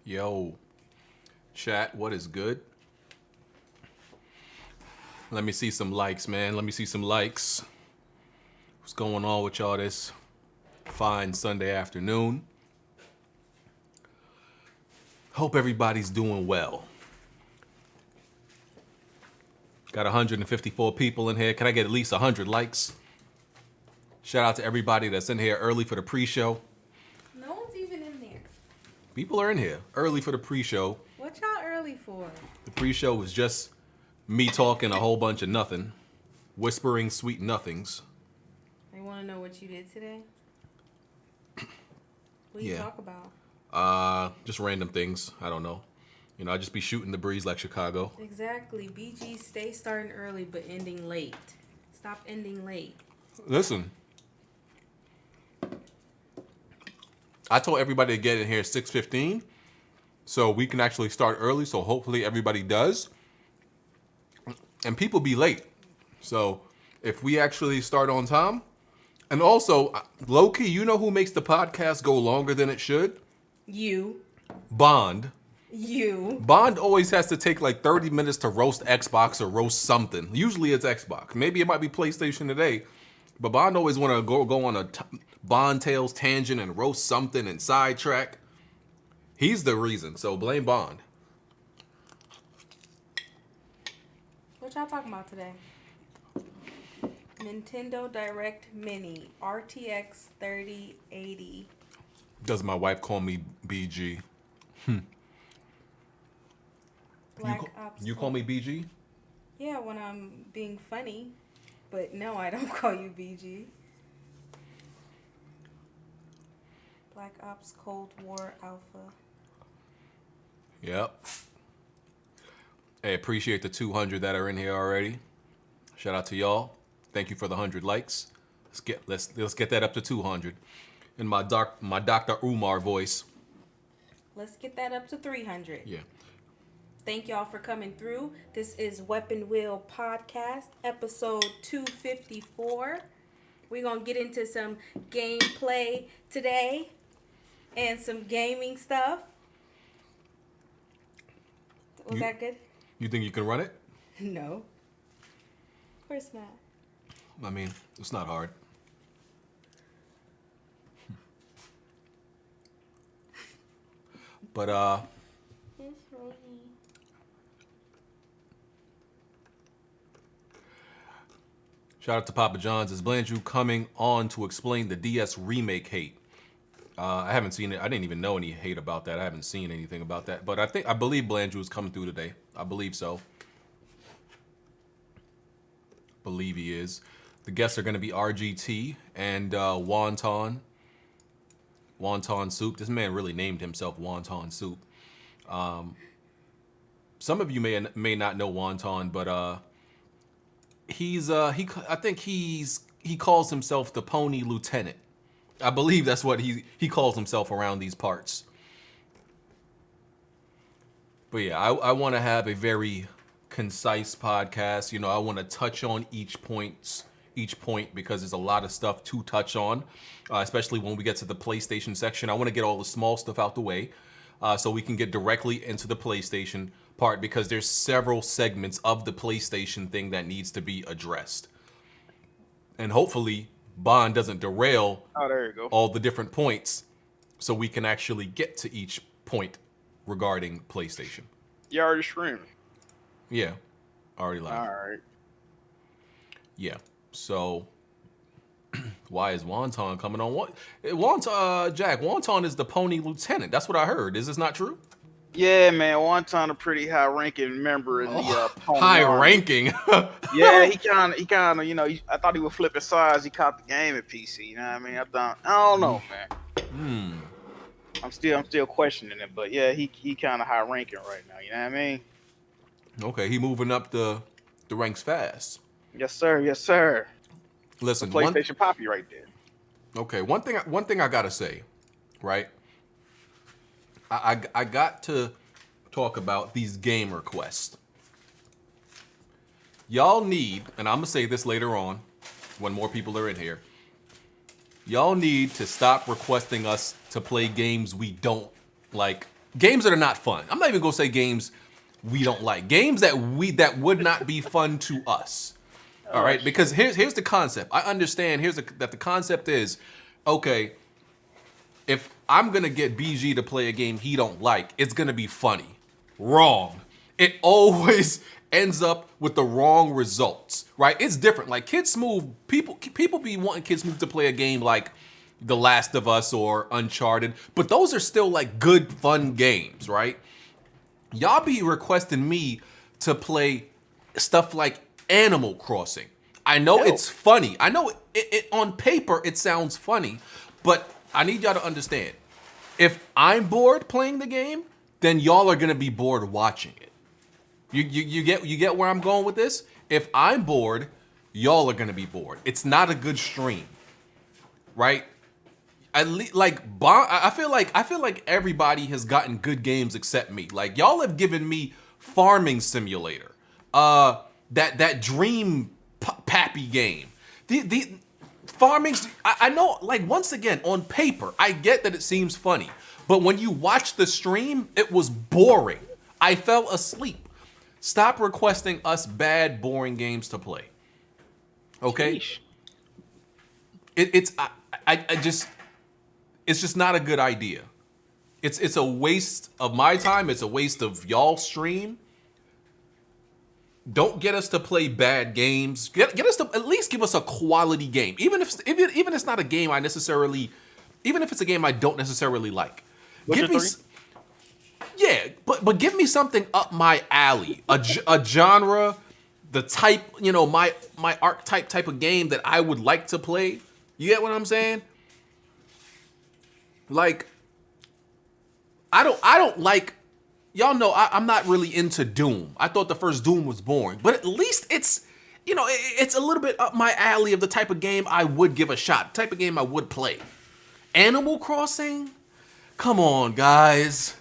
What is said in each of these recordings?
Yo, chat, what is good? Let me see some likes, man. Let me see some likes. What's going on with y'all this fine Sunday afternoon? Hope everybody's doing well. Got 154 people in here. Can I get at least 100 likes? Shout out to everybody that's in here early for the pre-show. No one's even in there. People are in here early for the pre-show. What y'all early for? The pre-show was just me talking a whole bunch of nothing, whispering sweet nothings. They want to know what you did today? What do you talk about? Just random things. I don't know. You know, I just be shooting the breeze like Chicago. Exactly. BG, stay starting early but ending late. Stop ending late. Listen, I told everybody to get in here at 6:15 so we can actually start early, so hopefully everybody does. And people be late. So if we actually start on time, and also, low-key, you know who makes the podcast go longer than it should? You. Bond. You. Bond always has to take like 30 minutes to roast Xbox or roast something. Usually it's Xbox. Maybe it might be PlayStation today. But Bond always want to go on a Bond Tales tangent and roast something and sidetrack. He's the reason, so blame Bond. What y'all talking about today? Nintendo Direct Mini RTX 3080. Does my wife call me BG? Black Ops. You call me BG? Yeah, when I'm being funny. But no, I don't call you BG. Black Ops Cold War Alpha. Yep. Hey, appreciate the 200 that are in here already. Shout out to y'all. Thank you for the 100 likes. Let's get that up to 200 in my Dr. Umar voice. Let's get that up to 300. Yeah. Thank y'all for coming through. This is Weapon Wheel Podcast, episode 254. We're going to get into some gameplay today and some gaming stuff. Was that good? You think you can run it? No. Of course not. I mean, it's not hard. But, shout out to Papa John's. Is Blandrew coming on to explain the DS remake hate? I haven't seen it. I didn't even know any hate about that. I haven't seen anything about that. But I believe Blandrew is coming through today. I believe so. Believe he is. The guests are going to be RGT and Wonton. Wonton Soup. This man really named himself Wonton Soup. Some of you may not know Wonton, but I think he calls himself the Pony Lieutenant. I believe that's what he calls himself around these parts. But yeah, I want to have a very concise podcast. You know, I want to touch on each point because there's a lot of stuff to touch on, especially when we get to the PlayStation section. I want to get all the small stuff out the way so we can get directly into the PlayStation part because there's several segments of the PlayStation thing that needs to be addressed. And hopefully Bond doesn't derail all the different points so we can actually get to each point regarding PlayStation. You already streaming? Yeah, already live. All right. Yeah, so why is Wonton coming on? Jack, Wonton is the Pony Lieutenant. That's what I heard. Is this not true? Yeah, man. Wonton a pretty high-ranking member in the Pony high-ranking? Yeah, he kind of, you know, I thought he was flipping sides. He caught the game at PC. You know what I mean? I don't know, man. I'm still questioning it, but yeah, he kind of high-ranking right now. You know what I mean? Okay, he moving up the ranks fast. Yes, sir. Yes, sir. Listen, the PlayStation Poppy right there. Okay, one thing I gotta say, right? I got to talk about these game requests. Y'all need, and I'm gonna say this later on when more people are in here. Y'all need to stop requesting us to play games we don't like games that are not fun. I'm not even gonna say games we don't like. Games that would not be fun to us. All right, because here's the concept. I understand. That the concept is, okay, if I'm gonna get BG to play a game he don't like, it's gonna be funny. Wrong. It always ends up with the wrong results, right? It's different. Like Kidsmoove, people be wanting Kidsmoove to play a game like The Last of Us or Uncharted, but those are still like good, fun games, right? Y'all be requesting me to play stuff like Animal Crossing. I know it's funny. I know it on paper it sounds funny, but I need y'all to understand. If I'm bored playing the game, then y'all are gonna be bored watching it. You get where I'm going with this? If I'm bored, y'all are gonna be bored. It's not a good stream, right? I feel like everybody has gotten good games except me. Like y'all have given me Farming Simulator, that Dream Pappy game. The farming. I know. Like once again, on paper, I get that it seems funny, but when you watch the stream, it was boring. I fell asleep. Stop requesting us bad, boring games to play. Okay. It's just not a good idea. It's a waste of my time. It's a waste of y'all stream. Don't get us to play bad games. Get us to at least give us a quality game. Even if it's not a game even if it's a game I don't necessarily like. Witcher 3? Yeah, but give me something up my alley. A genre, the type, my archetype type of game that I would like to play. You get what I'm saying? Like, I don't like, y'all know I'm not really into Doom. I thought the first Doom was boring, but at least it's, it's a little bit up my alley of the type of game I would give a shot, type of game I would play. Animal Crossing? Come on, guys.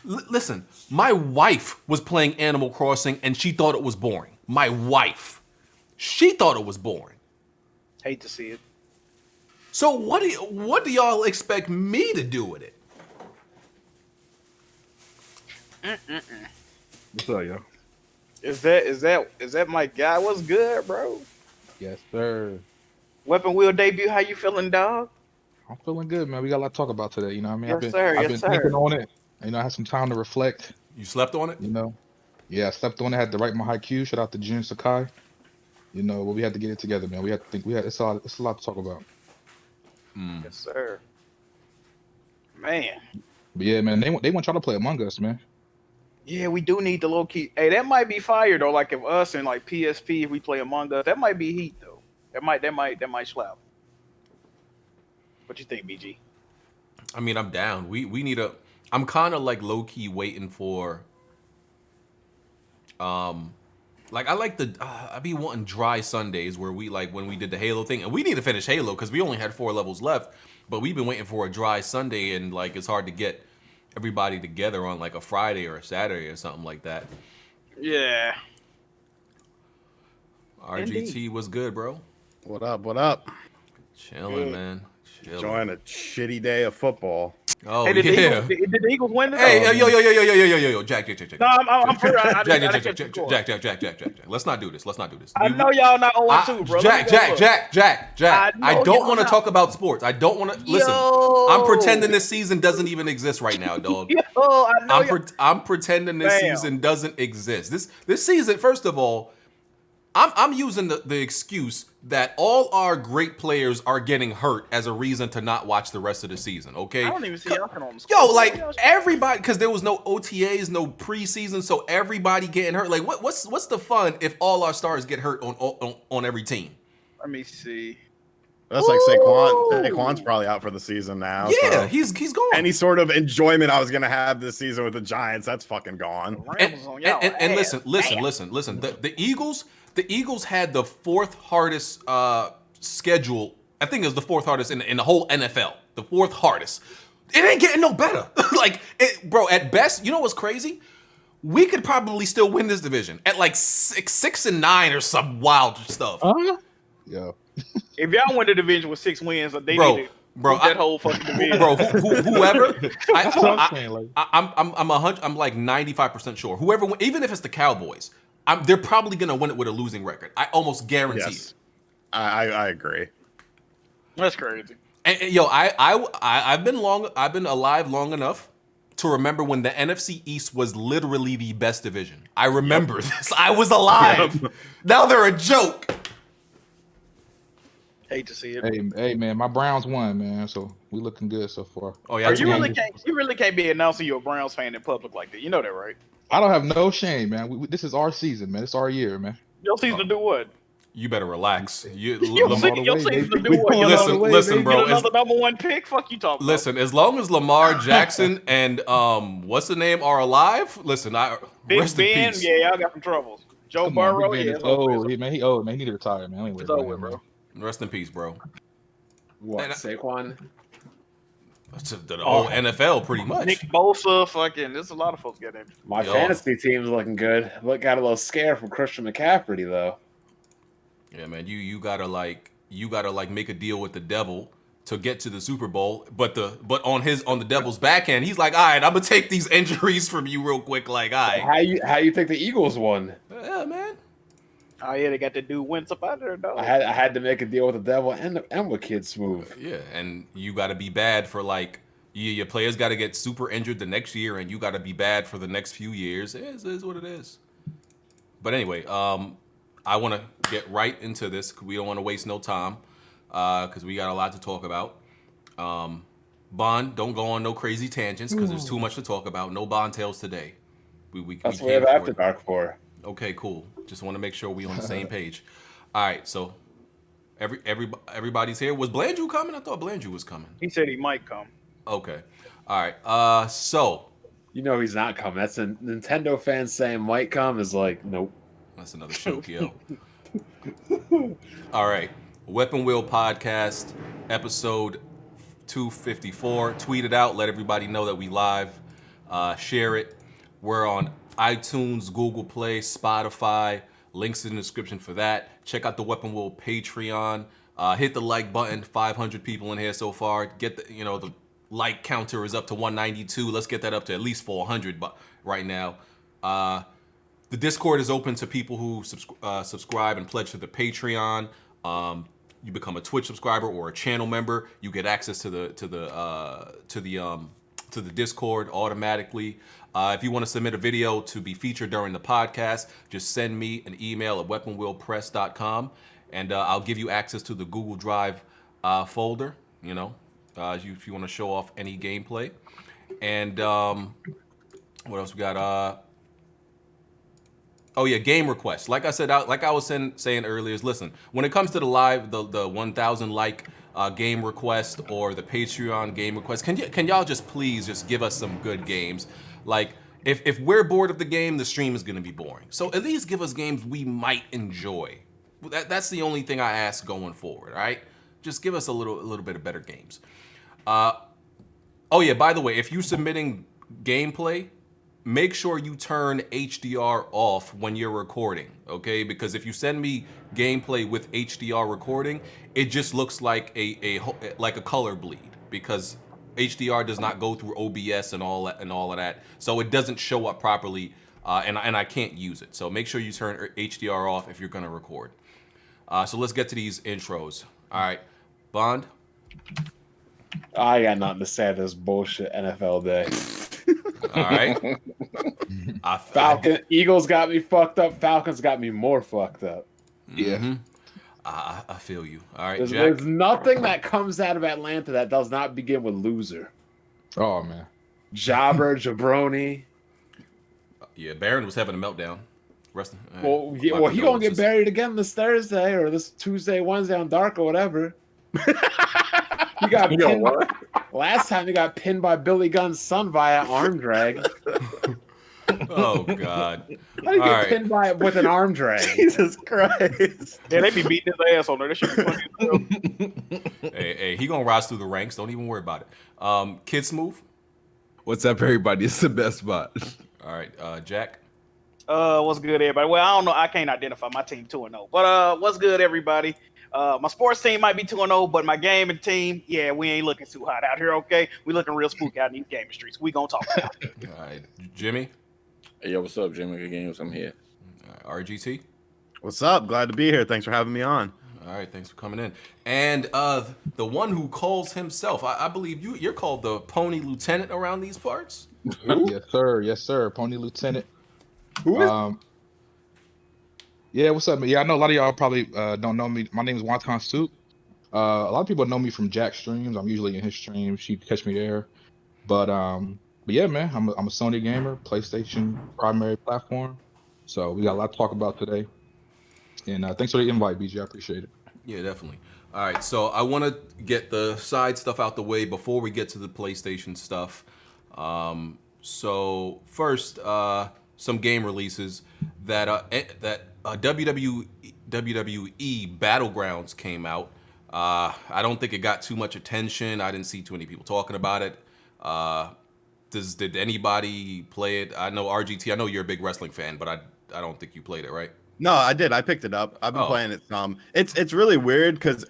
Listen, my wife was playing Animal Crossing and she thought it was boring. My wife. She thought it was boring. Hate to see it. So what do y'all expect me to do with it? What's up, yo? Is that my guy? What's good, bro? Yes, sir. Weapon Wheel debut. How you feeling, dog? I'm feeling good, man. We got a lot to talk about today. You know what I mean? Yes, sir. I've been thinking on it. I had some time to reflect. You slept on it? Yeah, I slept on it. Had to write my haiku. Shout out to Jun Sakai. But we had to get it together, man. We had to think. It's a lot to talk about. Yes, sir. Man. But yeah, man, they want y'all to play Among Us, man. Yeah, we do need the low key. Hey, that might be fire though. Like if us and like PSP, if we play Among Us, that might be heat though. That might slap. What you think, BG? I mean, I'm down. We need a. I'm kind of like low key waiting for. Like I like I be wanting dry Sundays where we like when we did the Halo thing, and we need to finish Halo because we only had 4 levels left, but we've been waiting for a dry Sunday, and like it's hard to get everybody together on like a Friday or a Saturday or something like that. Yeah. RGT was good, bro. What up? What up? Chilling, man. Chilling. Enjoying a shitty day of football. Oh, Hey, did yeah. the Eagles win Hey, today? yo, Jack. No, I'm for Jack. Let's not do this. I know y'all not 0-2, bro. Jack. I don't want to talk about sports. I don't want to listen. Yo. I'm pretending this season doesn't even exist right now, dog. Yo, I know I'm pretending this season doesn't exist. This season, first of all, I'm using the excuse that all our great players are getting hurt as a reason to not watch the rest of the season, okay? I don't even see y'all on the score. Yo, like everybody, because there was no OTAs, no preseason, so everybody getting hurt. Like, what's the fun if all our stars get hurt on every team? Let me see. That's like Saquon. Saquon's probably out for the season now. Yeah, so he's gone. any sort of enjoyment I was gonna have this season with the Giants, that's fucking gone. And listen. The Eagles had the 4th hardest schedule. I think it was the 4th hardest in the whole NFL. The 4th hardest. It ain't getting no better. Bro, at best, you know what's crazy? We could probably still win this division at like 6-9 or some wild stuff. Yeah. If y'all win the division with 6 wins, they Bro, need bro. That whole fucking division. Bro, whoever. That's what I'm saying. Like, I'm like 95% sure. Whoever, even if it's the Cowboys, they're probably gonna win it with a losing record. I almost guarantee Yes. it. I agree. That's crazy. And yo, I've been alive long enough to remember when the NFC East was literally the best division. I remember this. I was alive. Now they're a joke. Hate to see it. hey, man, my Browns won, man. So we looking good so far. Oh yeah, You really can't be announcing you're a Browns fan in public like that. You know that, right? I don't have no shame, man. This is our season, man. It's our year, man. Your season to do what? you better relax. Your way, season to baby. do what? Listen, bro. Get another number one pick? Fuck you talking Listen, as long as Lamar Jackson and what's the name are alive, listen, Big rest Ben, in peace. yeah, y'all got some troubles. Joe Come on, Burrow, Big Ben yeah. is old. He old, man. He need to retire, man. Anyway, It's over, bro. Rest in peace, bro. What, And Saquon? The whole NFL, pretty much. Nick Bosa, fucking, there's a lot of folks getting injured. My Yo. fantasy team's looking good. Got a little scared from Christian McCaffrey though. Yeah, man, you gotta make a deal with the devil to get to the Super Bowl, but on the devil's backhand, he's like, all right, I'm gonna take these injuries from you real quick, like, all right. How you think the Eagles won? Yeah, man. Oh yeah, they got the dude Wentz up out there, though. I had to make a deal with the devil and with Kidsmoove. Yeah, and you gotta be bad for like your players gotta get super injured the next year, and you gotta be bad for the next few years. It is what it is. But anyway, I want to get right into this because we don't want to waste no time because we got a lot to talk about. Bond, don't go on no crazy tangents because there's too much to talk about. No Bond tales today. That's what we have After Dark for. Okay, cool. Just want to make sure we on the same page. All right, so everybody's here. Was Blandrew coming? I thought Blandrew was coming. He said he might come. Okay. All right. So You know he's not coming. That's a Nintendo fan saying might come is like, nope. that's another show, yo. All right. Weapon Wheel Podcast, episode 254. Tweet it out. Let everybody know that we live. Share it. We're on iTunes, Google Play, Spotify. Links in the description for that. Check out the Weapon Wheel Patreon. Hit the like button. 500 people in here so far. Get the like counter is up to 192. Let's get that up to at least 400 right now. The Discord is open to people who subscribe and pledge to the Patreon. You become a Twitch subscriber or a channel member. You get access to the Discord automatically. If you want to submit a video to be featured during the podcast, just send me an email at weaponwheelpress.com, and I'll give you access to the Google Drive folder. If you want to show off any gameplay. And what else we got? Oh yeah, game requests. Like I said, like I was saying earlier, is listen, when it comes to the 1,000 like game request or the Patreon game request, can y'all just please just give us some good games? Like if we're bored of the game, the stream is gonna be boring. So at least give us games we might enjoy. That's the only thing I ask going forward. All right, just give us a little bit of better games. Oh yeah, by the way, if you're submitting gameplay, make sure you turn HDR off when you're recording, okay? Because if you send me gameplay with HDR recording, it just looks like a color bleed because HDR does not go through OBS and all of that, so it doesn't show up properly, and I can't use it. So make sure you turn HDR off if you're gonna record. So let's get to these intros. All right, Bond. I got nothing to say to this bullshit NFL day. All right. Eagles got me fucked up. Falcons got me more fucked up. Yeah. Mm-hmm. I feel you. All right, Jack. There's nothing that comes out of Atlanta that does not begin with loser. Oh man. Jobber, jabroni. Yeah, Barron was having a meltdown. Well, he gonna get buried again this Thursday or this Tuesday, Wednesday on Dark or whatever. He got pinned. Last time he got pinned by Billy Gunn's son via arm drag. Oh God! How do you get pinned with an arm drag? Jesus Christ! Yeah, they be beating his ass on there. That shit be funny as hell. Hey, he gonna rise through the ranks. Don't even worry about it. Kidsmoove. What's up, everybody? It's the best spot. All right, Jack. What's good, everybody? Well, I don't know. I can't identify my team 2-0. But what's good, everybody? My sports team might be 2-0, but my gaming team, yeah, we ain't looking too hot out here. Okay, we looking real spooky out in these gaming streets. We gonna talk about it. All right, Jimmy. Hey, yo, what's up, Jimmy Games? I'm here. All right, RGT. What's up? Glad to be here. Thanks for having me on. All right, thanks for coming in. And the one who calls himself, I believe you're called the Pony Lieutenant around these parts. Yes, sir. Yes, sir. Pony Lieutenant. Who is? Yeah, what's up? Yeah, I know a lot of y'all probably don't know me. My name is Wonton Soup. A lot of people know me from Jack's streams. I'm usually in his streams. You can catch me there. But yeah, man, I'm a Sony gamer, PlayStation primary platform. So we got a lot to talk about today. And thanks for the invite, BG. I appreciate it. Yeah, definitely. All right, so I want to get the side stuff out the way before we get to the PlayStation stuff. So first, some game releases that WWE Battlegrounds came out. I don't think it got too much attention. I didn't see too many people talking about it. Did anybody play it? I know RGT. I know you're a big wrestling fan, but I don't think you played it, right? No, I did. I picked it up. I've been playing it some. It's really weird because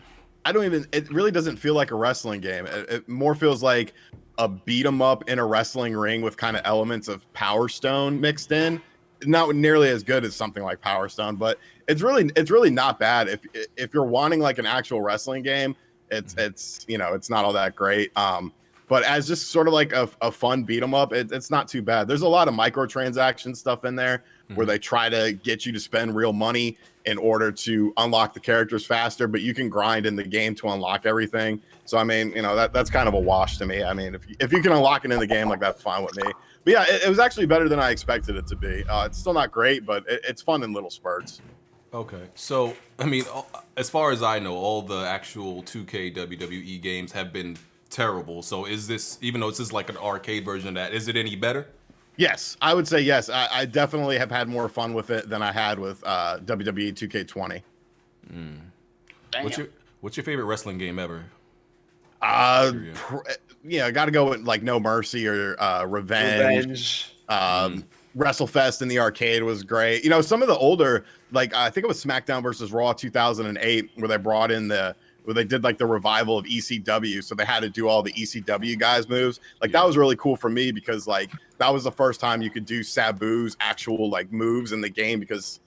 it really doesn't feel like a wrestling game. It more feels like a beat 'em up in a wrestling ring with kind of elements of Power Stone mixed in. Not nearly as good as something like Power Stone, but it's really not bad. If you're wanting like an actual wrestling game, it's not all that great. But as just sort of like a fun beat 'em up, it's not too bad. There's a lot of microtransaction stuff in there where they try to get you to spend real money in order to unlock the characters faster, but you can grind in the game to unlock everything. So I mean, that's kind of a wash to me. I mean, if you can unlock it in the game, like that's fine with me. But yeah, it was actually better than I expected it to be. It's still not great, but it's fun in little spurts. Okay, so I mean, as far as I know, all the actual 2K WWE games have been terrible. So is this, even though this is like an arcade version of that, is it any better? Yes, I would say yes. I definitely have had more fun with it than I had with WWE 2K20. What's your favorite wrestling game ever? I got to go with like No Mercy or Revenge. WrestleFest in the arcade was great. Some of the older, like I think it was SmackDown versus Raw 2008, where they brought in where they did like the revival of ECW. So they had to do all the ECW guys moves. Like that was really cool for me because like that was the first time you could do Sabu's actual like moves in the game because,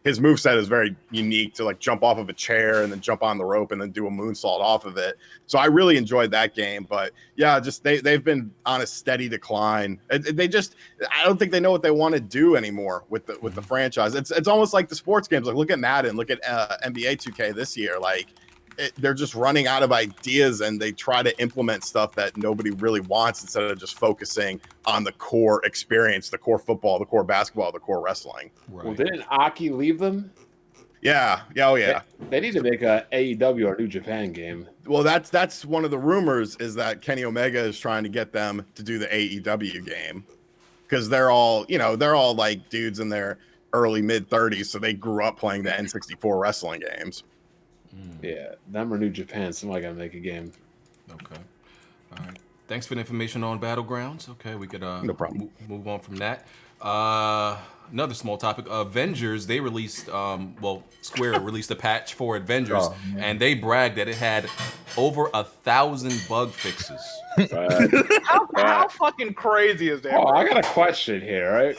his moveset is very unique to like jump off of a chair and then jump on the rope and then do a moonsault off of it. So I really enjoyed that game. But yeah, just they've been on a steady decline. I don't think they know what they want to do anymore with the franchise. It's almost like the sports games. Like look at Madden, look at NBA 2K this year. Like they're just running out of ideas and they try to implement stuff that nobody really wants instead of just focusing on the core experience, the core football, the core basketball, the core wrestling. Right. Well, didn't Aki leave them? Yeah. Oh, yeah. They need to make a AEW or New Japan game. Well, that's one of the rumors is that Kenny Omega is trying to get them to do the AEW game because they're all like dudes in their early mid 30s. So they grew up playing the N64 wrestling games. Yeah, them or New Japan. Somebody gotta make a game. Okay. All right. Thanks for the information on Battlegrounds. Okay, we could no problem. move on from that. Another small topic. Avengers, they released, Square released a patch for Avengers, and they bragged that it had over 1,000 bug fixes. How fucking crazy is that? Oh, I got a question here, right?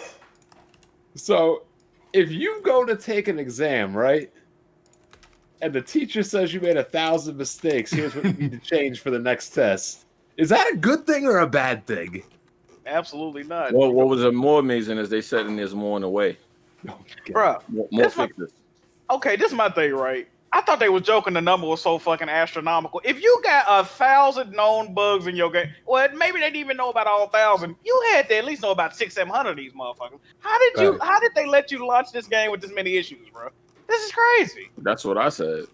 So, if you go to take an exam, right? And the teacher says you made 1,000 mistakes. Here's what you need to change for the next test. Is that a good thing or a bad thing? Absolutely not. Well, what was more amazing is they said there's more in the way. Bruh, More fixes. okay, this is my thing, right? I thought they was joking. The number was so fucking astronomical. If you got 1,000 known bugs in your game, well, maybe they didn't even know about all 1,000. You had to at least know about 600-700 of these motherfuckers. How did they let you launch this game with this many issues, bro? This is crazy. That's what I said.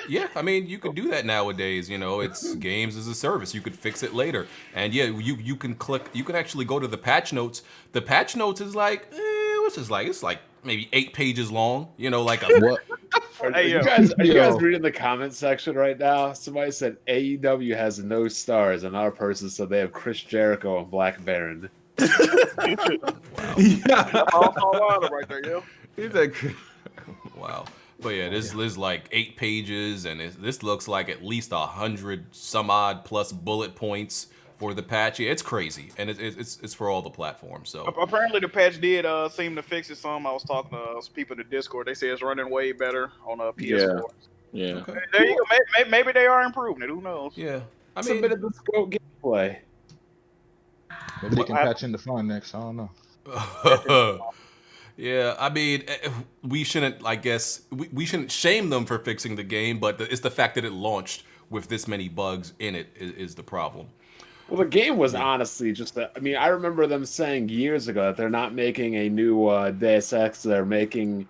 Yeah. I mean, you can do that nowadays. It's games as a service. You could fix it later, and yeah, you can click. You can actually go to the patch notes. The patch notes is like, what's this like? It's like maybe 8 pages long. Like a What? Are you guys reading the comment section right now? Somebody said AEW has no stars, and our person said they have Chris Jericho and Black Baron. Yeah, all right there, yo. He's like, wow. But yeah, this is like 8 pages, and this looks like at least 100 some odd plus bullet points for the patch. Yeah, it's crazy, and it's for all the platforms. So apparently the patch did seem to fix it some. I was talking to some people in the Discord. They say it's running way better on PS4. Yeah. Okay. There you go. Maybe they are improving it. Who knows? Yeah, I It's a mean, bit of the scope gameplay. Maybe they can patch in the fun next. I don't know. yeah, I mean, we shouldn't. I guess we shouldn't shame them for fixing the game, but it's the fact that it launched with this many bugs in it is the problem. Well, the game was honestly just I mean, I remember them saying years ago that they're not making a new Deus Ex. They're making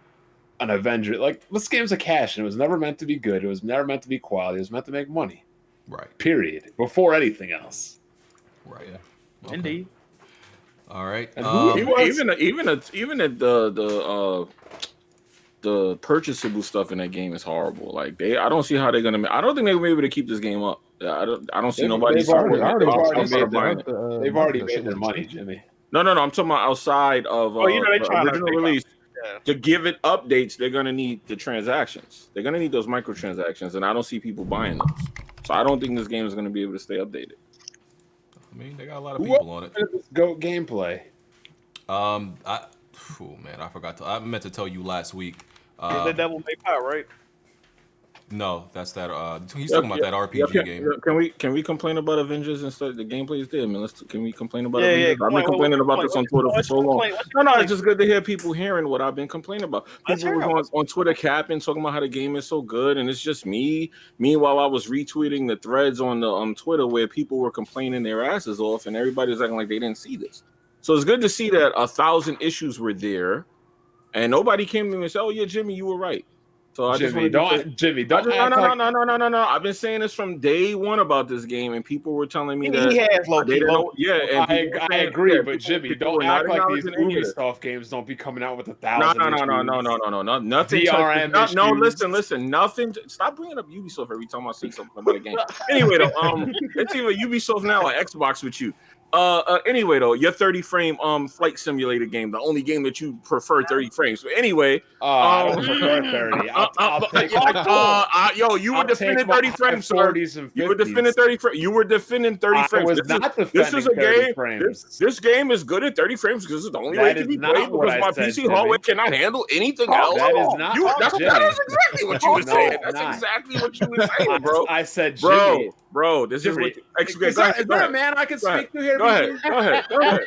an Avengers. Like, this game's a cash, and it was never meant to be good. It was never meant to be quality. It was meant to make money. Right. Period. Before anything else. Right. Yeah. Okay. Indeed. All right. And Even at the purchasable stuff in that game is horrible. Like I don't see how they're gonna. I don't think they're gonna be able to keep this game up. I don't see nobody. They've already Market made their was money, expensive. Jimmy. No. I'm talking about outside of they the trying to original make release. Yeah. To give it updates, they're gonna need the transactions. They're gonna need those microtransactions, and I don't see people buying those. So I don't think this game is gonna be able to stay updated. I mean, they got a lot of people on it. Goat gameplay. I forgot to. I meant to tell you last week. The Devil May Cry, right? No, that's that. He's talking about that RPG game. Can we complain about Avengers instead? The gameplay is there, man. Can we complain about Yeah, Avengers? yeah, I've been complaining about this on Twitter for so long. No, it's just good to hear people hearing what I've been complaining about. People was on Twitter capping, talking about how the game is so good, and it's just me. Meanwhile, I was retweeting the threads on Twitter where people were complaining their asses off, and everybody was acting like they didn't see this. So it's good to see that 1,000 issues were there, and nobody came to me and said, "Oh yeah, Jimmy, you were right." So I Jimmy, No. I've been saying this from day one about this game, and people were telling me that He has low key. I agree, but Jimmy, don't act like these Ubisoft games don't be coming out with 1,000. No, nothing. Listen, nothing. Stop bringing up Ubisoft every time I say something about a game. Anyway, though, it's either Ubisoft now or Xbox with you. Anyway, though, your 30 frame flight simulator game, the only game that you prefer 30 frames. But anyway, I don't prefer 30. You were defending 30 frames, sir. You were defending 30 frames. You were defending 30 frames. This is a game. This game is good at 30 frames because it's the only way it can be played because my PC hardware cannot handle anything else. That is not. That is exactly what you were saying. That's exactly what you were saying, bro. I said, Jimmy. Bro, this is what. Is there a man I can speak to here? Go ahead. No,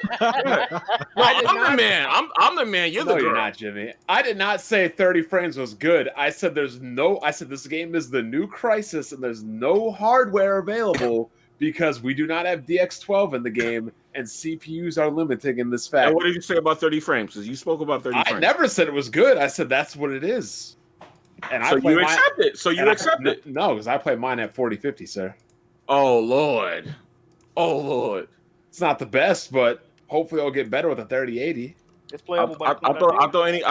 I'm the man. I'm the man. You're the girl. You're not, Jimmy. I did not say 30 frames was good. I said this game is the new Crysis, and there's no hardware available because we do not have DX12 in the game, and CPUs are limiting in this fact. And what did you say about 30 frames? Because you spoke about 30 frames. I never said it was good. I said that's what it is. And so you accept it. So you accept it. No, because I play mine at 4050, sir. Oh Lord. It's not the best, but hopefully it'll get better with a 3080. It's playable. I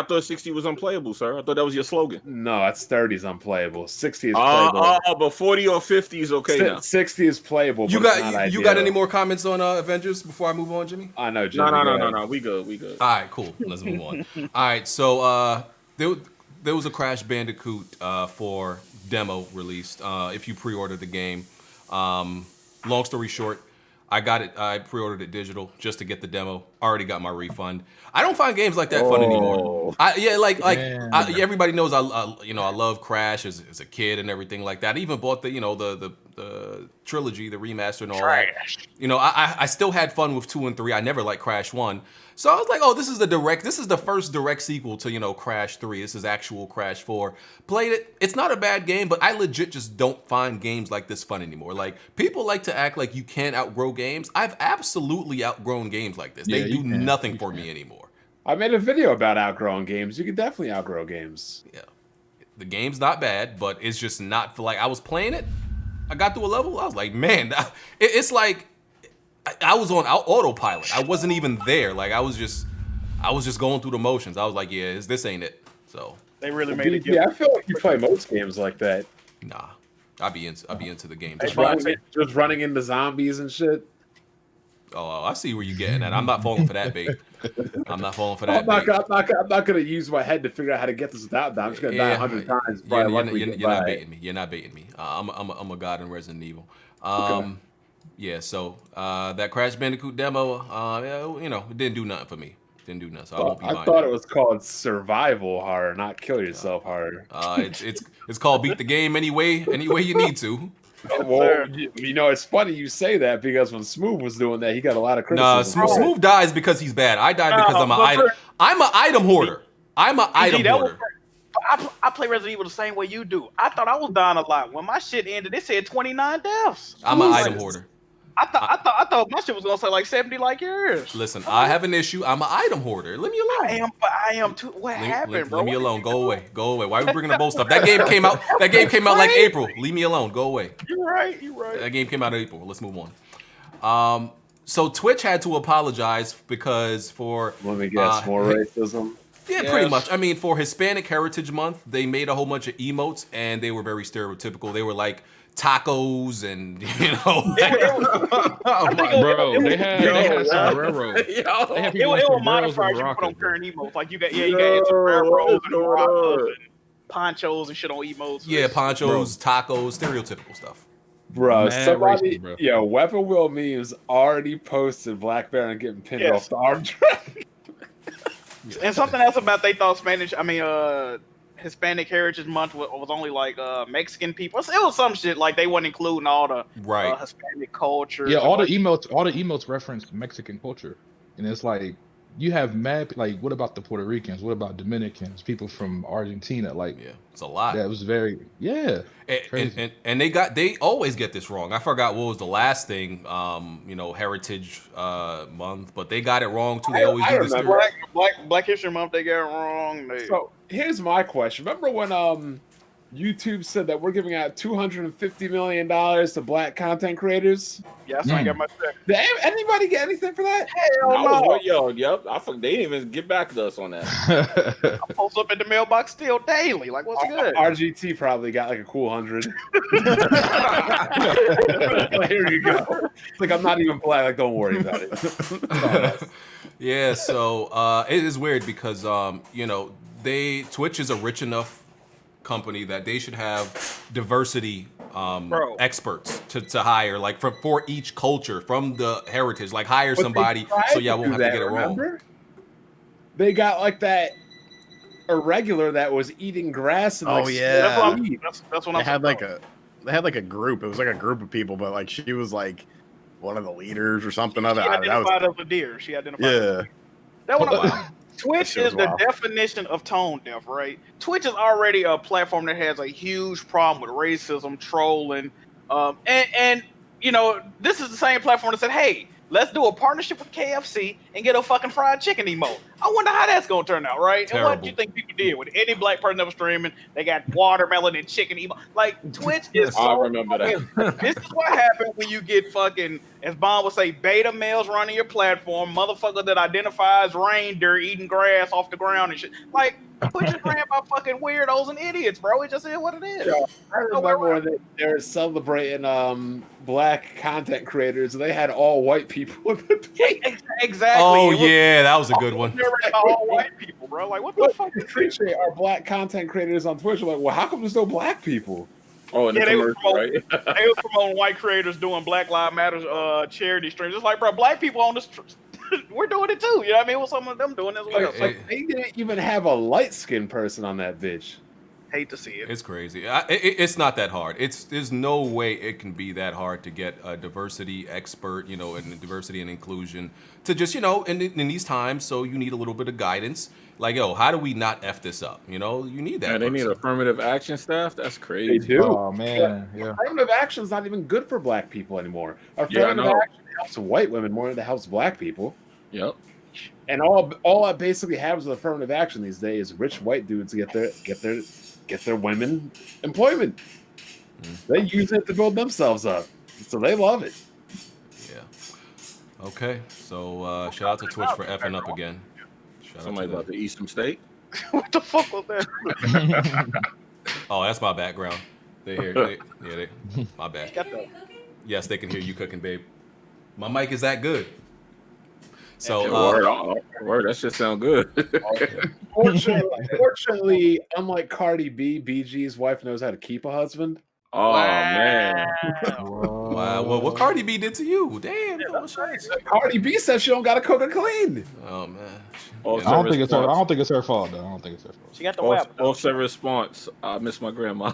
thought 60 was unplayable, sir. I thought that was your slogan. No, it's 30 is unplayable. 60 is playable. But 40 or 50 is okay now. 60 is playable. You got any more comments on Avengers before I move on, Jimmy? I know, Jimmy. No. We good. All right, cool. Let's move on. All right, so there was a Crash Bandicoot for demo released. If you pre-ordered the game, long story short, I got it. I pre-ordered it digital just to get the demo. Already got my refund. I don't find games like that fun anymore. Everybody knows I love Crash as a kid and everything like that. I even bought the trilogy, the remaster and all that. I still had fun with 2 and 3. I never liked Crash 1. So I was like, oh, this is the first direct sequel to, Crash 3. This is actual Crash 4. Played it. It's not a bad game, but I legit just don't find games like this fun anymore. Like, people like to act like you can't outgrow games. I've absolutely outgrown games like this. They do nothing for me anymore. I made a video about outgrowing games. You can definitely outgrow games. Yeah. The game's not bad, but it's just not for I was playing it. I got to a level. I was like, man, it's like I was on autopilot. I wasn't even there. Like I was just going through the motions. I was like, yeah, this ain't it. So they really made it. Yeah, I feel like you play most games like that. Nah, I'll be into the game. Just running into zombies and shit. Oh, I see where you're getting at. I'm not falling for that bait. I'm not falling for that. I'm not gonna use my head to figure out how to get this without that. I'm just gonna die 100 times. You're not baiting me. You're not baiting me. I'm a god in Resident Evil. Okay. Yeah. So that Crash Bandicoot demo, it didn't do nothing for me. Didn't do nothing. So I won't be buying. I thought it was called survival horror, not kill yourself horror. It's called beat the game any way you need to. Well, it's funny you say that because when Smoove was doing that, he got a lot of criticism. Nah, Smoove dies because he's bad. I died because I'm an item hoarder. I'm an item hoarder. I play Resident Evil the same way you do. I thought I was dying a lot. When my shit ended, it said 29 deaths. I'm an item hoarder. I thought my shit was gonna say like 70 like yours. Listen, I have an issue. I'm an item hoarder. Leave me alone. I am too. What happened, bro? Leave me alone. Go away. Why are we bringing up old stuff? That game came out like April. Leave me alone. Go away. You're right. That game came out in April. Let's move on. So Twitch had to apologize because for let me guess, more racism. Yeah, pretty much. I mean, for Hispanic Heritage Month, they made a whole bunch of emotes, and they were very stereotypical. They were like tacos and bro, they had sombreros. It was modifiers you put on current emotes. Like you got sombreros and rockas and ponchos and shit on emotes. Yeah, ponchos, tacos, stereotypical stuff. Bro, somebody, Weapon Wheel memes already posted Black Baron getting pinned off the arm track. And something else about they thought Hispanic Heritage Month was only like Mexican people. It was some shit like they weren't including all the Hispanic culture. Yeah, all the emotes reference Mexican culture, and it's like you have what about the Puerto Ricans? What about Dominicans? People from Argentina? It's a lot. That was very and they always get this wrong. I forgot what was the last thing, Heritage Month, but they got it wrong too. They always do this. Black History Month, they got it wrong. So here's my question: remember when YouTube said that we're giving out $250 million to Black content creators? Yes, I got my check. Did anybody get anything for that? Hell no. They didn't even get back to us on that. I post up in the mailbox still daily. Like, what's good? RGT probably got like a cool 100. Here you go. It's like I'm not even Black. Like, don't worry about it. Yeah. So it is weird because Twitch is a rich enough company that they should have diversity experts to hire, like for each culture from the heritage, like hire somebody so y'all won't have to get it wrong. They got like that irregular that was eating grass and that's what they had like a group. It was like a group of people, but like she was like one of the leaders or something of it. She identified as a deer. She identified. That one. Twitch is the definition of tone deaf, right? Twitch is already a platform that has a huge problem with racism, trolling, and this is the same platform that said, "Hey, let's do a partnership with KFC and get a fucking fried chicken emote." I wonder how that's gonna turn out, right? Terrible. And what do you think people did with any black person that was streaming? They got watermelon and chicken emote. Like Twitch is. I remember that. This is what happens when you get fucking, as Bond would say, beta males running your platform, motherfucker that identifies reindeer eating grass off the ground and shit. Like, put your brand by fucking weirdos and idiots, bro. It just is what it is. Yeah, I remember when they were celebrating black content creators, and they had all white people. Exactly. Oh yeah, that was a good one. All white people, bro. Like, what the fuck? Appreciate our black content creators on Twitch. Like, well, how come there's no black people? Oh, and they were promoting white creators doing Black Lives Matter charity streams. It's like, bro, black people on this. We're doing it too. You know what I mean? With some of them doing as well. Like, they didn't even have a light-skinned person on that bitch. Hate to see it. It's crazy. It's not that hard. There's no way it can be that hard to get a diversity expert, and diversity and inclusion to just, in these times. So you need a little bit of guidance. Like, how do we not F this up? You need that. Yeah, they need affirmative action staff. That's crazy. They do. Oh man, yeah. Affirmative action is not even good for black people anymore. Affirmative action helps white women more than it helps black people. Yep. And all I basically have with affirmative action these days is rich white dudes get their women employment. They use it to build themselves up, so they love it. Yeah. Okay. So shout out to Twitch for effing up again. Somebody about to eat some steak. What the fuck was that? Oh, that's my background. They hear. My bad. Got the Yes, they can hear you cooking, babe. My mic is that good. So word, that shit sound good. Fortunately, unlike Cardi B, BG's wife knows how to keep a husband. Oh man! Wow. Well, what Cardi B did to you? Damn. Cardi B says she don't got to cook her clean. Oh man. I don't think it's her. I don't think it's her fault though. I don't think it's her fault. She got the web. Also response. I miss my grandma.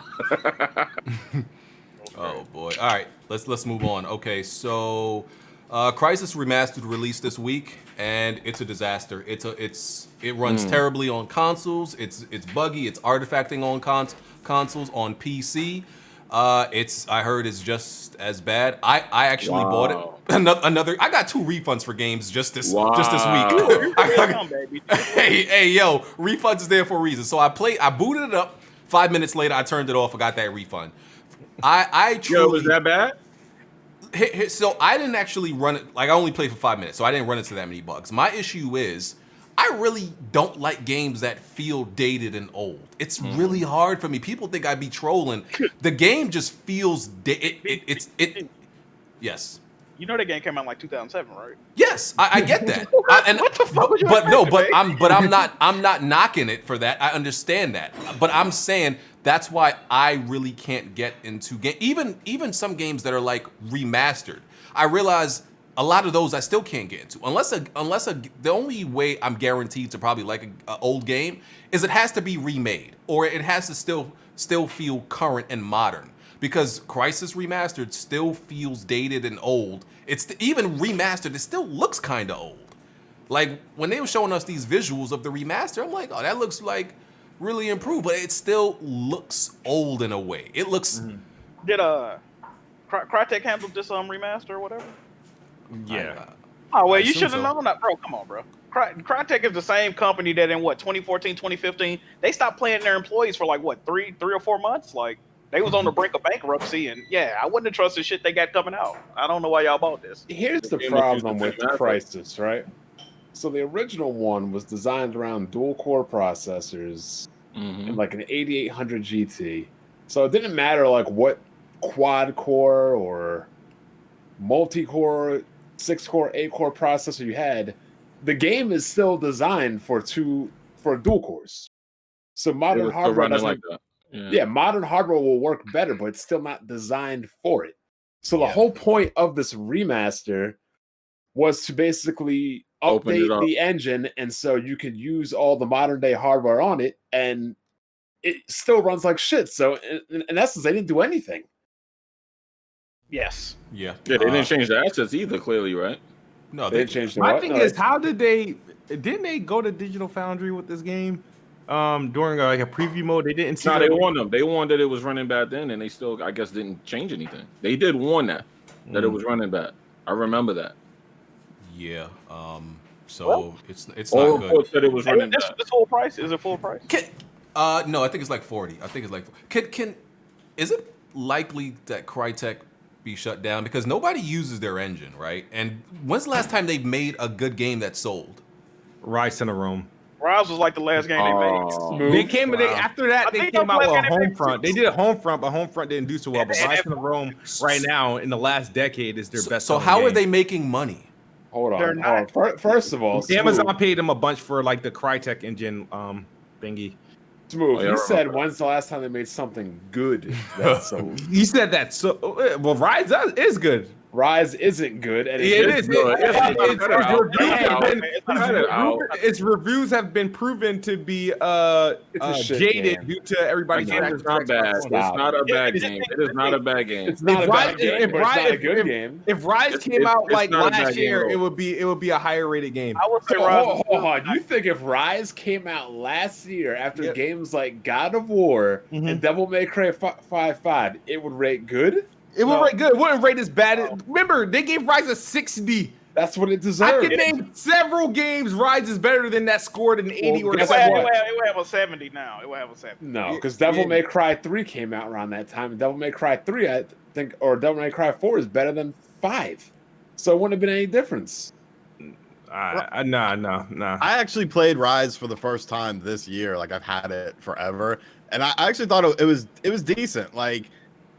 Oh boy. All right. Let's move on. Okay. So, Crysis Remastered released this week, and it's a disaster. It runs terribly on consoles. It's buggy. It's artifacting on consoles. On PC, I heard it's just as bad. I actually bought it. Another. I got 2 refunds for games just this week. hey yo, refunds is there for a reason. So I booted it up. 5 minutes later, I turned it off. I got that refund. I truly. Yo, was that bad? So I didn't actually run it. Like I only played for 5 minutes, so I didn't run into that many bugs. My issue is I really don't like games that feel dated and old. It's really hard for me. People think I'd be trolling. The game just feels Yes. You know that game came out in like 2007, right? Yes, I get that. What the fuck was you I'm not knocking it for that. I understand that. But I'm saying that's why I really can't get into even some games that are like remastered. I realize a lot of those I still can't get into unless the only way I'm guaranteed to probably like an old game is it has to be remade or it has to still feel current and modern. Because Crysis Remastered still feels dated and old. It's even remastered, it still looks kind of old. Like when they were showing us these visuals of the remaster, I'm like, oh, that looks like really improved, but it still looks old in a way. It looks. Did Crytek handle this remaster or whatever? Yeah. Oh well, you should have known that, bro. Come on, bro. Crytek is the same company that in 2014, 2015, they stopped paying their employees for like what 3 or 4 months, like. They was on the brink of bankruptcy, and yeah, I wouldn't have trusted shit they got coming out. I don't know why y'all bought this. Here's the problem with Crysis, right? So the original one was designed around dual-core processors and like an 8800 GT. So it didn't matter like what quad-core or multi-core, 6-core, 8-core processor you had. The game is still designed for dual cores. So modern hardware doesn't like that. Yeah, modern hardware will work better, but it's still not designed for it. So the whole point of this remaster was to basically update the engine, and so you could use all the modern day hardware on it, and it still runs like shit. So in essence, they didn't do anything. Yes. Yeah. Yeah, they didn't change the assets either, clearly, right? No, they didn't change the My thing is, how did didn't they go to Digital Foundry with this game? During like a preview mode, they didn't see. No, they warned them. They warned that it was running bad then, and they still, I guess, didn't change anything. They did warn that it was running bad. I remember that. Yeah. So it's not good. Said it was running bad. This full price? Is it full price? No, I think it's like 40. I think it's like. Is it likely that Crytek be shut down because nobody uses their engine, right? And when's the last time they made a good game that sold? Rise in a Rome. Rise was like the last game they made. Smoove. They came after that. They came out with a Homefront. They did a Homefront, but Homefront didn't do so well. But Rise in the Rome right now in the last decade is their best. So how are they making money? Hold on. First of all, Amazon paid them a bunch for like the Crytek engine thingy. Smoove. He said, "When's the last time they made something good?" He said that. So well, Rise is good. Rise isn't good, and its reviews have been proven to be jaded due to everybody. It's not bad. It's not a bad game. It is not a bad game. It's not a bad game, but it's not a good game. If Rise came out like last year, it would be a higher rated game. I would say Rise. Hold on. You think if Rise came out last year after games like God of War and Devil May Cry 5, it would rate good? It would rate good. It wouldn't rate as bad. Remember, they gave Rise a 60. That's what it deserved. I can name several games Rise is better than that scored an 80 or it would have a 70 now. It would have a 70. No, because Devil May Cry 3 came out around that time. And Devil May Cry 3, I think, or Devil May Cry 4 is better than 5. So it wouldn't have been any difference. No. I actually played Rise for the first time this year. Like I've had it forever, and I actually thought it was decent. Like,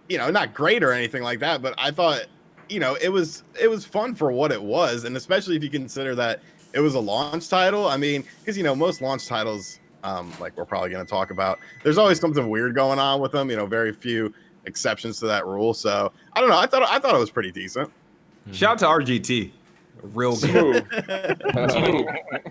you know, not great or anything like that, but I thought, you know, it was fun for what it was, and especially if you consider that it was a launch title. I mean, because most launch titles, like we're probably going to talk about, there's always something weird going on with them. Very few exceptions to that rule. So I don't know. I thought it was pretty decent. Shout out to RGT. Real good.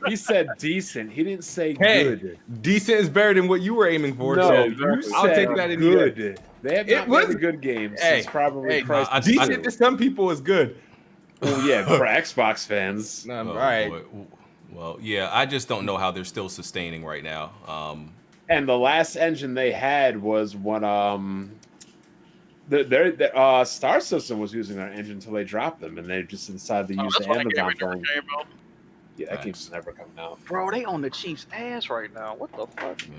He said decent. He didn't say good. Decent is better than what you were aiming for. No, so you I'll said take that in good. They have not made a good game since probably Crysis. Decent to some people is good. Oh yeah, for Xbox fans. All right. Boy. Well, yeah, I just don't know how they're still sustaining right now. And the last engine they had was when their Star System was using their engine until they dropped them, and they just decided to use the Amazon phone. Yeah, that game's never coming out. Bro, they on the Chiefs' ass right now. What the fuck? Yeah.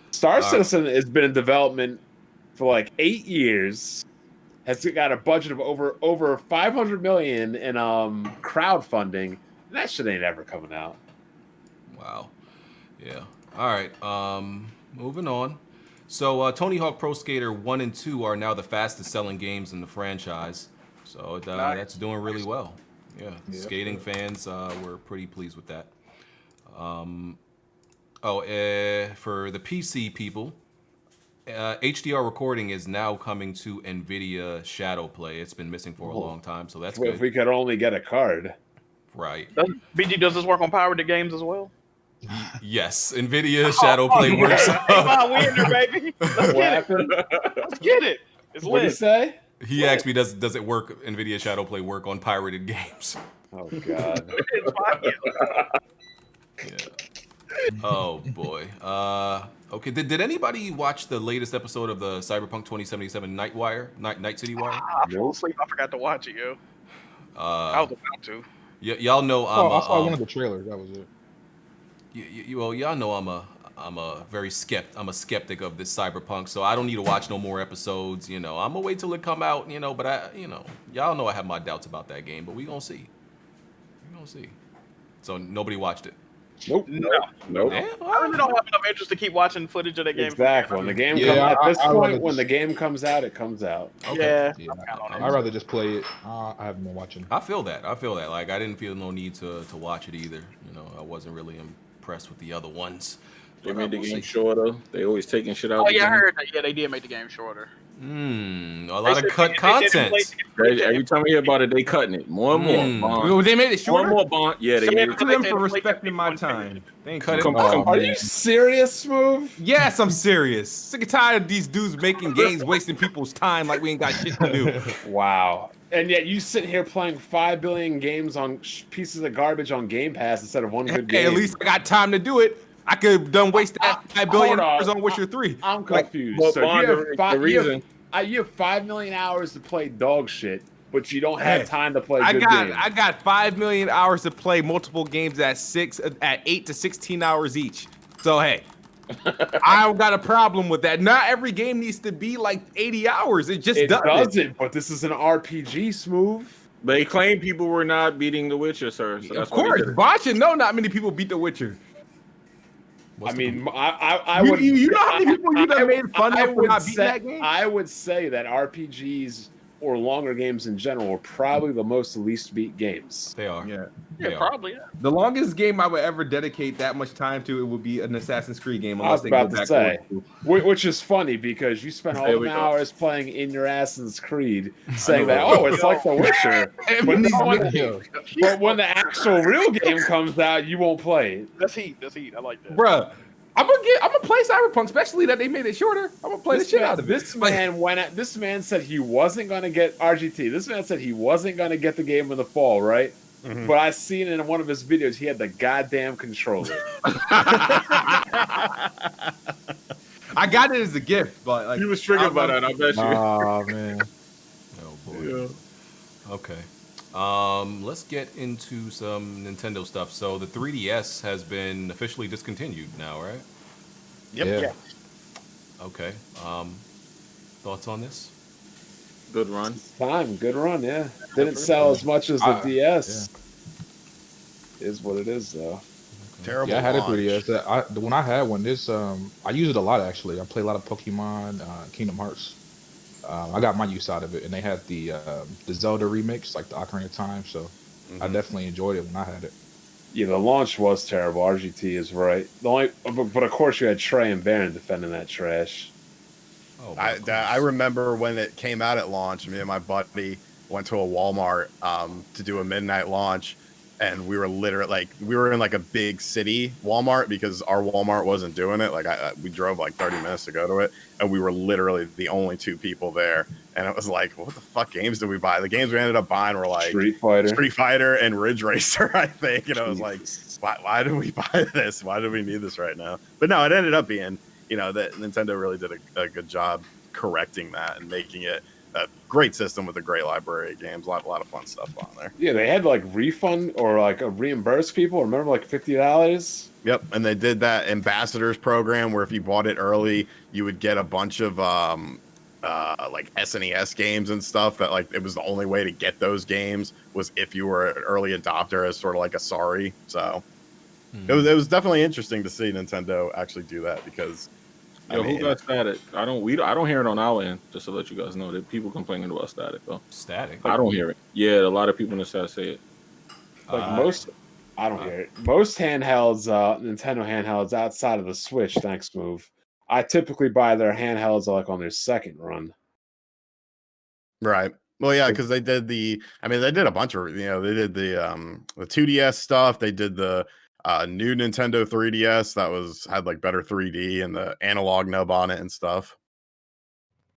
Star Citizen has been in development for like 8 years. Has got a budget of over 500 million in crowdfunding. And that shit ain't ever coming out. Wow. Yeah. All right. Moving on. So Tony Hawk Pro Skater 1 and 2 are now the fastest selling games in the franchise. So that's doing really well. Yeah. Skating fans were pretty pleased with that. For the PC people, HDR recording is now coming to Nvidia Shadowplay. It's been missing for a long time, so that's good. If we could only get a card. Right. BG, does this work on pirated games as well? Yes, Nvidia Shadowplay works. We in there, baby. Let's get it. Let's get it. It's lit. What did he say? He asked me, does it work? Nvidia Shadowplay work on pirated games? Oh God. Yeah. Oh boy. Okay. Did anybody watch the latest episode of the Cyberpunk 2077 Night City Wire? I fell asleep. I forgot to watch it, yo. I was about to. Y'all know I saw one of the trailers. That was it. Y'all know I'm a skeptic of this Cyberpunk, so I don't need to watch no more episodes. I'm gonna wait till it come out. But y'all know I have my doubts about that game, but we gonna see. So nobody watched it. Nope. Nope. Yeah, I really don't have enough interest to keep watching footage of that game. Exactly. When the game comes out, at this point, when the game comes out, it comes out. Okay. Yeah. I'd rather just play it. I haven't been watching. I feel that. Like I didn't feel no need to watch it either. I wasn't really impressed with the other ones. They made the game shorter. They always taking shit out. Oh yeah, I heard that. Yeah, they did make the game shorter. A lot of cut content. Every time we hear about it, they cutting it more and more. Well, they made it shorter. More Bond. Yeah, they made it. To them for respecting my time. Thank you. Are you serious, Smoove? Yes, I'm serious. Sick and tired of these dudes making games, wasting people's time like we ain't got shit to do. Wow. And yet you sit here playing 5 billion games on pieces of garbage on Game Pass instead of one good game. At least I got time to do it. I could have done wasted that $5 billion on Witcher 3. I'm confused. Well, so Bond, you have 5 million hours to play dog shit, but you don't have time to play good games. I got 5 million hours to play multiple games at 8 to 16 hours each. So hey, I don't got a problem with that. Not every game needs to be like 80 hours. It just doesn't. But this is an RPG, Smoove. They claim people were not beating The Witcher, sir. So of course, Botchin. No, not many people beat The Witcher. I would. You know how many people you done made fun of for not beating that game? I would say that RPGs or longer games in general are probably the most least beat games. They are. Yeah, probably. Yeah. The longest game I would ever dedicate that much time to, it would be an Assassin's Creed game. I was about to say, which is funny because you spent all the hours playing in your Assassin's Creed, saying that it's like The Witcher. But when the actual real game comes out, you won't play it. That's heat. I like that, bruh. I'm gonna play Cyberpunk, especially that they made it shorter. I'm gonna play the shit out of it. This man said he wasn't gonna get RGT. This man said he wasn't gonna get the game in the fall, right? Mm-hmm. But I seen in one of his videos he had the goddamn controller. I got it as a gift, but like he was triggered by that. I bet you. Oh man. Oh boy. Yeah. Okay. Let's get into some Nintendo stuff. So the 3DS has been officially discontinued now, right? Yep. Yeah. Okay. Thoughts on this? Good run. Good run, yeah. Didn't sell as much as the DS. Yeah. Is what it is, though. Terrible. Yeah, I had a 3DS. When I had one, I use it a lot actually. I play a lot of Pokemon, Kingdom Hearts. I got my use out of it, and they had the Zelda remix, like the Ocarina of Time. So I definitely enjoyed it when I had it. Yeah, the launch was terrible. RGT is right. But of course you had Trey and Baron defending that trash. Oh, I remember when it came out at launch. Me and my buddy went to a Walmart to do a midnight launch, and we were literally we were in like a big city Walmart because our Walmart wasn't doing it. Like we drove like 30 minutes to go to it, and we were literally the only 2 people there. And it was like, what the fuck games did we buy? The games we ended up buying were like Street Fighter and Ridge Racer, I think. And I was like, why did we buy this? Why do we need this right now? But no, it ended up being, that Nintendo really did a good job correcting that and making it a great system with a great library of games. A lot of fun stuff on there. Yeah, they had like refund or like a reimburse people. Remember, like $50. Yep, and they did that ambassadors program where if you bought it early, you would get a bunch of like SNES games and stuff. That like it was the only way to get those games was if you were an early adopter as sort of like a sorry. So it was definitely interesting to see Nintendo actually do that because. Who got static? I don't hear it on our end. Just to let you guys know, that people complaining about static though. Static. I don't hear it. Yeah, a lot of people in the chat say it. I don't hear it. Most handhelds, Nintendo handhelds outside of the Switch, thanks Smoove. I typically buy their handhelds like on their second run. Right. Well, yeah, because they did they did a bunch of, they did the 2DS stuff. They did the new Nintendo 3DS that had like better 3D and the analog nub on it and stuff.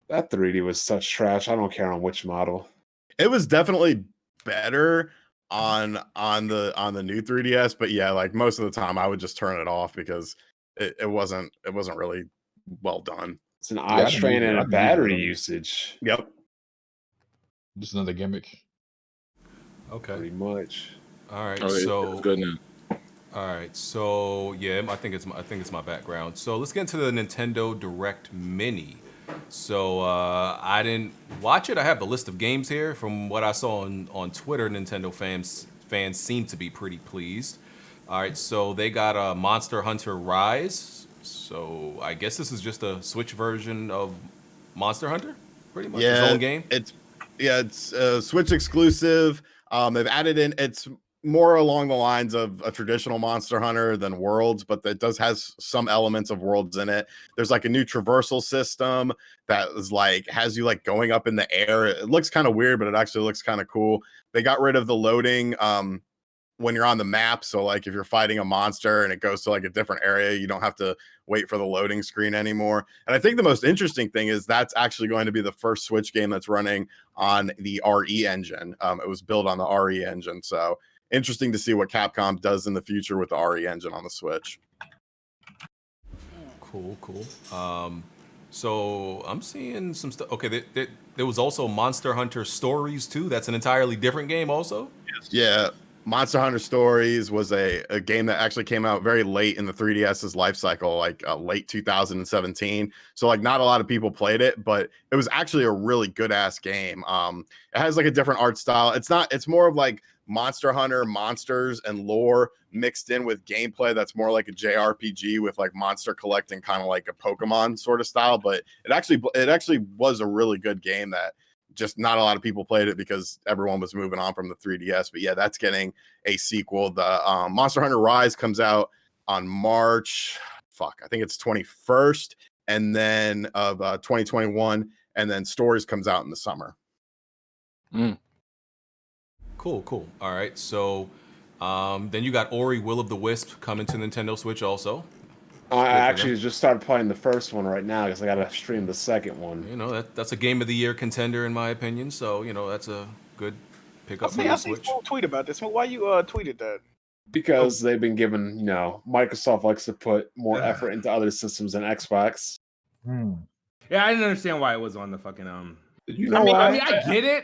That 3D was such trash. I don't care on which model. It was definitely better on the new 3DS, but yeah, like most of the time I would just turn it off because it wasn't really well done. It's an eye strain and a battery usage. Yep. Just another gimmick. Okay. Pretty much. All right. Okay, so it's good now. All right. So yeah, I think it's my background. So let's get into the Nintendo Direct Mini. So I didn't watch it. I have the list of games here. From what I saw on Twitter, Nintendo fans seem to be pretty pleased. All right. So they got a Monster Hunter Rise. So I guess this is just a Switch version of Monster Hunter, pretty much. Yeah, its own game. It's Switch exclusive. They've added in. It's more along the lines of a traditional Monster Hunter than Worlds, but it has some elements of Worlds in it. There's like a new traversal system that is like has you like going up in the air. It looks kind of weird, but it actually looks kind of cool. They got rid of the loading when you're on the map. So like if you're fighting a monster and it goes to like a different area, you don't have to wait for the loading screen anymore. And I think the most interesting thing is that's actually going to be the first Switch game that's running on the RE engine. It was built on the RE engine. So interesting to see what Capcom does in the future with the RE engine on the Switch. Cool. So I'm seeing some stuff. Okay, there was also Monster Hunter Stories too. That's an entirely different game also? Yeah. Monster Hunter Stories was a game that actually came out very late in the 3DS's life cycle, like late 2017. So like not a lot of people played it, but it was actually a really good ass game. It has like a different art style. It's more of like Monster Hunter monsters and lore mixed in with gameplay that's more like a JRPG with like monster collecting, kind of like a Pokemon sort of style. But it actually was a really good game that just not a lot of people played it because everyone was moving on from the 3DS. But yeah, that's getting a sequel. The Monster Hunter Rise comes out on March, I think it's 21st, and then of 2021, and then Stories comes out in the summer. Cool. All right. So then you got Ori Will of the Wisp coming to Nintendo Switch also. I actually just started playing the first one right now because I got to stream the second one. You know, that's a Game of the Year contender in my opinion. So, you know, that's a good pickup for the Switch. I see Smoove tweet about this. Why you tweeted that? Because they've been given, Microsoft likes to put more effort into other systems than Xbox. Yeah, I didn't understand why it was on the fucking Did you know why? I mean,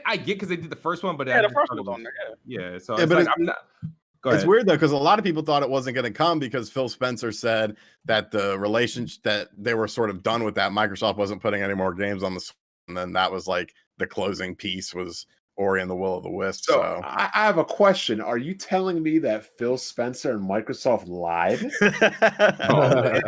I get because they did the first one, but the first one was on there. Yeah, so but I'm not. It's weird though because a lot of people thought it wasn't going to come because Phil Spencer said that the relationship that they were sort of done with that. Microsoft wasn't putting any more games on the Switch, and then that was like the closing piece was Ori and the Will of the Wisp. So So I have a question. Are you telling me that Phil Spencer and Microsoft lied?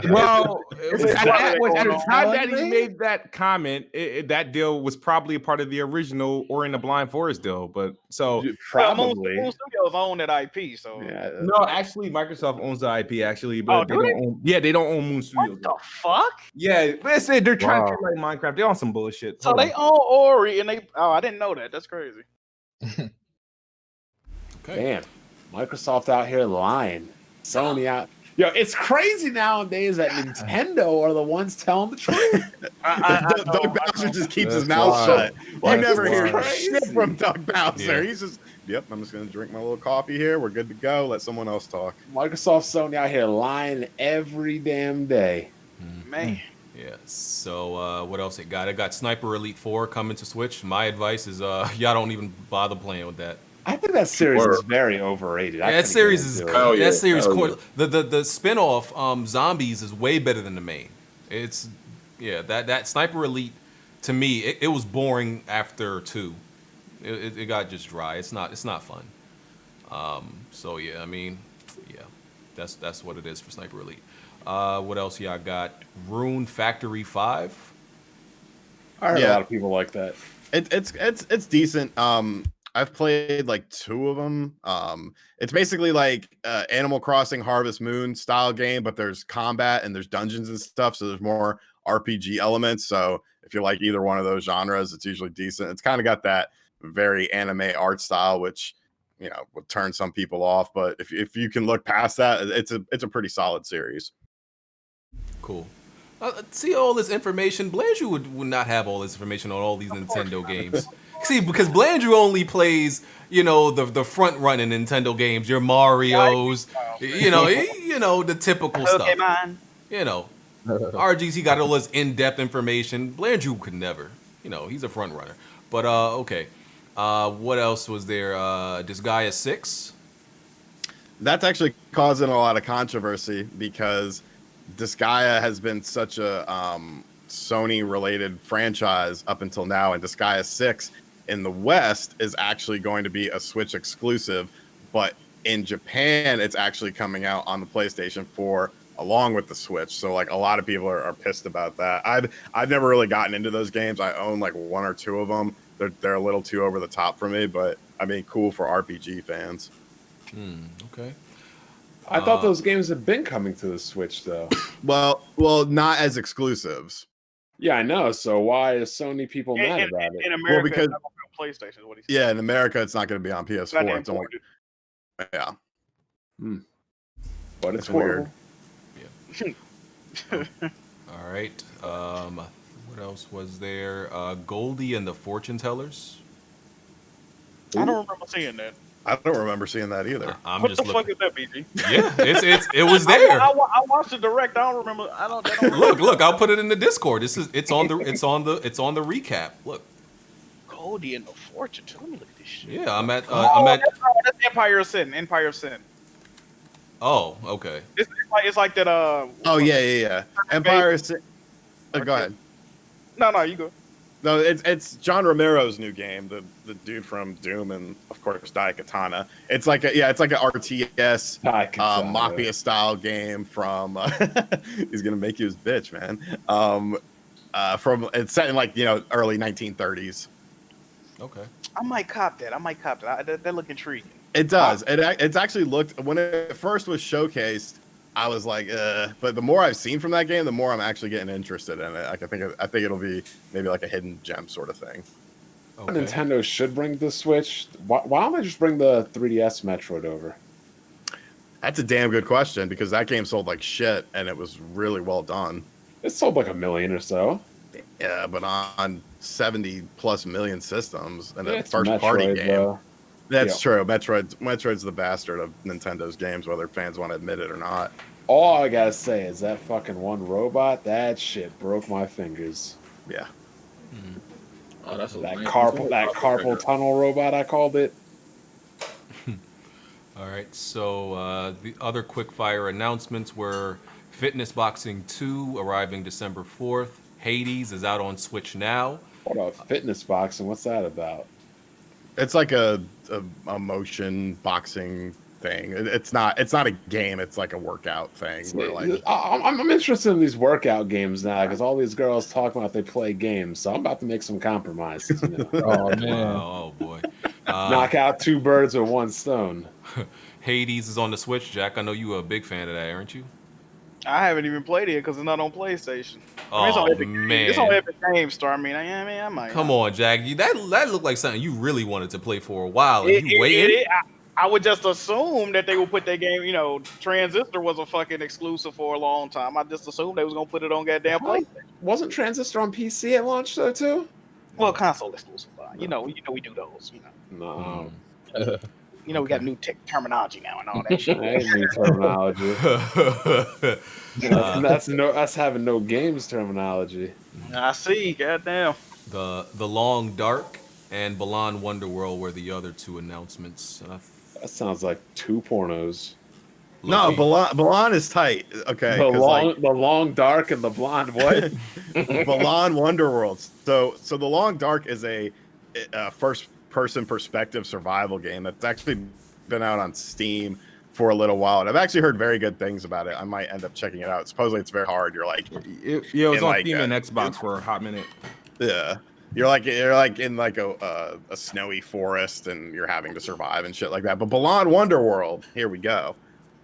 Well, Is it at the time that he telling me? made that comment, that deal was probably a part of the original Ori and the Blind Forest deal. But so Probably. Moon Studios own that IP, so Yeah. no, actually, Microsoft owns the IP actually, but they do don't they? own. Yeah, they don't own Moon Studios. What the fuck? Yeah, listen, they're trying to treat like Minecraft. They're on some bullshit. So they own Ori, and they. Oh, I didn't know that. That's crazy. Damn. Microsoft out here lying. Sony out. Yo, it's crazy nowadays that Nintendo are the ones telling the truth. Doug Bowser just keeps his That's mouth wild. shut. You never That's hear crazy. shit from Doug Bowser. Yeah. He's just, yep, I'm just going to drink my little coffee here. We're good to go. Let someone else talk. Microsoft, Sony out here lying every damn day. Man. Yeah. So what else it got? It got Sniper Elite 4 coming to Switch. My advice is y'all don't even bother playing with that. I think that series is very overrated. That series is Hell yeah. that series. Hell yeah. The spinoff Zombies is way better than the main. It's that Sniper Elite to me it was boring after 2. It got just dry. It's not fun. So yeah, I mean, yeah, that's what it is for Sniper Elite. What else y'all got? Rune Factory 5. I heard Yeah. a lot of people like that. It's decent. I've played like 2 of them. It's basically like Animal Crossing Harvest Moon style game, but there's combat and there's dungeons and stuff, so there's more RPG elements. So if you like either one of those genres, it's usually decent. It's kind of got that very anime art style, which would turn some people off. But if you can look past that, it's a pretty solid series. Cool. See all this information. Blandrew would not have all this information on all these Nintendo games. See, because Blandrew only plays, the front running Nintendo games, your Mario's, the typical stuff. RGC got all this in-depth information. Blandrew could never. He's a front runner. But okay. What else was there? Disgaea 6. That's actually causing a lot of controversy because Disgaea has been such a Sony-related franchise up until now, and Disgaea 6 in the West is actually going to be a Switch exclusive, but in Japan, it's actually coming out on the PlayStation 4 along with the Switch. So like a lot of people are pissed about that. I've never really gotten into those games. I own like 1 or 2 of them. They're a little too over the top for me, but I mean, cool for RPG fans. Okay. I thought those games had been coming to the Switch, though. Well, not as exclusives. Yeah, I know. So why is Sony people mad about it? In America, because it's not gonna be on PlayStation. Is what he said. yeah, in America, it's not going to be on PS4. It's only But it's weird. All right. What else was there? Goldie and the Fortune Tellers. I don't remember seeing that. I don't remember seeing that either. I'm What just the looking. fuck is that, BG? Yeah, it was there. I watched the direct. I don't remember. I don't Look, I'll put it in the Discord. It's on the recap. Look. Goldie and the Fortune. Let me look at this shit. Yeah, I'm at That's Empire of Sin. Empire of Sin. Oh, okay. It's like that. Oh yeah. Empire. Go ahead. No, you go. No, it's John Romero's new game, the dude from Doom and of course Daikatana. It's like an RTS Mafia style game from he's gonna make you his bitch, man. From it's set in like early 1930s. Okay. I might cop that. That look intriguing. It does. It's actually looked when it first was showcased. I was like, but the more I've seen from that game, the more I'm actually getting interested in it. Like, I think it'll be maybe like a hidden gem sort of thing. Okay. Nintendo should bring the Switch. Why don't they just bring the 3DS Metroid over? That's a damn good question because that game sold like shit and it was really well done. It sold like 1 million or so. Yeah, but on 70+ million systems and a It's first Metroid, party game. though. That's true. Metroid's the bastard of Nintendo's games, whether fans want to admit it or not. All I gotta say is that fucking one robot, that shit broke my fingers. Yeah. Oh, that's that carpal tunnel robot, I called it. All right. So the other quickfire announcements were Fitness Boxing 2 arriving December 4th. Hades is out on Switch now. What about Fitness Boxing? What's that about? It's like a motion boxing thing. It's not a game. It's like a workout thing. Where like I'm interested in these workout games now because all these girls talk about they play games. So I'm about to make some compromises. You know? Oh man. Oh boy. Knock out 2 birds with 1 stone. Hades is on the Switch, Jack. I know you are a big fan of that, aren't you? I haven't even played it because it's not on PlayStation. Oh man, it's on Epic Games Store. I might. Come on, Jack. That looked like something you really wanted to play for a while. And you waited. I would just assume that they would put their game. You know, Transistor was a fucking exclusive for a long time. I just assumed they was gonna put it on goddamn PlayStation. Wasn't Transistor on PC at launch though too? Well, console exclusive. You know, we do those. You know. No. You know, we got new terminology now and all that shit. I ain't new terminology. That's having no games terminology. I see. Goddamn. The Long Dark and Balan Wonderworld were the other 2 announcements. That sounds like 2 pornos. No, Balan is tight. Okay. The long dark and the blonde what? Balan Wonderworld. So the Long Dark is a first-person perspective survival game that's actually been out on Steam for a little while, and I've actually heard very good things about it. I might end up checking it out. Supposedly, it's very hard. You're like, it was on Steam and Xbox for a hot minute. Yeah. You're like in like a snowy forest and you're having to survive and shit like that. But Balan Wonderworld, here we go.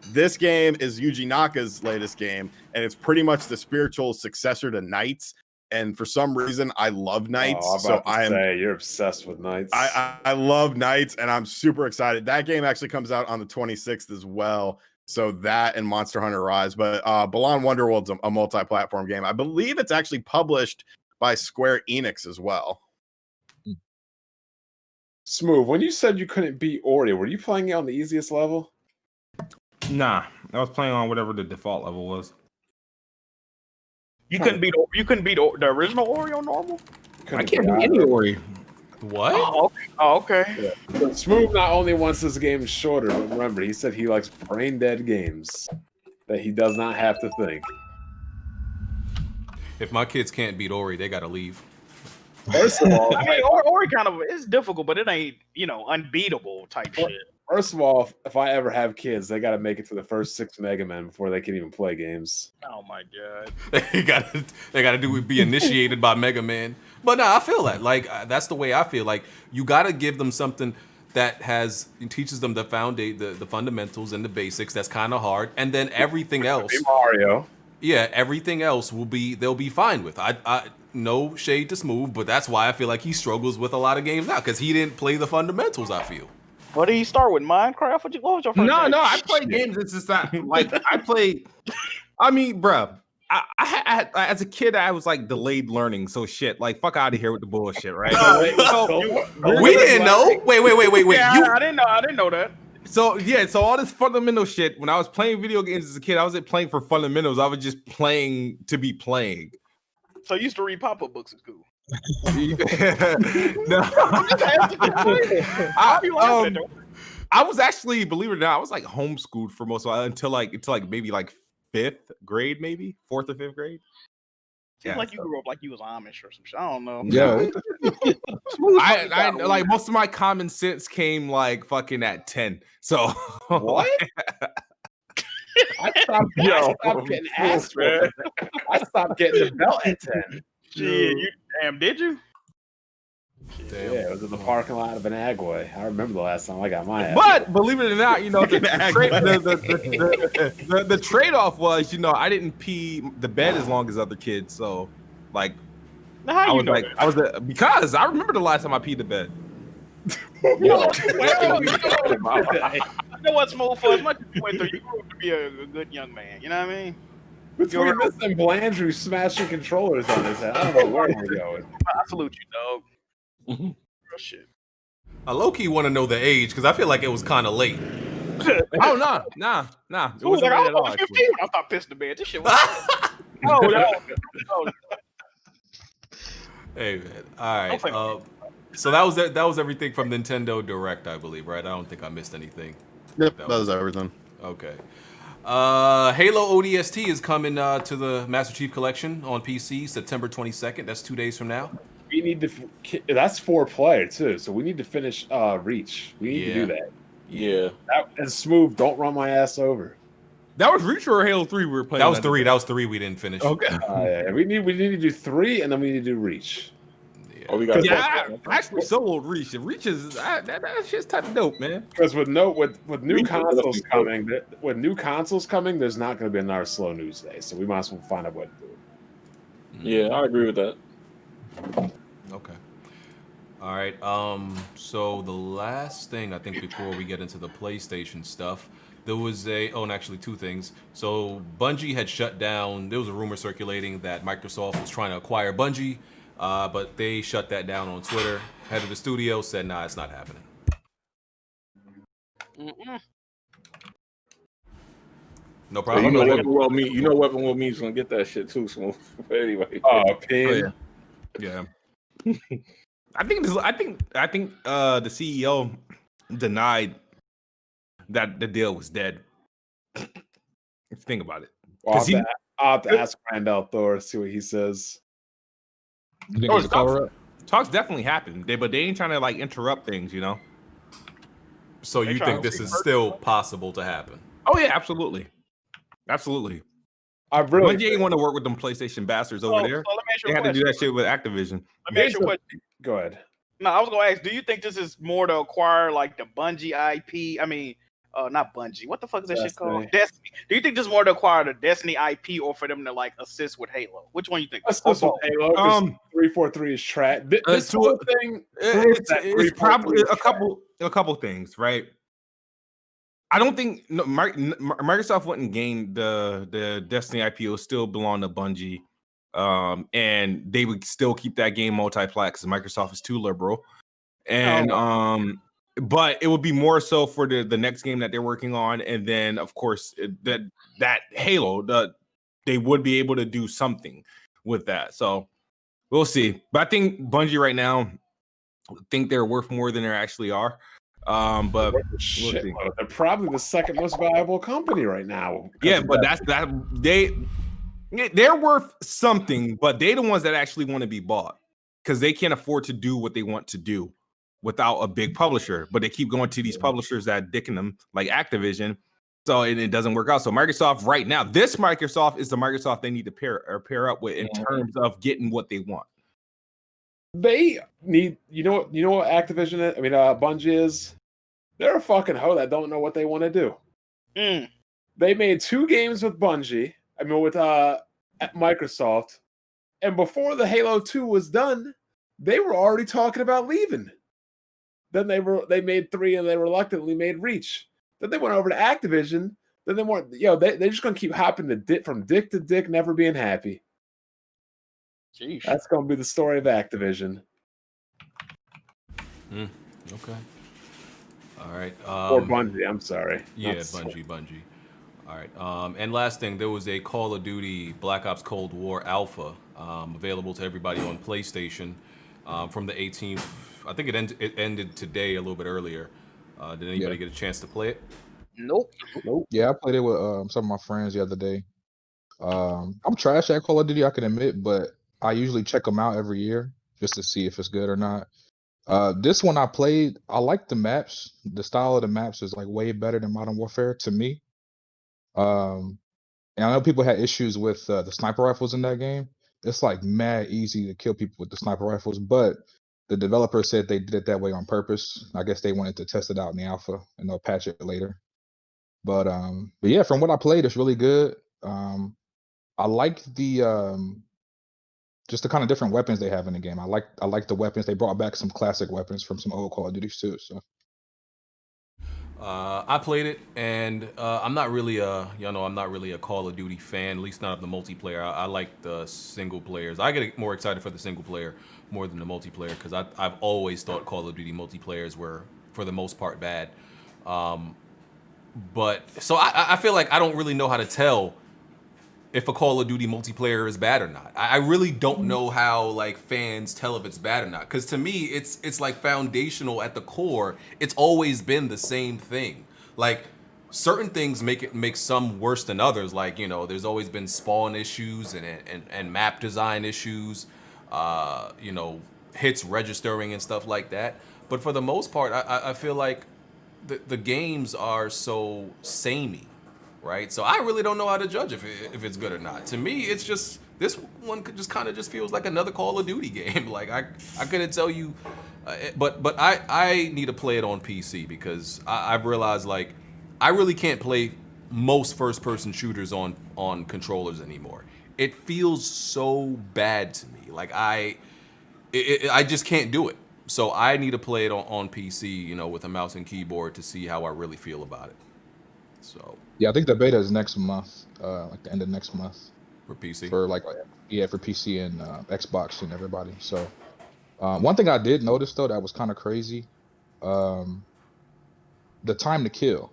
This game is Yuji Naka's latest game, and it's pretty much the spiritual successor to Knights. And for some reason, I love Knights. You're obsessed with Knights. I love Knights, and I'm super excited. That game actually comes out on the 26th as well. So that and Monster Hunter Rise. But Balan Wonderworld's a multi-platform game. I believe it's actually published by Square Enix as well. Smoove, when you said you couldn't beat Ori, were you playing it on the easiest level? Nah, I was playing on whatever the default level was. You couldn't beat the original Ori on normal? I can't beat any Ori. What? Oh, okay. Yeah. But Smoove not only wants his games shorter, but remember, he said he likes brain dead games that he does not have to think. If my kids can't beat Ori, they gotta leave. First of all, I mean, Ori kind of is difficult, but it ain't, unbeatable type shit. First of all, if I ever have kids, they got to make it to the first 6 Mega Men before they can even play games. Oh my god! they gotta be initiated by Mega Man. But no, I feel that that's the way I feel. Like you gotta give them something that teaches them the fundamentals and the basics. That's kind of hard, and then everything else. Mario. Yeah, everything else they'll be fine with. I no shade to Smoove, but that's why I feel like he struggles with a lot of games now because he didn't play the fundamentals. I feel. What did you start with? Minecraft? What was your first game? No, I play games. It's just not like I play. I mean, bro, I as a kid, I was like delayed learning. So shit, like fuck out of here with the bullshit, right? We didn't know. Wait. Yeah, I didn't know that. So yeah, so all this fundamental shit. When I was playing video games as a kid, I wasn't playing for fundamentals. I was just playing to be playing. So you used to read pop-up books at school. No. I was actually, believe it or not, I was like homeschooled for most of it until maybe like 5th grade, maybe 4th or 5th grade. Seems like you grew up like you was Amish or some shit. I don't know. Yeah. I like most of my common sense came like fucking at 10. So what? I stopped getting asked, man. I stopped getting the belt at 10. Shit, did you? Damn. Yeah, it was in the parking lot of Benagway. I remember the last time I got my ass. But believe it or not, the trade-off was, I didn't pee the bed as long as other kids. So, like, because I remember the last time I peed the bed. You know what, Smoove, for as much as you went through, you grew up to be a good young man. You know what I mean? Between this and Blandrew smashing controllers on his head, I don't know where we're going. I salute you, dog. Real shit. I low-key want to know the age because I feel like it was kind of late. Oh, nah. It wasn't like, late at all. 15 when I thought pissed the bed. This shit was no. Hey, man. All right. So that was everything from Nintendo Direct, I believe, right? I don't think I missed anything. Yep, that was everything. Okay. Halo ODST is coming to the Master Chief Collection on PC September 22nd. That's 2 days from now. We need to. That's 4-player too, so we need to finish Reach. We need to do that. Yeah. And Smoove, don't run my ass over. That was Reach or Halo 3 we were playing. That was 3. That was 3 we didn't finish. Okay. Yeah. We need to do 3, and then we need to do Reach. Yeah. Oh, we got. Yeah, I actually soloed Reach. And Reach is that shit's type of dope, man. Because with new consoles coming, there's not going to be another slow news day. So we might as well find a way to do it. Yeah, I agree with that. Okay. All right. So the last thing I think before we get into the PlayStation stuff, there was and actually 2 things. So Bungie had shut down. There was a rumor circulating that Microsoft was trying to acquire Bungie, but they shut that down on Twitter. Head of the studio said, "Nah, it's not happening." No problem. You know Weapon Will Me's gonna get that shit too, Smoove. But anyway. Yeah. I think the CEO denied that the deal was dead. Think about it. I'll have to ask Randall Thor, see what he says. You think it's a cover-up? Talks definitely happened, but they ain't trying to like interrupt things, you know. So you think this is still possible to happen? Oh yeah, absolutely. I really Bungie ain't want to work with them PlayStation bastards over there. So let me ask you They a had to do question. that shit with Activision. Let me ask you a question. Go ahead. No, I was gonna ask. Do you think this is more to acquire like the Bungie IP? I mean, not Bungie. What the fuck is that shit called? Destiny. Do you think this is more to acquire the Destiny IP or for them to like assist with Halo? Which one you think? Assist with Halo. 343 is trash. This whole thing. It's probably a couple things, right? I don't think Microsoft wouldn't gain the Destiny IP. It will still belong to Bungie. And they would still keep that game multi-plat because Microsoft is too liberal. And but it would be more so for the next game that they're working on, and then of course that Halo, they would be able to do something with that. So we'll see. But I think Bungie right now think they're worth more than they actually are. But shit, they're probably the second most valuable company right now. Yeah, but they're worth something, but they're the ones that actually want to be bought because they can't afford to do what they want to do without a big publisher. But they keep going to these publishers that dicking them, like Activision. So it doesn't work out. So Microsoft right now, this Microsoft is the Microsoft they need to pair up with in terms of getting what they want. They need, you know what Activision is? I mean, Bungie is. They're a fucking hoe that don't know what they want to do. They made 2 games with Bungie. I mean, with Microsoft, and before the Halo 2 was done, they were already talking about leaving. Then they made 3, and they reluctantly made Reach. Then they went over to Activision. Then they weren't. They're just gonna keep hopping from dick to dick, never being happy. Jeez. That's gonna be the story of Activision. Okay. All right. Or Bungie. I'm sorry. Yeah, Bungie. All right. And last thing, there was a Call of Duty Black Ops Cold War Alpha available to everybody on PlayStation from the 18th. I think it ended today, a little bit earlier. Did anybody get a chance to play it? Nope. Yeah, I played it with some of my friends the other day. I'm trash at Call of Duty, I can admit, but I usually check them out every year just to see if it's good or not. This one I played, I like the maps. The style of the maps is like way better than Modern Warfare to me. And I know people had issues with the sniper rifles in that game. It's like mad easy to kill people with the sniper rifles, but the developer said they did it that way on purpose. I guess they wanted to test it out in the alpha and they'll patch it later. But yeah, from what I played, it's really good. I like the just the kind of different weapons they have in the game. I like the weapons. They brought back some classic weapons from some old Call of Duty too. So I played it, and I'm not really a Call of Duty fan, at least not of the multiplayer. I like the single players. I get more excited for the single player more than the multiplayer because I've always thought Call of Duty multiplayers were, for the most part, bad. But so I feel like I don't really know how to tell if a Call of Duty multiplayer is bad or not. I really don't know how like fans tell if it's bad or not. Because to me, it's like foundational at the core. It's always been the same thing. Like certain things make some worse than others. Like, you know, there's always been spawn issues and map design issues. You know, hits registering and stuff like that. But for the most part, I feel like the games are so samey, right? So I really don't know how to judge if it's good or not. To me, it's just this one just kind of just feels like another Call of Duty game. Like I couldn't tell you, but I need to play it on PC because I've realized like I really can't play most first-person shooters on controllers anymore. It feels so bad to me. Like I just can't do it. So I need to play it on PC, you know, with a mouse and keyboard to see how I really feel about it. So yeah, I think the beta is next month, like the end of next month for PC. For for PC and Xbox and everybody. So one thing I did notice though that was kind of crazy, the time to kill.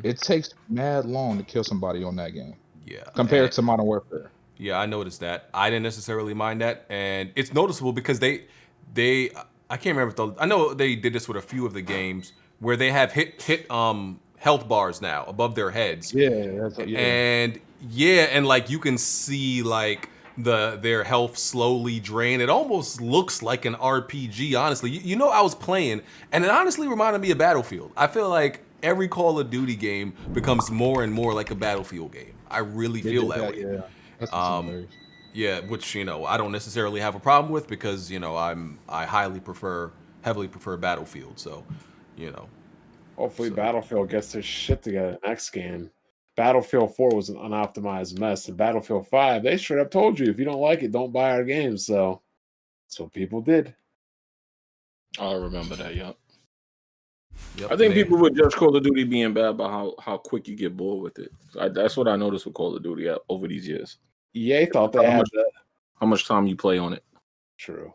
It takes mad long to kill somebody on that game. Yeah. Compared to Modern Warfare. Yeah, I noticed that. I didn't necessarily mind that, and it's noticeable because they I can't remember I know they did this with a few of the games where they have hit health bars now above their heads. Yeah. And like you can see like their health slowly drain. It almost looks like an RPG, honestly. You know, I was playing, and it honestly reminded me of Battlefield. I feel like every Call of Duty game becomes more and more like a Battlefield game. I really feel that way. Yeah. That's yeah, which, you know, I don't necessarily have a problem with because, you know, I heavily prefer Battlefield. So, you know. Hopefully Battlefield gets their shit together next game. Battlefield 4 was an unoptimized mess, and Battlefield 5, they straight up told you if you don't like it, don't buy our game. So that's what people did. I remember that, Yep, I think people would judge Call of Duty being bad by how quick you get bored with it. That's what I noticed with Call of Duty over these years. EA thought they had how much time you play on it. True.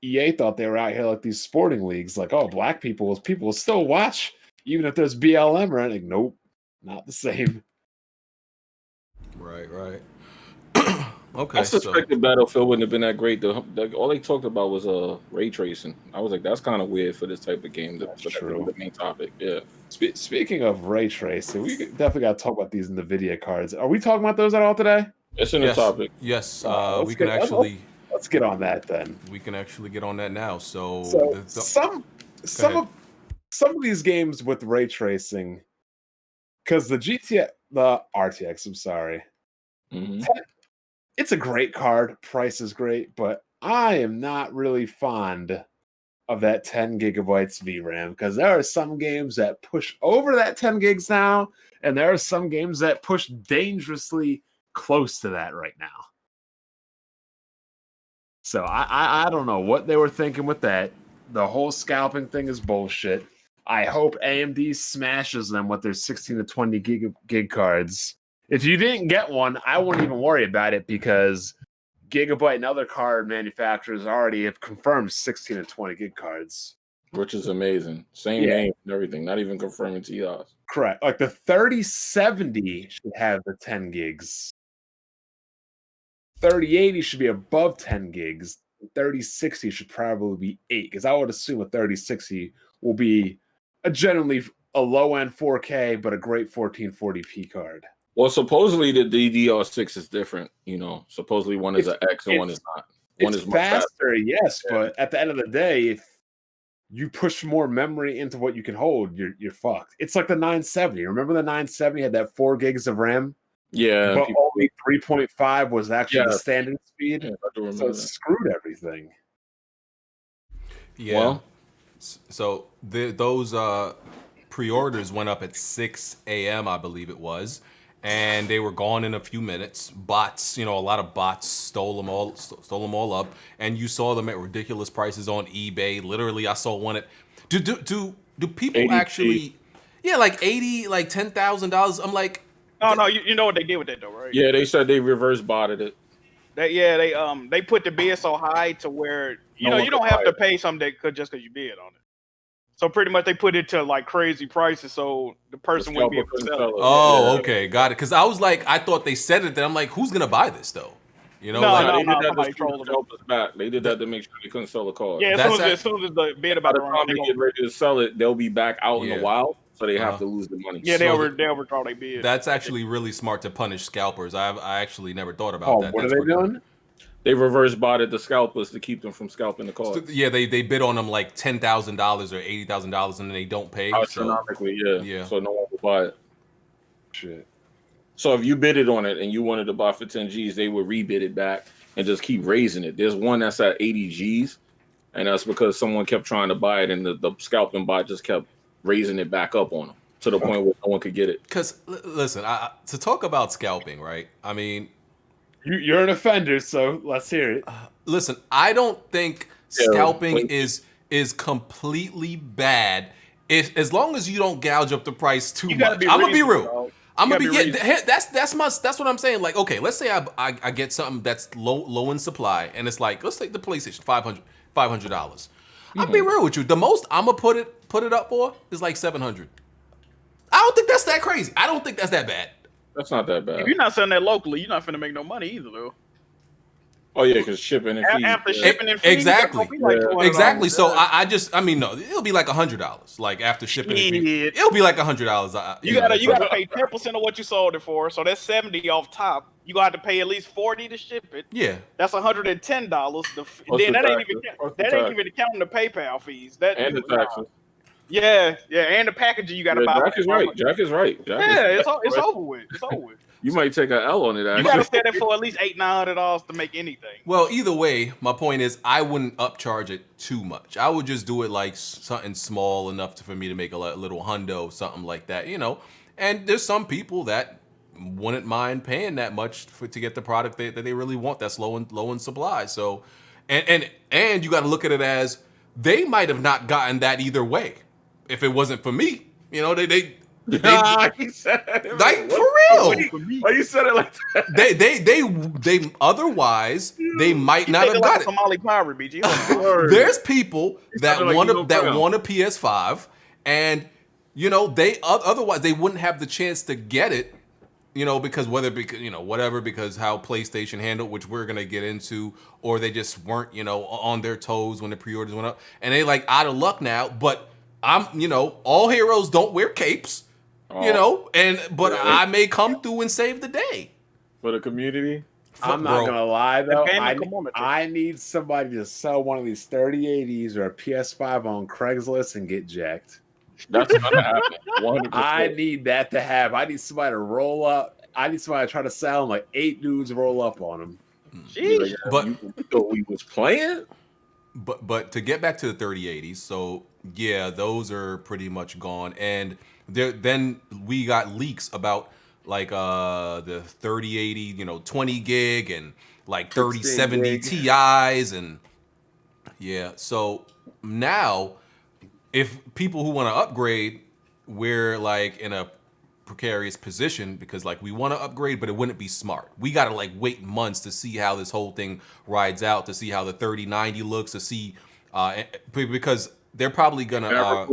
EA thought they were out here like these sporting leagues, like, oh, black people will still watch, even if there's BLM or anything. Nope, not the same. Right. Okay. I suspected Battlefield wouldn't have been that great. All they talked about was ray tracing. I was like, that's kind of weird for this type of game. That's true. The main topic. Yeah. Speaking of ray tracing, we definitely got to talk about these Nvidia cards. Are we talking about those at all today? It's in the topic. Yes. We can actually. Let's get on that then. We can actually get on that now. So some of these games with ray tracing, because the RTX. I'm sorry. Mm-hmm. It's a great card. Price is great, but I am not really fond of that 10 gigabytes VRAM because there are some games that push over that 10 gigs now, and there are some games that push dangerously close to that right now. So I don't know what they were thinking with that. The whole scalping thing is bullshit. I hope AMD smashes them with their 16 to 20 gig cards. If you didn't get one, I wouldn't even worry about it because Gigabyte and other card manufacturers already have confirmed 16 and 20 gig cards. Which is amazing. Same name and everything, not even confirming TIs. Correct. Like the 3070 should have the 10 gigs. 3080 should be above 10 gigs. 3060 should probably be 8 because I would assume a 3060 will be generally a low-end 4K but a great 1440p card. Well, supposedly the DDR6 is different. You know, supposedly one is an X and one is not. One is faster, yes, but at the end of the day, if you push more memory into what you can hold, you're fucked. It's like the 970. Remember the 970 had that 4 gigs of RAM? Yeah, but only 3.5 was actually the standard speed. Yeah, so it screwed everything. Yeah. Well, so those pre-orders went up at 6 a.m. I believe it was. And they were gone in a few minutes. Bots, a lot of bots stole them all up, and you saw them at ridiculous prices on eBay. Literally, I saw one at. Do people actually? Yeah, like $80,000, like $10,000. I'm like. No, you know what they did with that though, right? Yeah, they said they reverse botted it. They put the bid so high to where you don't have to pay something just because you bid on it. So pretty much they put it to like crazy prices, so the person wouldn't be able to sell it. Oh, okay, got it. Because I was like, I thought they said it. Then I'm like, who's gonna buy this though? They did that to help us back. They did that to make sure they couldn't sell the car. Yeah, as soon as the bid about the time they get ready to sell it, they'll be back out in the wild, so they have to lose the money. Yeah, they'll withdraw their bid. That's actually really smart to punish scalpers. I actually never thought about that. What are they doing? They reverse botted the scalpers to keep them from scalping the cards. Yeah, they bid on them like $10,000 or $80,000, and then they don't pay. Astronomically, yeah. So no one will buy it. Shit. So if you bidded on it and you wanted to buy for 10 G's, they would rebid it back and just keep raising it. There's one that's at 80 G's, and that's because someone kept trying to buy it, and the scalping bot just kept raising it back up on them to the point where no one could get it. Because listen, to talk about scalping, right? I mean, you're an offender, so let's hear it. Listen, I don't think scalping is completely bad. As long as you don't gouge up the price too much. I'm gonna be real. I'm gonna be that's what I'm saying. Like, okay, let's say I get something that's low in supply, and it's like, let's take the PlayStation $500. I'll be real with you. The most I'm gonna put it up for is like $700. I don't think that's that crazy. I don't think that's that bad. That's not that bad. If you're not selling that locally, you're not finna make no money either, though. Oh yeah, because shipping and fees. After shipping and fees, exactly. Exactly. So I mean, no, it'll be like $100. Like after shipping, and fees, it'll be like $100. You gotta pay 10% of what you sold it for, so that's 70 off top. You got to pay at least 40 to ship it. Yeah, that's $110. Then that ain't even counting the PayPal fees. And the taxes. Yeah, and the packaging you got to buy. Jack is right. It's over with. It's over with. You might take an L on it. Actually. You got to sell it for at least $800-900 to make anything. Well, either way, my point is I wouldn't upcharge it too much. I would just do it like something small enough for me to make a little hundo, something like that, you know. And there's some people that wouldn't mind paying that much to get the product that they really want. That's low in supply. So, and you got to look at it as they might have not gotten that either way if it wasn't for me. You know, they he said it like for real. Why you said it like that? They otherwise they might not have got it. Somali Power, BG. There's people that want a PS5, and you know they otherwise they wouldn't have the chance to get it. You know, because because how PlayStation handled, which we're gonna get into, or they just weren't, on their toes when the pre-orders went up, and they like out of luck now. But all heroes don't wear capes, but I may come through and save the day for the community. I'm not gonna lie though, I need somebody to sell one of these 3080s or a PS5 on Craigslist and get jacked. That's gonna happen. 100%. I need that to happen. I need somebody to roll up. I need somebody to try to sell them, like 8 dudes roll up on them. Jeez. But we was playing. But to get back to the 3080s, so yeah, those are pretty much gone. And then we got leaks about like the 3080, 20 gig and like 3070 Ti's, and yeah. So now, if people who want to upgrade, we're like in a precarious position because like we want to upgrade, but it wouldn't be smart. We got to like wait months to see how this whole thing rides out, to see how the 3090 looks, to see because they're probably gonna.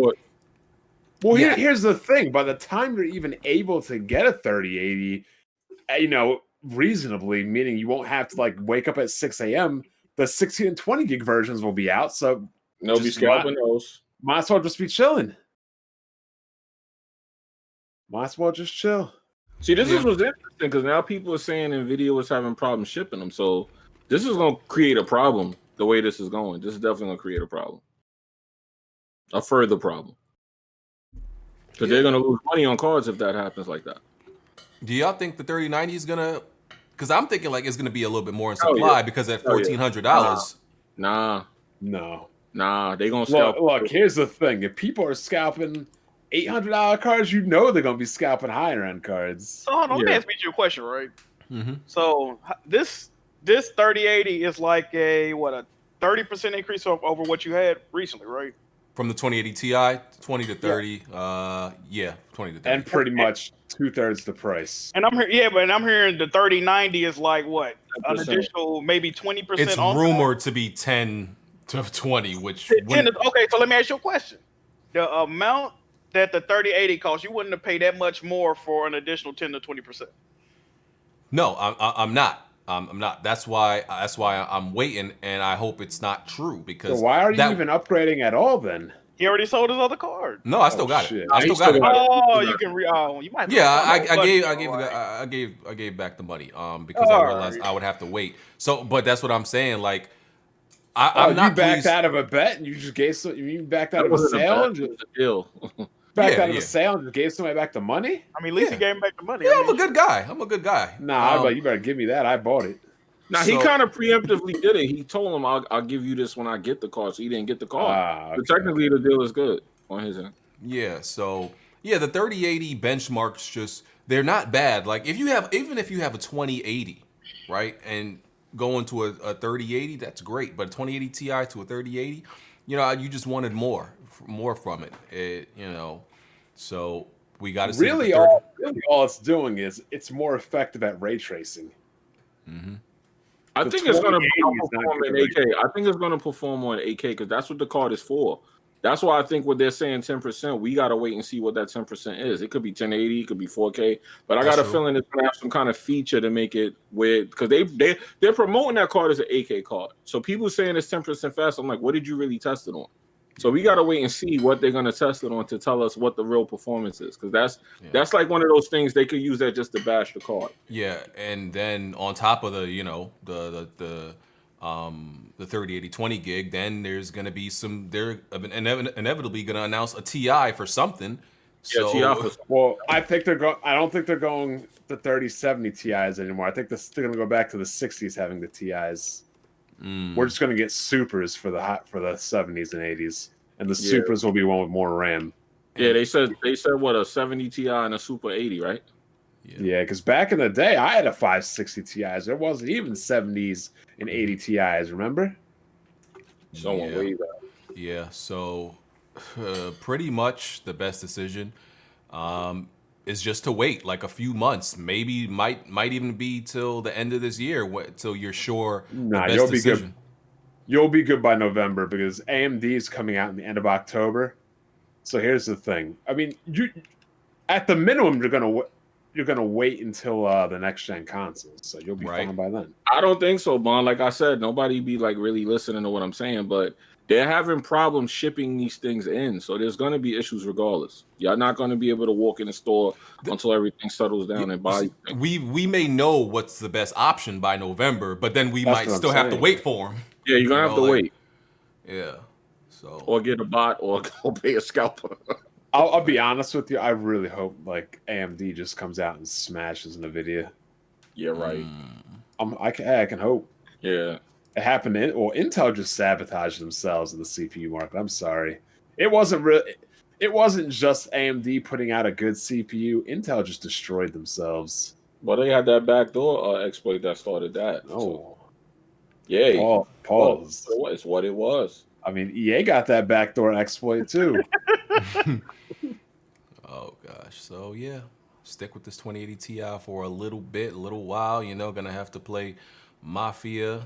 Here's the thing: by the time you're even able to get a 3080, reasonably, meaning you won't have to like wake up at 6 a.m. The 16 and 20 gig versions will be out, so be scalping those. Might as well just be chilling. Might as well just chill. See, this is what's interesting because now people are saying Nvidia was having problems shipping them. So this is going to create a problem the way this is going. This is definitely going to create a problem. A further problem. Because they're going to lose money on cards if that happens like that. Do y'all think the 3090 is going to... Because I'm thinking like it's going to be a little bit more in supply because at $1,400... Nah, they gonna scalp. Look, here's the thing: if people are scalping $800 cards, they're gonna be scalping higher end cards. So hold on, let me ask you a question, right? Mm-hmm. So this 3080 is like a 30% increase over what you had recently, right? From the 2080 Ti, 20 to 30, 20 to 30, and pretty much 2/3 the price. And I'm hearing the 3090 is like what, 10%. An additional maybe 20%. It's rumored to be 10 to 20, which okay. So let me ask you a question: the amount that the 3080 costs, you wouldn't have paid that much more for an additional 10 to 20%. No, I'm not. I'm not. That's why I'm waiting, and I hope it's not true because. So why are you even upgrading at all then? He already sold his other card. No, I still got it. I He still got it. Oh, you can you might. Yeah, I gave back the money because I realized I would have to wait. So, but that's what I'm saying. Like, I'm not you backed pleased. out of a bet and you just gave you backed out That of a wasn't sale bet, and it just was a deal. backed out of a sale and just gave somebody back the money? I mean, at least he gave him back the money. Yeah, I'm a good guy. I'm a good guy. Nah, you better give me that. I bought it. Now he kind of preemptively did it. He told him, "I'll give you this when I get the card." So he didn't get the card. Okay. But technically, the deal is good on his end. Yeah. So yeah, the 3080 benchmarks they're not bad. Like even if you have a 2080, right, and go into a 3080, that's great. But a 2080 Ti to a 3080, you just wanted more from it. So we got to see. Really, all it's doing is it's more effective at ray tracing. Mm-hmm. I think it's going to perform in 8K. I think it's going to perform on 8K because that's what the card is for. That's why I think what they're saying 10%, we got to wait and see what that 10% is. It could be 1080, it could be 4K, but I got a feeling it's going to have some kind of feature to make it weird because they're promoting that card as an 8K card. So people saying it's 10% fast, I'm like, what did you really test it on? So we got to wait and see what they're going to test it on to tell us what the real performance is because that's like one of those things they could use that just to bash the card. Yeah, and then on top of the 3080 20 gig, then there's gonna be they're inevitably gonna announce a TI for something. So, TI well, I don't think they're going the 3070 Ti's anymore. I think they're gonna go back to the 60s having the Ti's. We're just gonna get supers for the 70s and 80s, and the supers will be one with more RAM. Yeah, they said what, a 70 Ti and a Super 80, right? Yeah, because back in the day, I had a 560 Ti's. There wasn't even 70s and 80 Ti's. Remember? Yeah. So pretty much the best decision is just to wait like a few months. Maybe might even be till the end of this year till you're sure. Nah, you'll be good. You'll be good by November because AMD is coming out in the end of October. So here's the thing. I mean, at the minimum, you're gonna wait until the next gen consoles, so you'll be fine by then. I don't think so, Bond. Like I said, nobody be like really listening to what I'm saying, but they're having problems shipping these things in, so there's gonna be issues regardless. Y'all not gonna be able to walk in the store until everything settles down and buy. We may know what's the best option by November, but then we might still have to wait for them. Yeah, you're gonna have to wait. Yeah. So or get a bot or go pay a scalper. I'll be honest with you. I really hope like AMD just comes out and smashes Nvidia. Yeah, right. I can hope. Yeah, it happened. Intel just sabotaged themselves in the CPU market. I'm sorry. It wasn't just AMD putting out a good CPU. Intel just destroyed themselves. Well, they had that backdoor exploit that started that. Oh, so. Yeah. Pause. It's what it was. I mean, EA got that backdoor exploit too. Oh gosh. So yeah, stick with this 2080 Ti for a little while. Gonna have to play Mafia.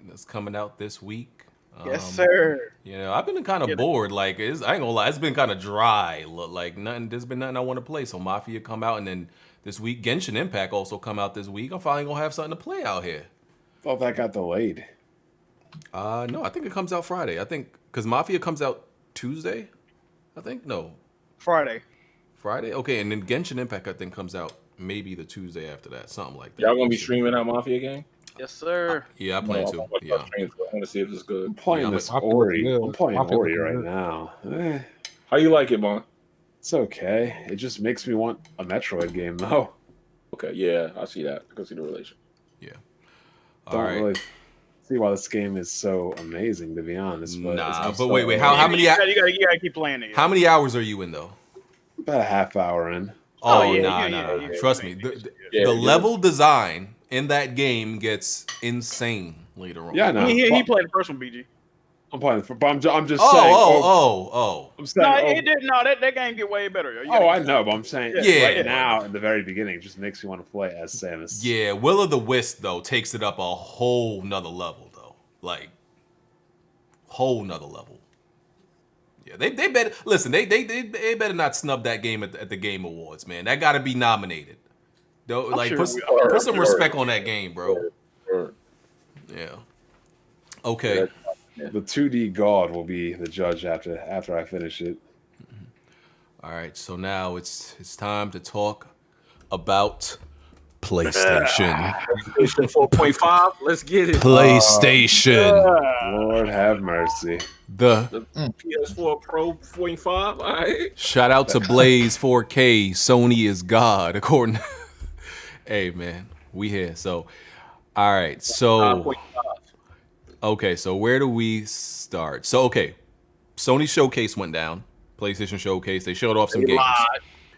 That's coming out this week. Yes, sir. I've been kind of bored. Like, I ain't gonna lie, it's been kind of dry. Like nothing. There's been nothing I want to play. So Mafia come out, and then this week Genshin Impact also come out this week. I'm finally gonna have something to play out here. Thought that got delayed. No, I think it comes out Friday. I think because Mafia comes out Tuesday. I think Friday. Okay, and then Genshin Impact I think comes out maybe the Tuesday after that, something like that. Y'all gonna be streaming that Mafia game? Yes, sir. Yeah, I plan to. Yeah, I want to see if it's good. I'm playing this Ori. I'm playing Ori right now. How you like it, Mon? It's okay. It just makes me want a Metroid game though. Okay, yeah, I see that. I can see the relation. Yeah. Don't really see why this game is so amazing, to be honest. But wait. How many? You gotta keep playing it. How many hours are you in though? About a half hour in. Nah. Trust me. The level design in that game gets insane later on. Yeah, no. He played the first one, BG. I'm playing the. But I'm just saying. I'm saying. That game get way better. I know, but I'm saying. Yeah. Right now, in the very beginning, it just makes you want to play as Samus. Yeah, Will of the Wisp though takes it up a whole nother level though. Like, whole nother level. Yeah, they better listen. They better not snub that game at the Game Awards, man. That got to be nominated. Though, like, put some respect on that game, bro. Yeah. Okay. The 2D God will be the judge after I finish it. All right, so now it's time to talk about PlayStation. PlayStation 4.5. Let's get it. PlayStation. Lord have mercy. The PS4 Pro 4.5. All right. shout out to Blaze 4K. Sony is God, according. Hey man, we here. So, all right. So, 5.5. okay. So where do we start? So okay, Sony Showcase went down. PlayStation Showcase. They showed off some games.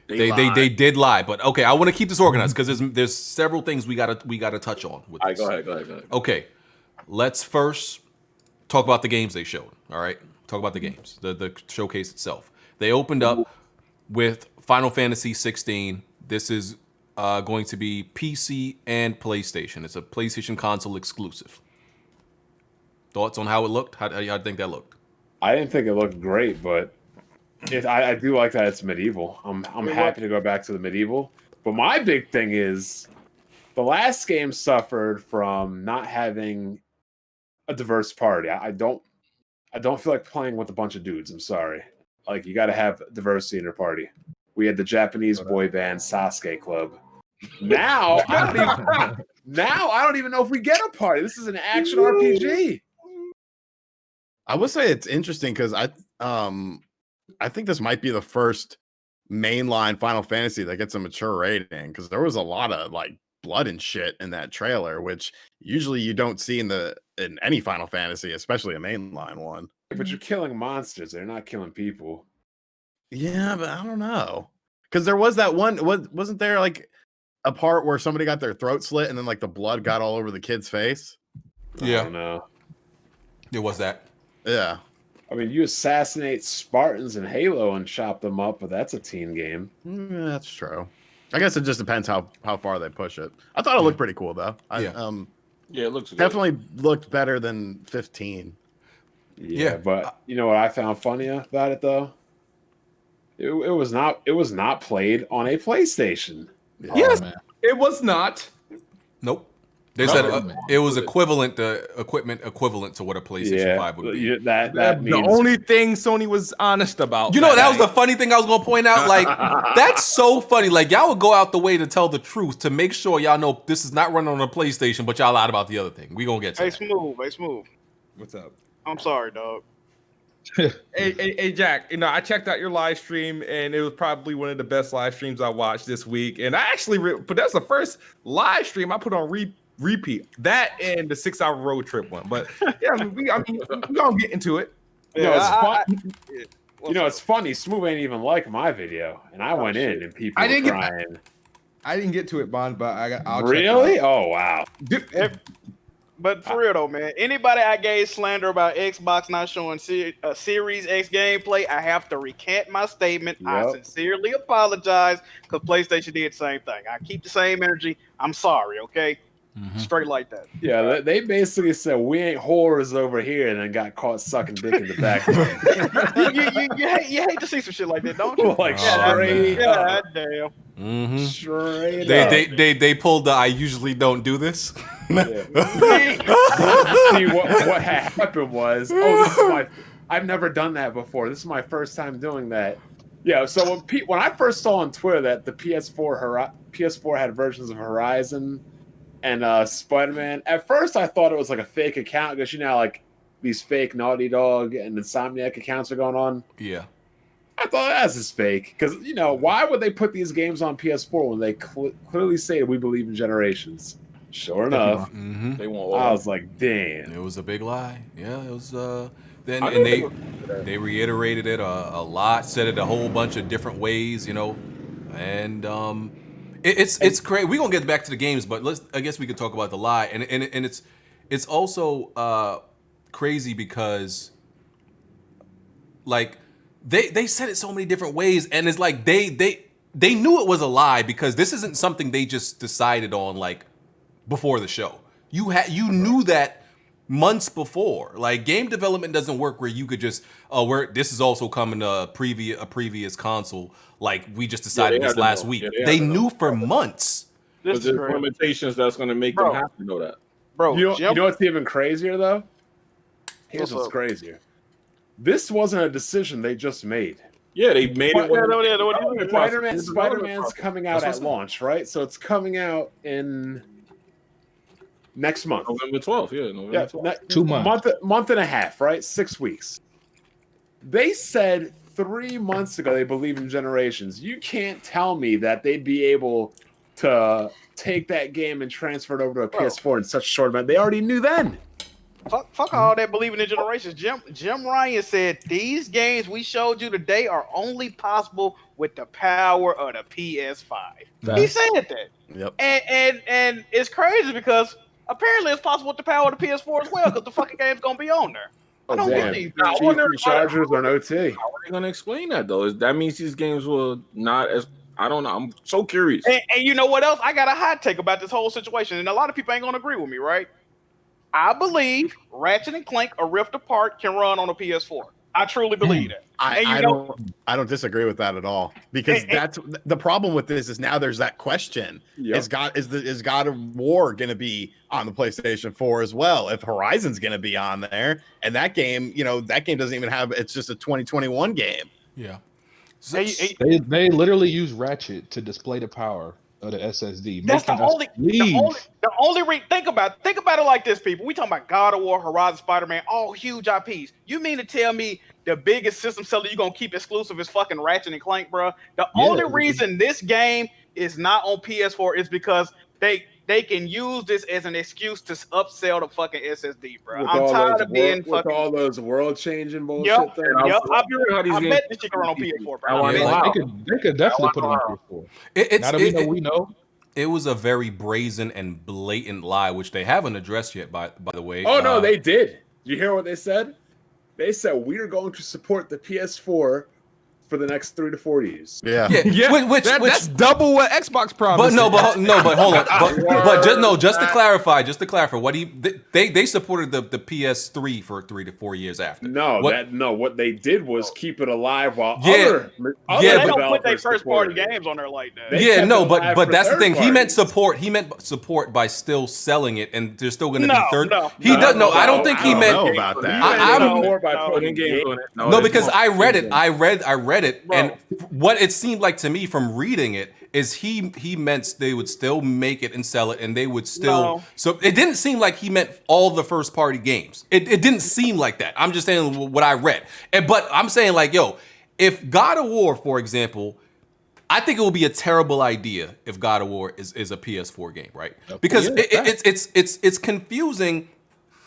They did lie, but okay. I want to keep this organized because there's several things we gotta touch on with this. All right, go ahead. Okay, let's first talk about the games they showed. All right, talk about the games, the showcase itself. They opened up with Final Fantasy XVI. This is going to be PC and PlayStation. It's a PlayStation console exclusive. Thoughts on how it looked? How do you think that looked? I didn't think it looked great, but I do like that it's medieval. I'm happy to go back to the medieval. But my big thing is the last game suffered from not having a diverse party. I don't feel like playing with a bunch of dudes. I'm sorry. Like, you got to have diversity in your party. We had the Japanese boy band Sasuke Club. Now I don't even know if we get a party. This is an action RPG. I would say it's interesting because I think this might be the first mainline Final Fantasy that gets a mature rating, because there was a lot of like blood and shit in that trailer, which usually you don't see in any Final Fantasy, especially a mainline one. But you're killing monsters. They're not killing people. Yeah, but I don't know, because there was that one. Wasn't there like a part where somebody got their throat slit and then like the blood got all over the kid's face? Yeah, I don't know. It was that. Yeah. I mean, you assassinate Spartans in Halo and chop them up, but that's a teen game. That's true. I guess it just depends how far they push it. I thought it looked pretty cool though. Yeah, it looks good. Definitely looked better than 15. Yeah, but you know what I found funny about it though? It was not played on a PlayStation. Yes, it was not. Nope. They said it was equivalent to what a PlayStation 5 would be. That means the only thing Sony was honest about. You know, that was the funny thing I was gonna point out. Like, that's so funny. Like, y'all would go out the way to tell the truth to make sure y'all know this is not running on a PlayStation, but y'all lied about the other thing. We gonna get to that. Smoove. What's up? I'm sorry, dog. Hey, Jack, you know, I checked out your live stream and it was probably one of the best live streams I watched this week. And I actually, but that's the first live stream I put on repeat. That and the 6-hour road trip one. But yeah, we're gonna get into it. It's funny. Smoove ain't even like my video, and I went in and people were crying. I didn't get to it, Bond, but I'll really? check it out. Oh wow. But for real though, man, anybody I gave slander about Xbox not showing Series X gameplay, I have to recant my statement. Yep. I sincerely apologize because PlayStation did the same thing. I keep the same energy. I'm sorry, okay? Mm-hmm. Straight like that. Yeah, they basically said we ain't whores over here, and then got caught sucking dick in the back. you hate to see some shit like that, don't you? Like straight up. Damn. Mm-hmm. Straight they pulled the I usually don't do this. Yeah. See what happened was I've never done that before. This is my first time doing that. Yeah, so when I first saw on Twitter that the PS4 had versions of Horizon and Spider-Man, at first I thought it was like a fake account because like these fake Naughty Dog and Insomniac accounts are going on. Yeah. I thought that's just fake because why would they put these games on PS4 when they clearly say we believe in generations? Sure enough, they won't. I was like, damn, it was a big lie. Yeah, it was. They reiterated it a lot, said it a whole bunch of different ways, and it's great. We're gonna get back to the games, but I guess we could talk about the lie, and it's also crazy because like they said it so many different ways, and it's like they knew it was a lie because this isn't something they just decided on like before the show. You knew that months before. Like, game development doesn't work where you could just this is also coming to a previous console. Like, we just decided this last week. They knew for months. There's limitations that's going to make them have to know that. Bro, you know what's even crazier though? Here's what's crazier. This wasn't a decision they just made. Yeah, they made it. Spider-Man's coming out at launch, right? So it's coming out in next month. November 12th, yeah. November 12th. 2 months. Month and a half, right? 6 weeks. They said 3 months ago they believe in generations. You can't tell me that they'd be able to take that game and transfer it over to a PS4 in such a short amount. They already knew then. Fuck all that believing in generations. Jim Ryan said these games we showed you today are only possible with the power of the PS5. He said that. Yep. And it's crazy because apparently it's possible with the power of the PS4 as well because the fucking game's gonna be on there. I don't believe that. GPU chargers are an OT. How are they gonna explain that though? That means these games will not as I don't know. I'm so curious. And you know what else? I got a hot take about this whole situation, and a lot of people ain't gonna agree with me, right? I believe Ratchet and Clank or Rift Apart can run on a PS4. I truly believe that. I don't disagree with that at all because that's the problem with this is now there's that question. Yep. Is God of War going to be on the PlayStation 4 as well? If Horizon's going to be on there, and that game doesn't even have. It's just a 2021 game. Yeah. They literally use Ratchet to display the power of the SSD. That's the only think about it like this, people. We talking about God of War, Horizon, Spider-Man, all huge IPs. You mean to tell me the biggest system seller you gonna keep exclusive is fucking Ratchet and Clank, bro? The only reason this game is not on PS4 is because they can use this as an excuse to upsell the fucking SSD, bro. I'm tired of being fucking all those world-changing bullshit. Yep. I bet this shit can run on PS4, bro. They could definitely put it on PS4. Now that we know. It was a very brazen and blatant lie, which they haven't addressed yet, by the way. Oh, no, they did. Did you hear what they said? They said, we're going to support the PS4 for the next 3 to 4 years. Yeah. That's double what Xbox promised. But hold on. Just to clarify, what they supported the PS3 for 3 to 4 years after. What they did was keep it alive while other they don't put their first party games on there like that. But that's the thing. He meant support. He meant support by still selling it, and there's still going to be third. I don't think he meant about that. No, because I read it, and what it seemed like to me from reading it is he meant they would still make it and sell it, and they would still. So it didn't seem like he meant all the first party games. It didn't seem like that. I'm just saying what I read, but I'm saying like, if God of War, for example, I think it would be a terrible idea if God of War is a PS4 game, right? Because it's confusing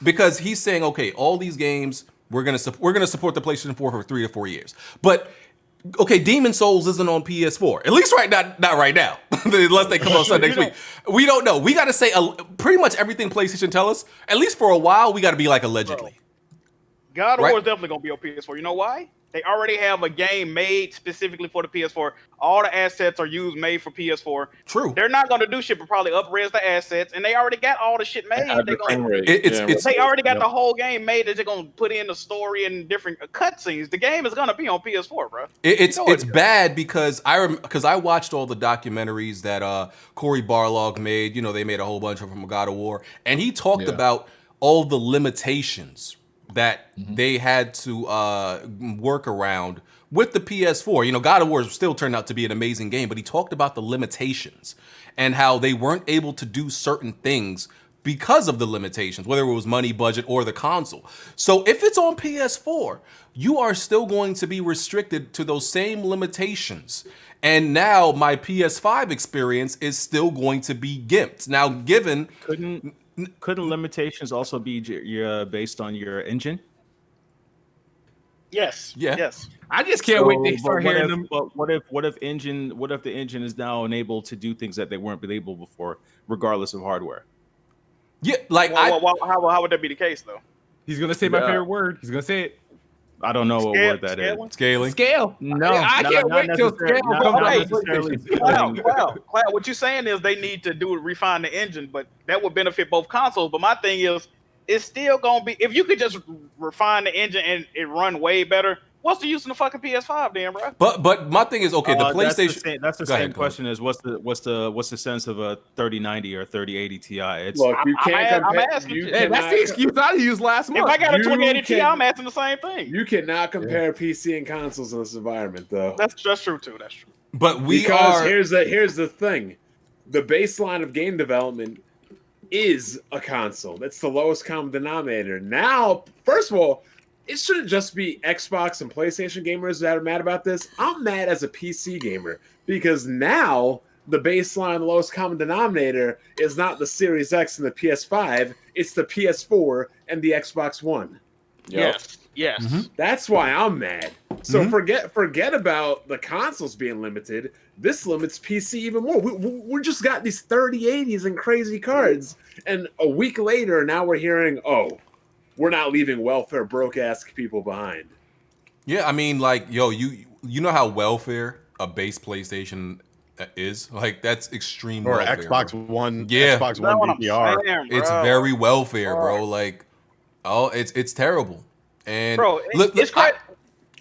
because he's saying, okay, all these games we're gonna support the PlayStation 4 for 3 to 4 years, but okay, Demon Souls isn't on PS4. At least not right now. Unless they come out next week. We don't know. We got to say pretty much everything PlayStation tell us. At least for a while, we got to be like allegedly. God of War is definitely going to be on PS4. You know why? They already have a game made specifically for the PS4. All the assets are made for PS4. True. They're not going to do shit but probably up-res the assets, and they already got all the shit made. They already got the whole game made that they're going to put in the story and different cutscenes. The game is going to be on PS4, bro. It's bad because I watched all the documentaries that Cory Barlog made. They made a whole bunch of them from God of War, and he talked about all the limitations that they had to work around with the PS4. God of War still turned out to be an amazing game, but he talked about the limitations and how they weren't able to do certain things because of the limitations, whether it was money, budget, or the console. So if it's on PS4, you are still going to be restricted to those same limitations. And now my PS5 experience is still going to be gimped. Now, given... Couldn't limitations also be based on your engine? Yes. Yeah. Yes. I just can't wait to start hearing them. But what if the engine is now enabled to do things that they weren't able before, regardless of hardware? Yeah, like how would that be the case though? He's gonna say my favorite word. He's gonna say it. I don't know what word that is. Scaling. Scale. No, I can't wait till scale comes out. Cloud, what you're saying is they need to refine the engine, but that would benefit both consoles. But my thing is, it's still gonna be if you could just refine the engine and it run way better. what's the use in the fucking PS5 then, bro? But my thing is, okay, the PlayStation. That's the Go same ahead, question as what's the sense of a 3090 or 3080 Ti? It's Look, you can't I'm compare. asking you. Hey, that's the excuse I used last If month. I got a You 2080 Ti, can- I'm asking the same thing. You cannot compare PC and consoles in this environment, though. That's true too. That's true. But Because here's the thing: the baseline of game development is a console. That's the lowest common denominator. Now, first of all, it shouldn't just be Xbox and PlayStation gamers that are mad about this. I'm mad as a PC gamer because now the baseline, the lowest common denominator is not the Series X and the PS5. It's the PS4 and the Xbox One. Yes. That's why I'm mad. So forget about the consoles being limited. This limits PC even more. We just got these 3080s and crazy cards, and a week later, now we're hearing, oh, we're not leaving welfare broke ass people behind. Yeah, I mean, like, yo, you know how welfare a base PlayStation is? Like, that's extreme Or welfare, Xbox bro. One, Yeah. Xbox One VPR. It's very welfare, bro. Like, it's terrible. And Bro, look, it's crazy.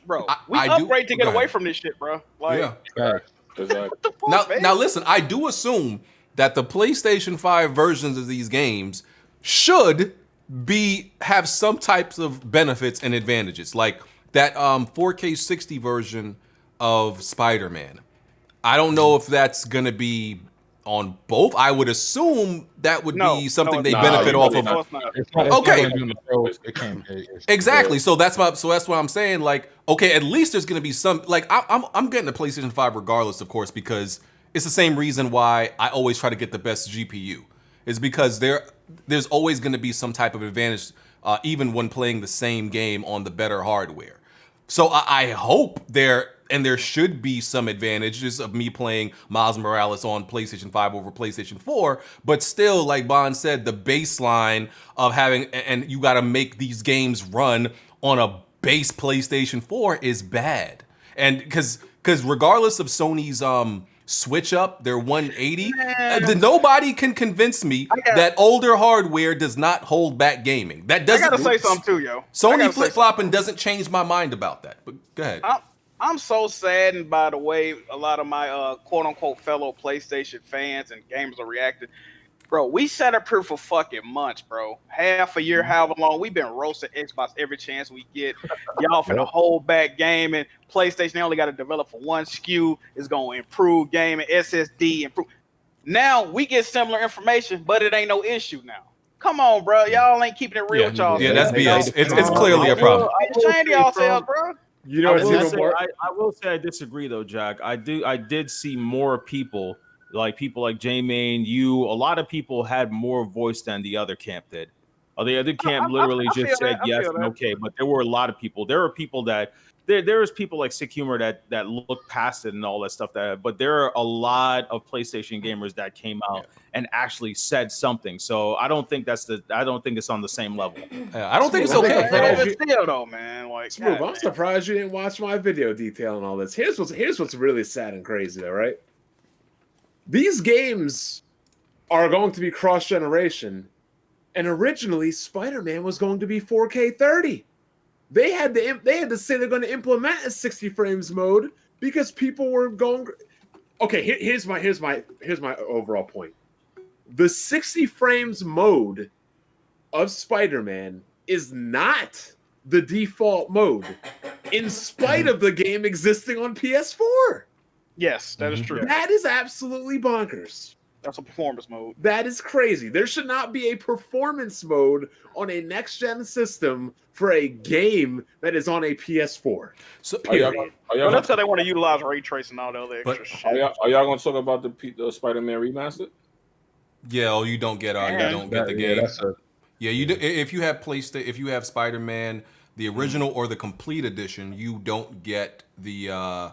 Bro, we I do- upgrade to get go away ahead. from this shit, bro. Like, yeah. Exactly. what the fuck, man? Now listen, I do assume that the PlayStation 5 versions of these games should have some types of benefits and advantages. Like that 4K 60 version of Spider-Man. I don't know if that's gonna be on both. I would assume that would be something they benefit off of. Okay. Exactly. So that's what I'm saying. Like, okay, at least there's gonna be some. Like, I'm getting the PlayStation 5 regardless, of course, because it's the same reason why I always try to get the best GPU. Is because there's always gonna be some type of advantage, even when playing the same game on the better hardware. So I hope there should be some advantages of me playing Miles Morales on PlayStation 5 over PlayStation 4, but still, like Bond said, the baseline of having, and you gotta make these games run on a base PlayStation 4 is bad. And because regardless of Sony's switch up their 180, nobody can convince me that older hardware does not hold back gaming. That doesn't. I gotta say something too, yo. Sony flip-flopping doesn't change my mind about that. But go ahead. I'm so saddened by the way a lot of my quote-unquote fellow PlayStation fans and gamers are reacting. Bro, we set up here for fucking months, bro. Half a year, however long. We've been roasting Xbox every chance we get. Y'all finna hold back gaming. PlayStation, they only got to develop for one SKU. It's going to improve gaming, SSD, improve. Now, we get similar information, but it ain't no issue now. Come on, bro. Y'all ain't keeping it real with y'all. Yeah, that's BS. It's clearly a problem. Ashamed of yourselves, bro. You know, I will say I disagree though, Jack. I did see more people like J-Main, you, a lot of people had more voice than the other camp did. The other camp literally just said yes and okay, but there were a lot of people. There were people that there's people like Sick Humor that look past it and all that stuff. But there are a lot of PlayStation gamers that came out and actually said something. So I don't think it's on the same level. I don't think it's okay. Still though, man. Like, Smoove, I'm surprised you didn't watch my video detail and all this. Here's what's really sad and crazy, though, right? These games are going to be cross-generation, and originally Spider-Man was going to be 4K 30. They had to say they're going to implement a 60 frames mode because people were going. Okay, here's my overall point. The 60 frames mode of Spider-Man is not the default mode, in spite of the game existing on PS4. Yes, that is true. That is absolutely bonkers. That's a performance mode. That is crazy. There should not be a performance mode on a next-gen system for a game that is on a PS4. So, that's how they want to utilize ray tracing and all the other extra shit. Are y'all going to talk about the Spider-Man Remastered? Yeah, you don't get the game. Yeah, you do, if you have if you have Spider-Man, the original or the complete edition, you don't get the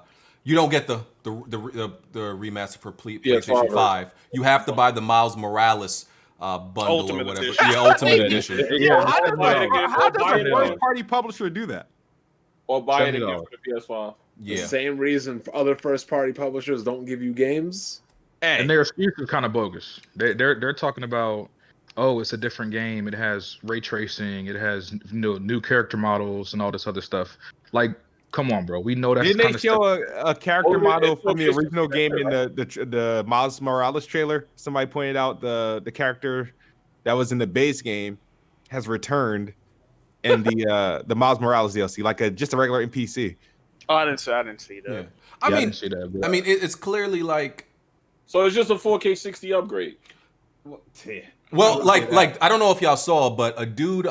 remaster for PlayStation 5. You have to buy the Miles Morales bundle Ultimate or whatever. edition. Yeah, Ultimate Edition. How does a first-party publisher do that? Or buy it again for the PS5. Yeah. The same reason for other first-party publishers don't give you games. Hey. And their excuse is kind of bogus. They're talking about, oh, it's a different game. It has ray tracing. It has new character models and all this other stuff. Like, Come on, bro. We know that's Didn't kind they of show stuff. a character model from the it's original game in the Miles Morales trailer? Somebody pointed out the character that was in the base game has returned in the Miles Morales DLC, like just a regular NPC. Oh, I didn't see that. Yeah. I didn't see that, bro. I mean, it's clearly like. So it's just a 4K 60 upgrade. Well, like I don't know if y'all saw, but a dude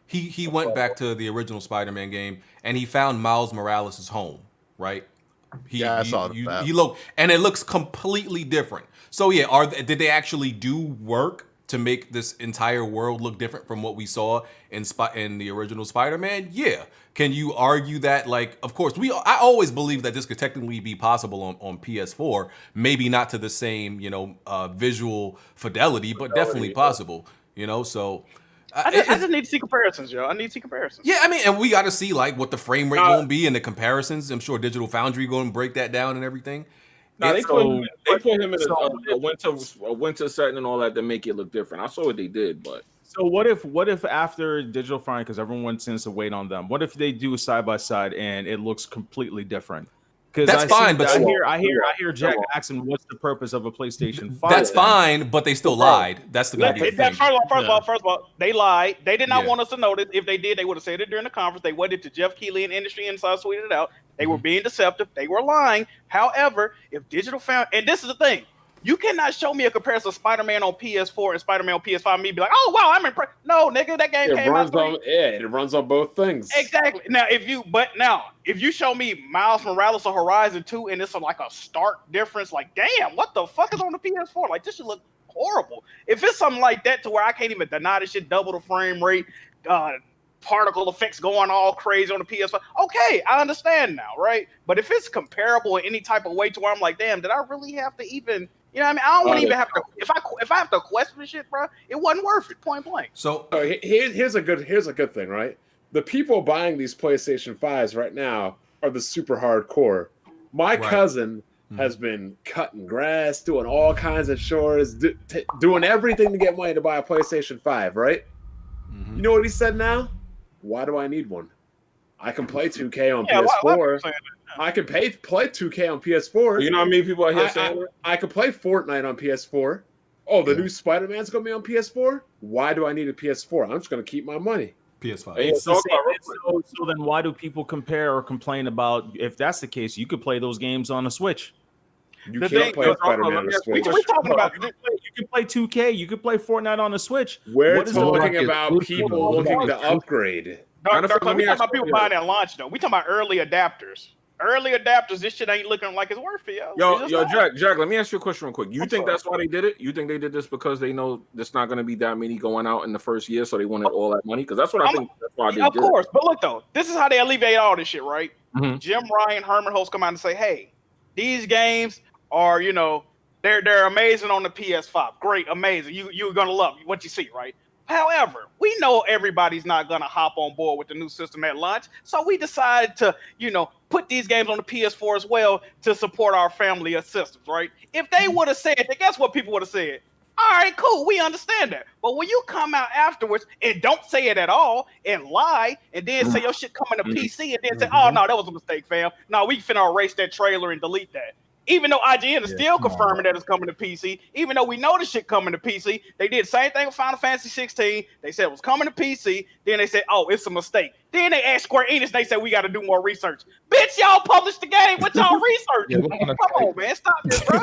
he went back to the original Spider-Man game and he found Miles Morales' home, right? I saw that. He looked, and it looks completely different. So yeah, did they actually do work to make this entire world look different from what we saw in the original Spider-Man? Yeah. Can you argue that? Like, of course, I always believe that this could technically be possible on PS4. Maybe not to the same, visual fidelity, but definitely possible. So I just need to see comparisons, yo. I need to see comparisons. yeah, I mean, and we got to see like what the frame rate going to be and the comparisons. I'm sure Digital Foundry going to break that down and everything. No, they put him in a winter setting and all that to make it look different. I saw what they did, but So what if after Digital Foundry, because everyone tends to wait on them, what if they do side by side and it looks completely different? Because That's fine, but I hear Jack asking, what's the purpose of a PlayStation 5? That's fine, but they still lied. That's the thing. First of all, they lied. They did not want us to know that. If they did, they would have said it during the conference. They waited to Jeff Keighley and Industry Insider tweeted it out. They were being deceptive. They were lying. However, if Digital Foundry, and this is the thing, you cannot show me a comparison of Spider-Man on PS4 and Spider-Man on PS5. Me be like, oh wow, I'm impressed. No, nigga, that game came out. It runs on both things. Exactly. Now, if you show me Miles Morales or Horizon 2 and it's like a stark difference, like, damn, what the fuck is on the PS4? Like, this should look horrible. If it's something like that to where I can't even deny this shit, double the frame rate, particle effects going all crazy on the PS5, okay, I understand now, right? But if it's comparable in any type of way to where I'm like, damn, did I really have to even... You know what I mean? I don't even have to. If I have to question the shit, bro, it wasn't worth it. Point blank. So here's a good thing, right? The people buying these PlayStation 5s right now are the super hardcore. My cousin has been cutting grass, doing all kinds of chores, doing everything to get money to buy a PlayStation 5, right? You know what he said now? Why do I need one? I can play 2K on PS4. I can play 2K on PS4. You know how many people are here saying that? I can play Fortnite on PS4. Oh, the new Spider-Man's going to be on PS4? Why do I need a PS4? I'm just going to keep my money. PS5. So then why do people compare or complain about, if that's the case, you could play those games on a Switch? You can't play Spider-Man on a Switch. We talking about you can play 2K, you could play Fortnite on a Switch. We're talking about people looking to upgrade. We talking about people buying at launch, though. We talking about early adapters. Early adapters, this shit ain't looking like it's worth it, yo. Jack, let me ask you a question real quick. You think that's why they did it? You think they did this because they know there's not going to be that many going out in the first year, so they wanted all that money? Because that's what I think. That's why they did. Of course, but look though, this is how they alleviate all this shit, right? Jim Ryan, Hermen, Hulst come out and say, "Hey, these games are, they're amazing on the PS5. Great, amazing. You're gonna love what you see, right? However, we know everybody's not gonna hop on board with the new system at launch, so we decided to, put these games on the PS4 as well to support our family of systems, right? If they would have said that, guess what people would have said? All right, cool, we understand that. But when you come out afterwards and don't say it at all and lie and then say your shit coming to PC and then say, oh, no, that was a mistake, fam. No, we finna erase that trailer and delete that. Even though IGN is still confirming that it's coming to PC, even though we know the shit coming to PC, they did the same thing with Final Fantasy 16. They said it was coming to PC. Then they said, oh, it's a mistake. Then they asked Square Enix. They said, we got to do more research. Bitch, y'all published the game. What y'all research? Come on, man. Stop this, bro.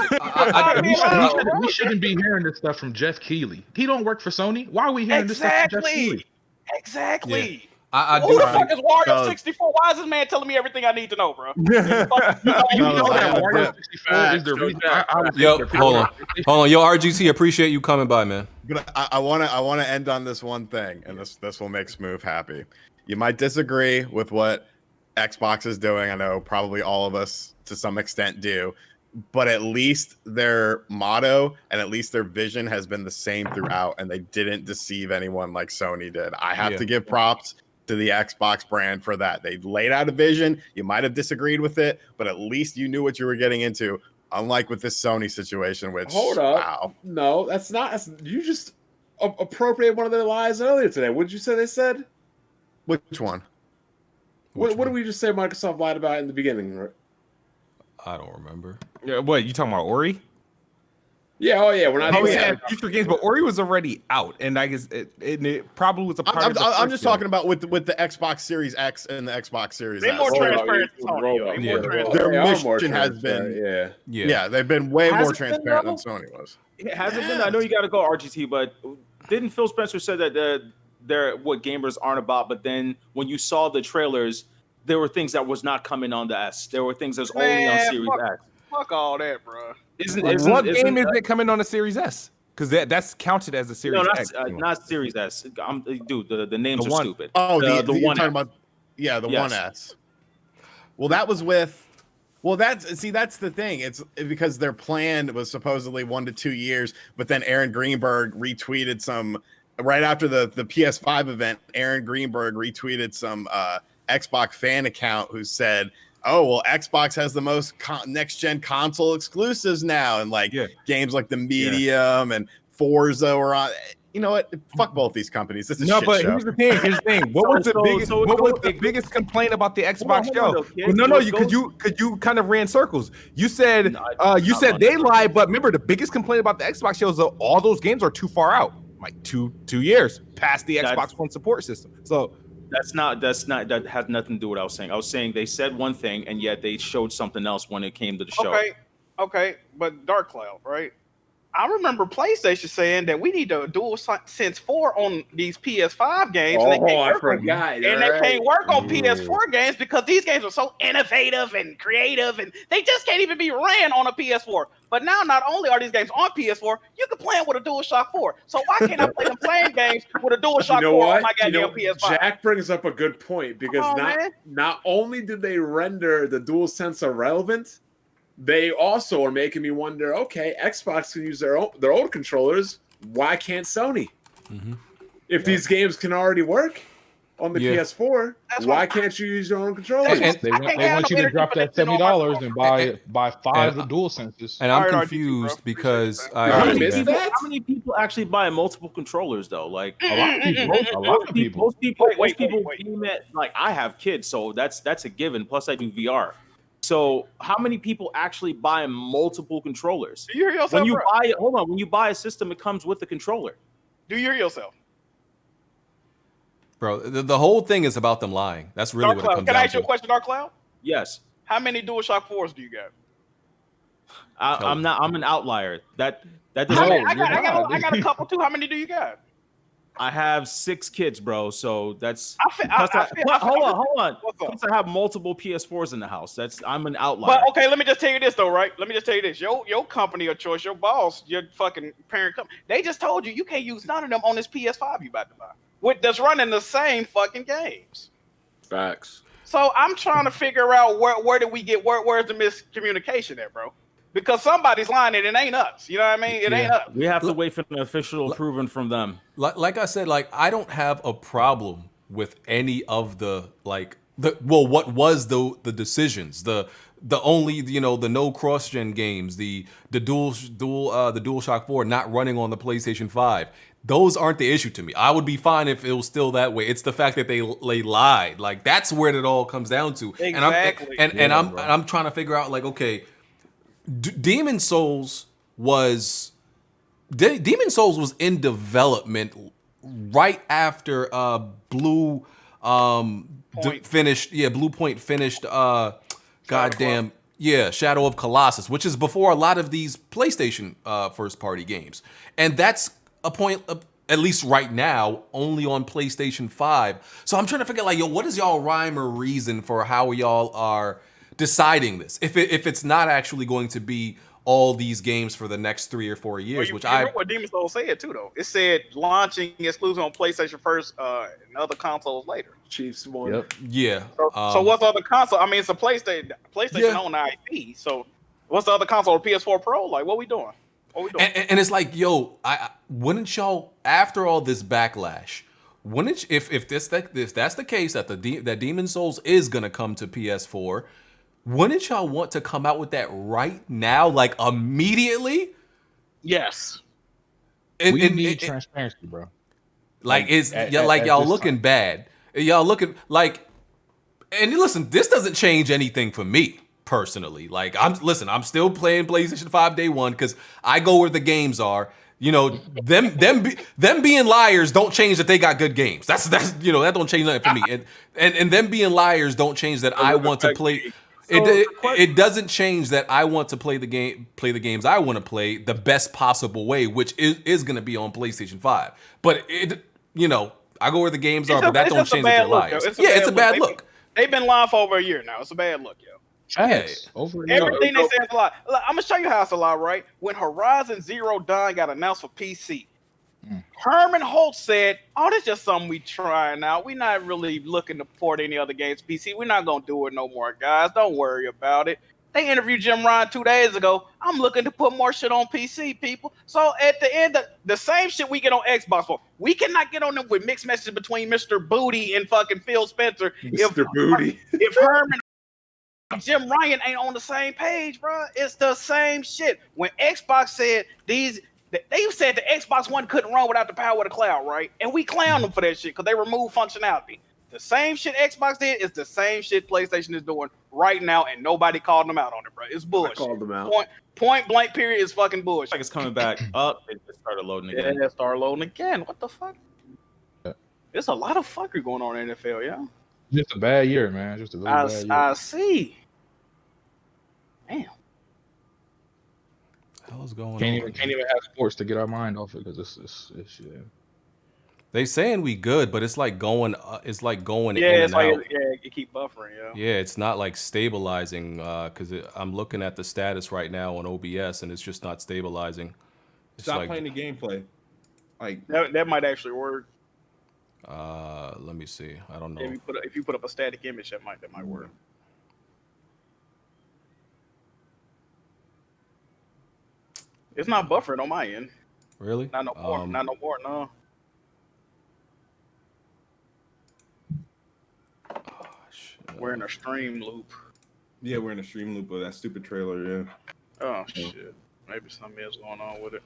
We shouldn't be hearing this stuff from Jeff Keighley. He don't work for Sony. Why are we hearing this stuff from Jeff Keighley? Exactly. Yeah. I Who the fuck is Wario 64? Why is this man telling me everything I need to know, bro? Wario 64 is the reason. Yo, hold on. Yo, RGT, appreciate you coming by, man. I want to end on this one thing, and this will make Smoove happy. You might disagree with what Xbox is doing. I know probably all of us to some extent do, but at least their motto and at least their vision has been the same throughout, and they didn't deceive anyone like Sony did. I have to give props to the Xbox brand for that. They laid out a vision. You might have disagreed with it, but at least you knew what you were getting into. Unlike with this Sony situation, which hold up, wow. No, that's not. You just appropriated one of their lies earlier today. What did you say they said? Which one? What did we just say Microsoft lied about in the beginning? Right? I don't remember. Yeah, what you talking about, Ori? Yeah, we're not. Oh yeah, future games, but Ori was already out, and I guess it probably was a part of the I'm just first talking about with the Xbox Series X and the Xbox Series They're S. more transparent than Sony. Yeah. Their mission has been they've been way more transparent than Sony was. Has it been? I know you got to go RGT, but didn't Phil Spencer say that they're what gamers aren't about? But then when you saw the trailers, there were things that was not coming on the S. There were things that's only on Series X. Fuck all that, bro. What game is it coming on the Series S? Because that's counted as a Series X. Not Series S. Dude, the names are stupid. Oh, the one talking about, the 1S. Well, that was with. Well, that's the thing. It's because their plan was supposedly 1 to 2 years, but then Aaron Greenberg retweeted some right after the PS5 event. Aaron Greenberg retweeted some Xbox fan account who said, "Oh, well, Xbox has the most next-gen console exclusives now," and games like the Medium and Forza were on. You know what? Fuck both these companies. This is no, shit but show. here's the thing. What was the biggest complaint about the Xbox show? Because you kind of ran circles. You said they lied, but remember the biggest complaint about the Xbox show is that all those games are too far out, like two years past the Xbox One support system. So that has nothing to do with what I was saying. I was saying they said one thing and yet they showed something else when it came to the show. Okay, but Darkcloud, right? I remember PlayStation saying that we need a DualSense 4 on these PS5 games. And they can't work on PS4 games because these games are so innovative and creative, and they just can't even be ran on a PS4. But now, not only are these games on PS4, you can play them with a DualShock 4. So why can't I play them playing games with a DualShock 4 on my goddamn PS5? Jack brings up a good point because not only did they render the DualSense irrelevant, they also are making me wonder, okay, Xbox can use their own controllers. Why can't Sony? Mm-hmm. If these games can already work on the PS4, why can't you use your own controllers? They want you to drop that $70 and buy 5 DualSenses. And I'm confused because how many people actually buy multiple controllers though? Like a lot of people. Most people game it, like I have kids, so that's a given. Plus I do VR. So how many people actually buy multiple controllers? Do you hear yourself? When you buy a system, it comes with the controller. Do you hear yourself? Bro, the whole thing is about them lying. That's really what it comes down to. Can I ask you a question, Darkcloud? Yes. How many DualShock 4s do you got? I'm an outlier. I got a couple too. How many do you got? I have 6 kids, bro. So that's. Hold on. Plus, I have multiple PS4s in the house. I'm an outlier. But okay, let me just tell you this though, right? Let me just tell you this. Your company of choice, your boss, your fucking parent company, they just told you can't use none of them on this PS5 you about to buy. That's running the same fucking games. Facts. So I'm trying to figure out where's the miscommunication at, bro? Because somebody's lying and it ain't us. You know what I mean? It ain't us. We have to wait for an official approval from them. Like I said, I don't have a problem with any of what was the decisions. The only the no cross-gen games, the DualShock 4 not running on the PlayStation 5. Those aren't the issue to me. I would be fine if it was still that way. It's the fact that they lied. Like that's where it all comes down to. Exactly. And I'm trying to figure out okay, Demon's Souls was in development right after Blue finished Shadow of Colossus, which is before a lot of these PlayStation first party games. And that's a point at least right now only on PlayStation 5. So I'm trying to figure what is y'all rhyme or reason for how y'all are deciding this? If it's not actually going to be all these games for the next 3 or 4 years, you remember what Demon's Souls said too, though. It said launching exclusive on PlayStation first and other consoles later. Chiefs won. Yep. Yeah. So what's the other console? I mean, it's a PlayStation on IP. So what's the other console? PS4 Pro? What we doing? And it's wouldn't y'all, after all this backlash, if that's the case that Demon's Souls is gonna come to PS4, wouldn't y'all want to come out with that right now, immediately? Yes. We need transparency, bro. Y'all looking bad. Y'all looking And listen, this doesn't change anything for me personally. Like I'm still playing PlayStation 5 day one because I go where the games are. You know, them being liars don't change that they got good games. That's that don't change nothing for me. And them being liars don't change that I want to play. It doesn't change that I want to play the games I want to play the best possible way, which is going to be on PlayStation 5. But I go where the games are, but that don't change that they're liars. It's a bad look. They've been lying for over a year now. It's a bad look, yo. Everything they say is a lie. Look, I'm gonna show you how it's a lie, right? When Horizon Zero Dawn got announced for PC, Hermen Hulst said, "Oh, this is just something we trying out. We're not really looking to port any other games to PC. We're not gonna do it no more, guys. Don't worry about it." They interviewed Jim Ryan 2 days ago. I'm looking to put more shit on PC, people. So at the end, the same shit we get on Xbox for, we cannot get on them with mixed messages between Mr. Booty and fucking Phil Spencer. Mr. Booty. If Hermen Jim Ryan ain't on the same page, bro. It's the same shit. When Xbox said they said the Xbox One couldn't run without the power of the cloud, right? And we clowned them for that shit because they removed functionality. The same shit Xbox did is the same shit PlayStation is doing right now, and nobody called them out on it, bro. It's bullshit. I called them out. Point blank period is fucking bullshit. Like it's coming back up. It just started loading again. Yeah, it started loading again. What the fuck? There's a lot of fuckery going on in the NFL, yeah. Just a bad year, man. Just a really bad year. I see. Damn. Hell's going on? Can't even have sports to get our mind off it because it's shit. They saying we good, but it's like going in Yeah, and it's like out. it keep buffering, yeah. Yeah, it's not like stabilizing because I'm looking at the status right now on OBS and it's just not stabilizing. It's Stop playing the gameplay. Like that might actually work. Let me see. I don't know. If you put up a static image, that might work. It's not buffering on my end. Really? Not no more. Not no more. No. Oh, shit. We're in a stream loop. Yeah, we're in a stream loop of that stupid trailer. Yeah. Oh shit. Maybe something else going on with it.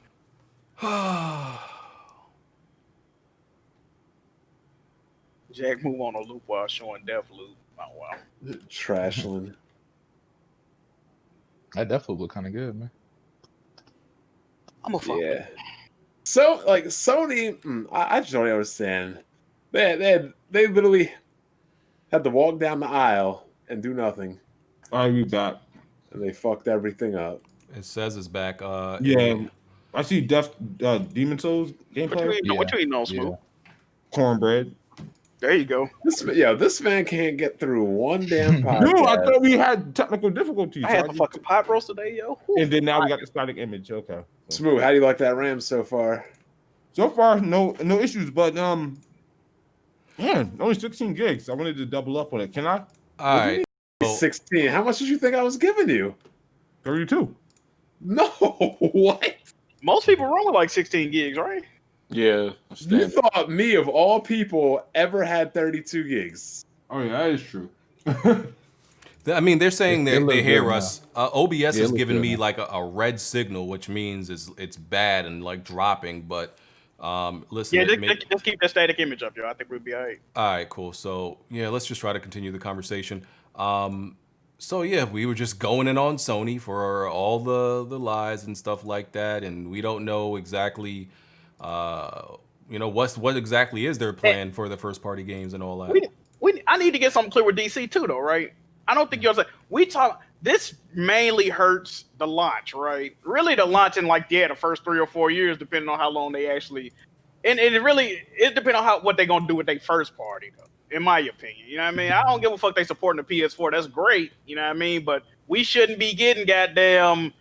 Jack move on a loop while showing Death Loop. Oh wow. Trashland. That definitely look kind of good, man. I'm a fuck. Yeah. So like Sony, I just don't understand. They literally had to walk down the aisle and do nothing. I'll be back. And they fucked everything up. It says it's back. Yeah. I see Demon Souls gameplay. What you eating on, Smoove? Cornbread. There you go. This man can't get through one damn podcast. No, I thought we had technical difficulties. I had the fucking pot roast today, yo. And then now we got the static image. Okay. Smoove, how do you like that RAM so far? So far, no issues, but man, only 16 gigs. I wanted to double up on it. Can I? All right. 16. How much did you think I was giving you? 32. No, what? Most people run with like 16 gigs, right? Yeah. You thought me of all people ever had 32 gigs. Oh yeah, that is true. I mean, they're saying they hear us. OBS is look giving good me now. like a red signal, which means it's bad and like dropping. But listen, Yeah, just keep that static image up, yo. I think we'll be all right. all right, cool. So yeah, let's just try to continue the conversation. So yeah, we were just going in on Sony for all the lies and stuff like that, and we don't know exactly, what exactly is their plan for the first party games and all that. I need to get something clear with DC too, though, right? I don't think you're saying this mainly hurts the launch, right? Really, the launch in the first 3 or 4 years, depending on how long they actually, and it depends on what they're gonna do with their first party, though. In my opinion, you know what I mean? I don't give a fuck they supporting the PS4. That's great, you know what I mean? But we shouldn't be getting goddamn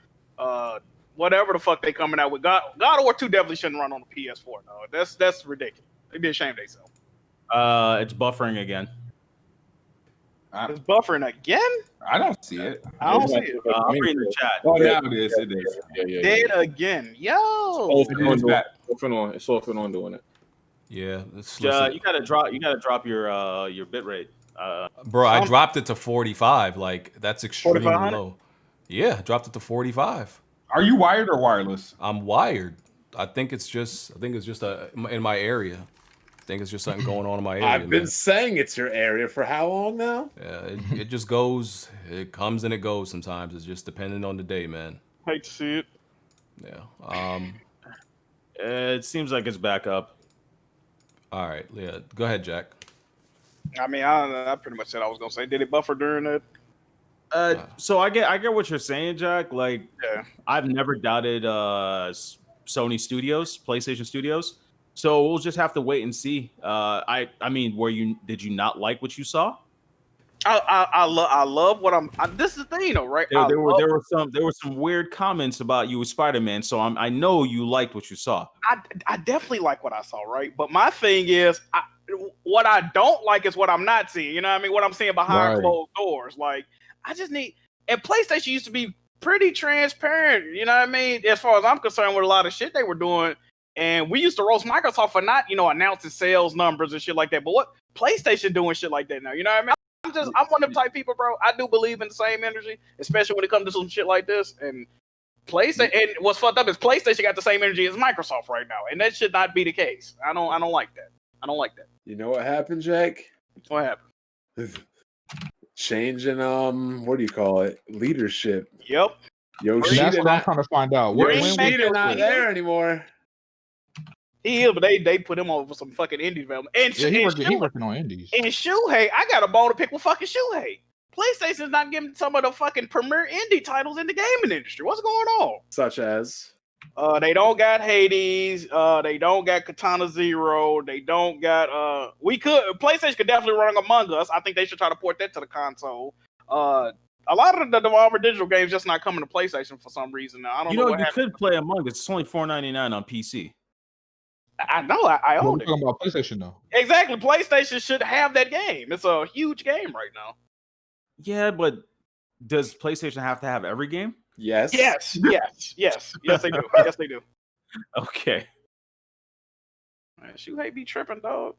whatever the fuck they coming out with. God of War 2 definitely shouldn't run on the PS4. No, that's ridiculous. They'd be ashamed of themselves. It's buffering again. It's buffering again? I don't see it. I don't see it. I'm reading the chat. Oh, now it is. It is. Yeah. Dead again. Yo. It's off and on doing it. Yeah, You gotta drop your bit rate. bro, I dropped it to 45. Like that's extremely 4500? low. Yeah, dropped it to 45. Are you wired or wireless? I'm wired. I think it's just in my area. think it's just something going on in my area. I've been man. saying it's your area for how long now? Yeah, it just goes. It comes and it goes sometimes. It's just depending on the day, man. Hate to see it. Yeah. It seems like it's back up. All right. Yeah. Go ahead, Jack. I mean, I pretty much said I was gonna say. Did it buffer during that? So I get what you're saying, Jack. Like, Yeah. I've never doubted Sony Studios, PlayStation Studios. So we'll just have to wait and see. I mean, did you not like what you saw? I love what this is the thing, though, right? There were some weird comments about you with Spider-Man, so I know you liked what you saw. I definitely like what I saw, right? But my thing is, what I don't like is what I'm not seeing. You know what I mean? What I'm seeing behind closed doors. Like, I just need. And PlayStation used to be pretty transparent. You know what I mean? As far as I'm concerned, with a lot of shit they were doing, and we used to roast Microsoft for not, announcing sales numbers and shit like that. But what PlayStation doing shit like that now? You know what I mean? I'm one of them type people, bro. I do believe in the same energy, especially when it comes to some shit like this. And PlayStation, and what's fucked up is PlayStation got the same energy as Microsoft right now, and that should not be the case. I don't like that. I don't like that. You know what happened, Jack? What happened? Change in what do you call it? Leadership. Yep. That's what I'm trying to find out. Yoshida not there anymore. He is, but they put him over for some fucking indie development. And yeah, he working on indies. And Shuhei, I got a bone to pick with fucking Shuhei. PlayStation's not giving some of the fucking premier indie titles in the gaming industry. What's going on? Such as? They don't got Hades. They don't got Katana Zero. They don't got PlayStation could definitely run Among Us. I think they should try to port that to the console. A lot of the Devolver Digital games just not coming to PlayStation for some reason now. I don't know. You could play Among Us. It's only $4.99 on PC. I know. I own it. We're talking about PlayStation though. Exactly. PlayStation should have that game. It's a huge game right now. Yeah, but does PlayStation have to have every game? Yes. Yes, they do. Yes, they do. Okay. Man, Shuhei be tripping, dog.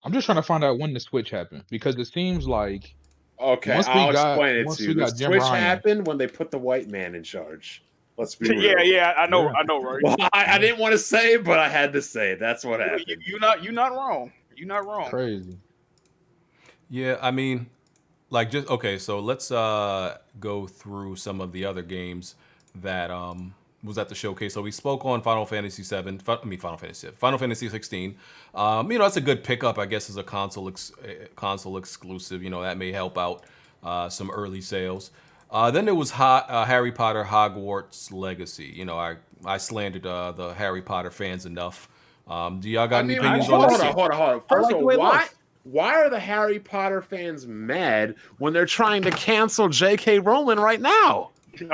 I'm just trying to find out when the switch happened because it seems like I'll explain it to you. The switch happened when they put the white man in charge. Let's be real. Yeah, I know, right? Well, I didn't want to say it, but I had to say it. That's what happened. You're not wrong. You're not wrong. Crazy. Yeah, I mean, like just okay. So let's go through some of the other games that was at the showcase. So we spoke on Final Fantasy XVI. Final Fantasy XVI. That's a good pickup, I guess, as a console exclusive. That may help out some early sales. Then there was Harry Potter Hogwarts Legacy. I slandered the Harry Potter fans enough. Do y'all got any opinions on this? Hold on. First of all, why are the Harry Potter fans mad when they're trying to cancel J.K. Rowling right now? They're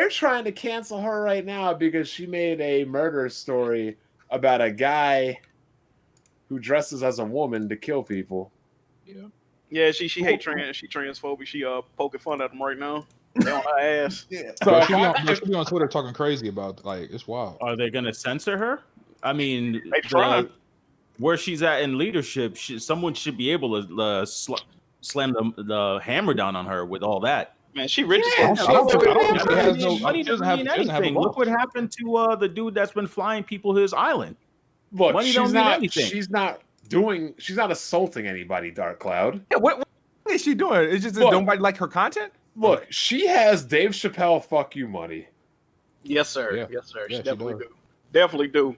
trying to cancel her right now because she made a murder story about a guy who dresses as a woman to kill people. Yeah, she hate trans. She transphobic. She poking fun at them right now. They on her ass. Yeah. So she be on Twitter talking crazy about it's wild. Are they gonna censor her? I mean, they try. Where she's at in leadership, someone should be able to slam the hammer down on her with all that. Man, she rich as hell. Money doesn't mean anything. Look what happened to the dude that's been flying people to his island. Look, money don't mean anything. She's not assaulting anybody, Darkcloud. Yeah, what is she doing? It's just that nobody like her content? Look, she has Dave Chappelle fuck you money. Yes, sir. Yeah. Yes, sir. Yeah, she definitely do.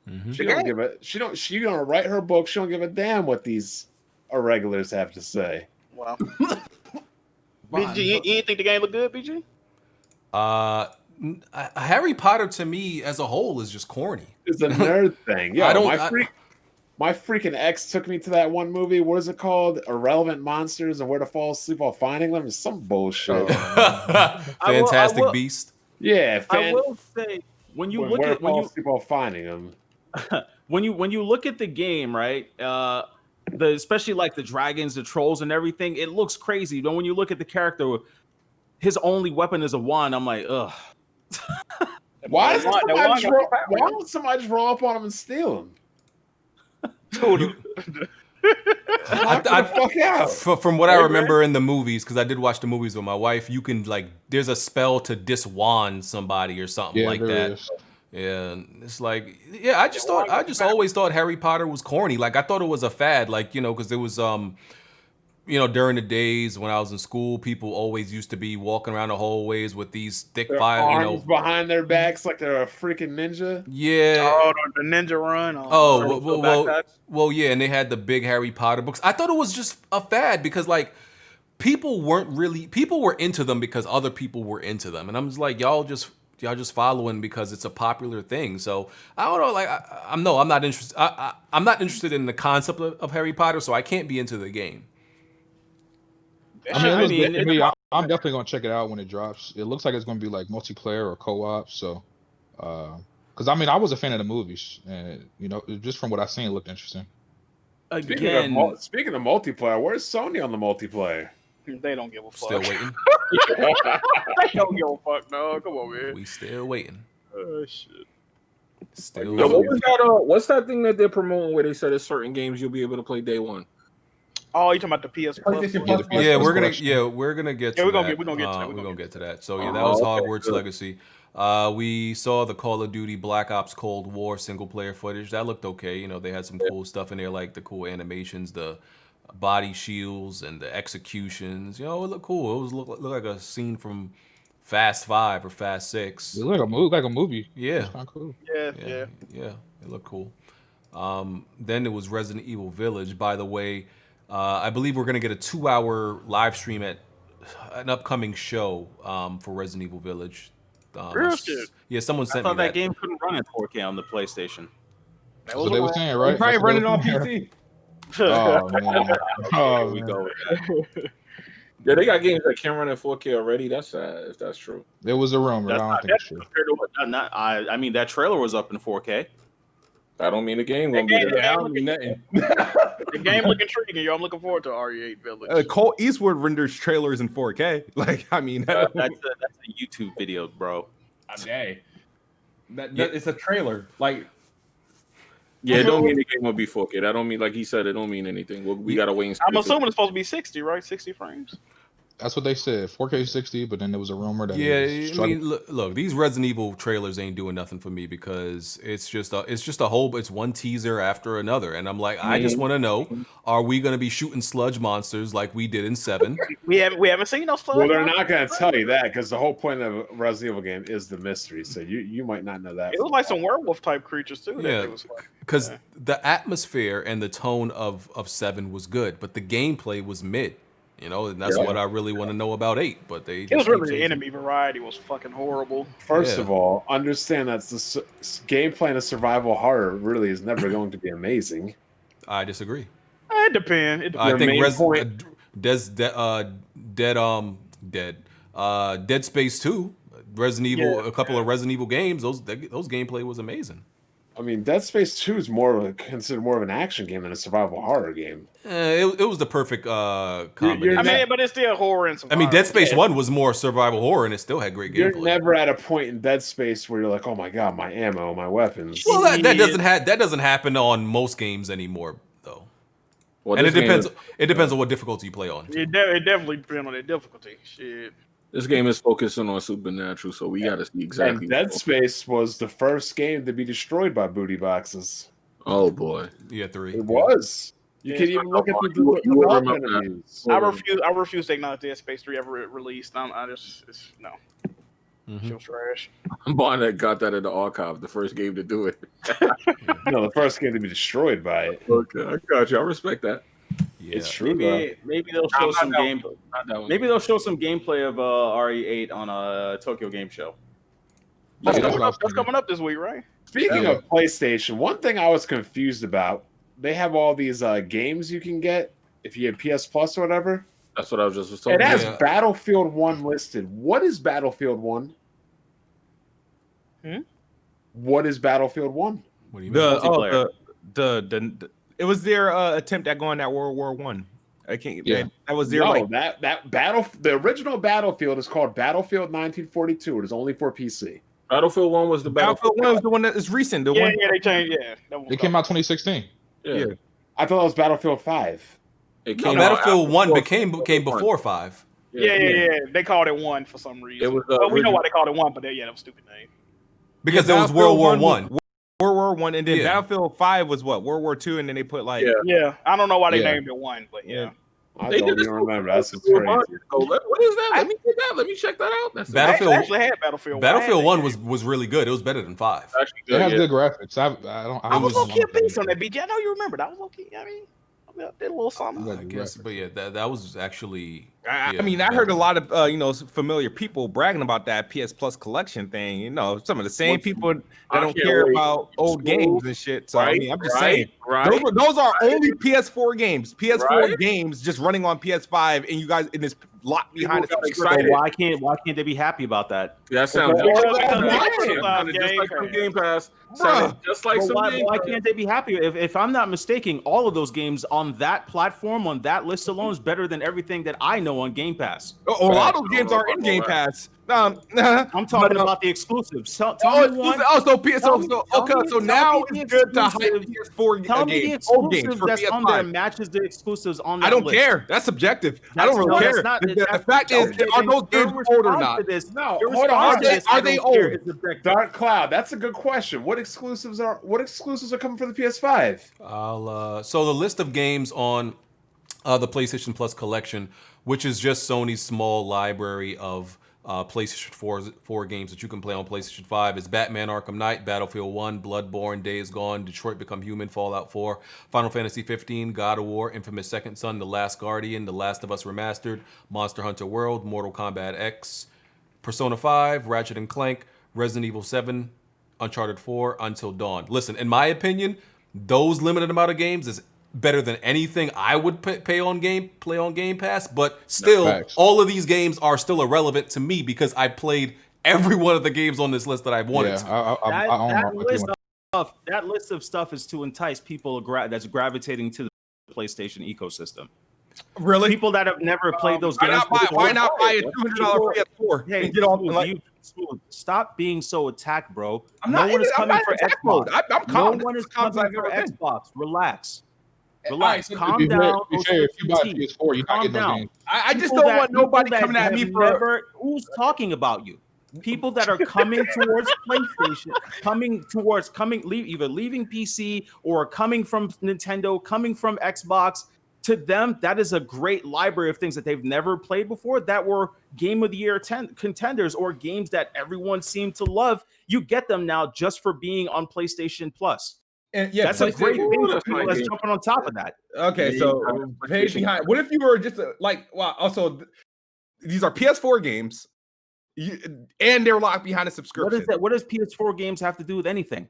Mm-hmm. She gonna write her book. She don't give a damn what these irregulars have to say. Wow. BG, you think the game look good, BG? Harry Potter to me as a whole is just corny. It's a nerd thing. Yeah, my freaking ex took me to that one movie. What is it called? Irrelevant Monsters and Where to Fall Asleep While Finding Them. It's some bullshit. Fantastic Beast. Yeah, I will say when you look at Sleep While Finding Them. when you look at the game, right? Especially like the dragons, the trolls, and everything, it looks crazy. But when you look at the character, his only weapon is a wand. I'm like, ugh. Why don't somebody just roll up on him and steal him? From what I remember in the movies, because I did watch the movies with my wife, you can there's a spell to diswand somebody or something like that. Is. Yeah, and it's like, I just always thought Harry Potter was corny. Like, I thought it was a fad, because it was during the days when I was in school, people always used to be walking around the hallways with these thick arms behind their backs like they're a freaking ninja. Yeah. Oh, the ninja run. Well, yeah, and they had the big Harry Potter books. I thought it was just a fad because people were into them because other people were into them, and I'm just like, y'all just following because it's a popular thing. So I don't know. I'm not interested. I'm not interested in the concept of Harry Potter, so I can't be into the game. I'm definitely gonna check it out when it drops. It looks like it's gonna be like multiplayer or co-op. So, because I was a fan of the movies, and just from what I've seen, it looked interesting. Speaking of multiplayer, where's Sony on the multiplayer? They don't give a fuck. Still waiting. They don't give a fuck, no. Come on, man. We still waiting. Oh shit. Still. What's that thing that they're promoting where they said there's certain games you'll be able to play day one? Oh, you talking about the PS Plus? Yeah, we're gonna get to that. We're gonna get to that. So that was Hogwarts Legacy. We saw the Call of Duty Black Ops Cold War single player footage. That looked okay. They had some cool stuff in there, like the cool animations, the body shields, and the executions. It looked cool. It looked like a scene from Fast 5 or Fast 6. It looked like a movie. Yeah. It's kind of cool. Yeah. It looked cool. Then it was Resident Evil Village. By the way, I believe we're going to get a 2-hour live stream at an upcoming show for Resident Evil Village. Yeah, someone sent me that. I thought that game couldn't run at 4K on the PlayStation. That's what they were saying, right? Probably running on PC. Oh, man. Here we go with that. Yeah, they got games that can run at 4K already. That's sad, if that's true. There was a rumor. I don't think it's true. I mean, that trailer was up in 4K. I don't mean the game won't be there. I don't mean nothing. The game looking intriguing, yo. I'm looking forward to RE8 Village. Cole Eastwood renders trailers in 4K. That's a YouTube video, bro. Okay. It's a trailer. Yeah, it don't mean the game will be 4K. That don't mean, like he said, it don't mean anything. We gotta wait and see. I'm assuming it's supposed to be 60, right? 60 frames. That's what they said. 4K 60, but then there was a rumor that. Yeah, I mean, look, these Resident Evil trailers ain't doing nothing for me because it's just it's one teaser after another, and I'm like, I just want to know, are we gonna be shooting sludge monsters like we did in 7? We haven't seen no sludge. Well, they're not gonna tell you that because the whole point of a Resident Evil game is the mystery. So you might not know that. It was like some werewolf type creatures too. Yeah, because the atmosphere and the tone of 7 was good, but the gameplay was mid. And that's what I really want to know about 8. But it was really the enemy variety was fucking horrible. First of all, understand that the gameplay in a survival horror really is never going to be amazing. I disagree. It depends. I think Dead Space 2, Resident Evil, a couple of Resident Evil games. Those gameplay was amazing. I mean, Dead Space 2 is considered more of an action game than a survival horror game. It was the perfect combination. But it's still horror and survival. Dead Space 1 was more survival horror, and it still had great gameplay. You're never at a point in Dead Space where you're like, oh my god, my ammo, my weapons. Well, that doesn't happen on most games anymore, though. Well, and it depends on what difficulty you play on. It definitely depends on the difficulty. Shit. This game is focusing on supernatural, so we got to see exactly. And Dead Space was the first game to be destroyed by booty boxes. Oh boy, yeah, 3. It was. You can even look at the development reviews. I refuse to acknowledge Dead Space 3 ever released. No. Mm-hmm. It's trash. Bonnet got that in the archive. The first game to do it. No, the first game to be destroyed by it. Okay, I got you. I respect that. Yeah. It's true. Maybe they'll show some gameplay. Maybe they'll show some gameplay of RE8 on a Tokyo Game Show. That's coming up this week, right? Speaking of PlayStation, one thing I was confused about, they have all these games you can get if you have PS Plus or whatever. That's what I was just talking about. It has Battlefield 1 listed. What is Battlefield 1? What is Battlefield 1? What do you mean? It was their attempt at going at World War One. I can't. Yeah. That was their the original Battlefield is called Battlefield 1942. It is only for PC. Battlefield 1 was the Battlefield 1 was the one that is recent. They changed. It came out 2016. Yeah. I thought it was Battlefield 5. No, Battlefield 1 came before 5. Yeah. They called it 1 for some reason. It was, well, we know why they called it 1, but that was a stupid name. Because it was World War One. World War One, and then Battlefield 5 was what? World War II, and then they put like yeah. I don't know why they named it 1, but yeah. I don't even remember. That's crazy. What is that? Let me get that. Let me check that out. That's Battlefield. I actually had Battlefield 1. Battlefield 1 was really good. It was better than 5. It has good graphics. I was low-key a beast on that BG. I know you remember that. I was low-key. I mean, I did a little something. I guess, but yeah, that was actually. I mean, I heard a lot of familiar people bragging about that PS Plus collection thing. You know, some of the same people that don't care about old games and shit. So I mean, I'm just saying, those are only PS4 games. PS4 games just running on PS5, and you guys in this locked behind it. Why can't they be happy about that? That sounds just like some Game Pass. Just like some. Why can't they be happy? If I'm not mistaken, all of those games on that platform, on that list alone, is better than everything that I know on Game Pass. A lot of those games are in Game Pass. I'm talking about the exclusives. So now it's good to hype PS4 tell me the exclusive that's on there matches the exclusives on that I don't list. care. That's subjective. I don't really care. The fact is, are those games old or not? No, hold on. Are they old? Darkcloud. That's a good question. What exclusives are coming for the PS5? So the list of games on the PlayStation Plus collection, which is just Sony's small library of PlayStation 4 games that you can play on PlayStation 5, is Batman Arkham Knight, Battlefield 1, Bloodborne, Days Gone, Detroit Become Human, Fallout 4, Final Fantasy 15, God of War, Infamous Second Son, The Last Guardian, The Last of Us Remastered, Monster Hunter World, Mortal Kombat X, Persona 5, Ratchet & Clank, Resident Evil 7, Uncharted 4, Until Dawn. Listen, in my opinion, those limited amount of games is better than anything I would play on Game Pass, but still, all of these games are still irrelevant to me because I played every one of the games on this list that I've wanted to. That list of stuff is to entice people that's gravitating to the PlayStation ecosystem. Really? People that have never played those games. Why not buy a $200 PS4 and get on? Stop being so attacked, bro. No one is coming for Xbox. No one is coming for Xbox. Relax. Calm down. If you buy a PS4, you're not getting those games. I just don't want nobody coming at me for. Who's talking about you? People that are coming towards PlayStation, either leaving PC or coming from Nintendo, coming from Xbox. To them, that is a great library of things that they've never played before that were Game of the Year contenders or games that everyone seemed to love. You get them now just for being on PlayStation Plus. And yeah, that's a great thing for people that's jumping on top of that. Okay, so pay behind. What if you were just also these are PS4 games, and they're locked behind a subscription? What is that? What does PS4 games have to do with anything?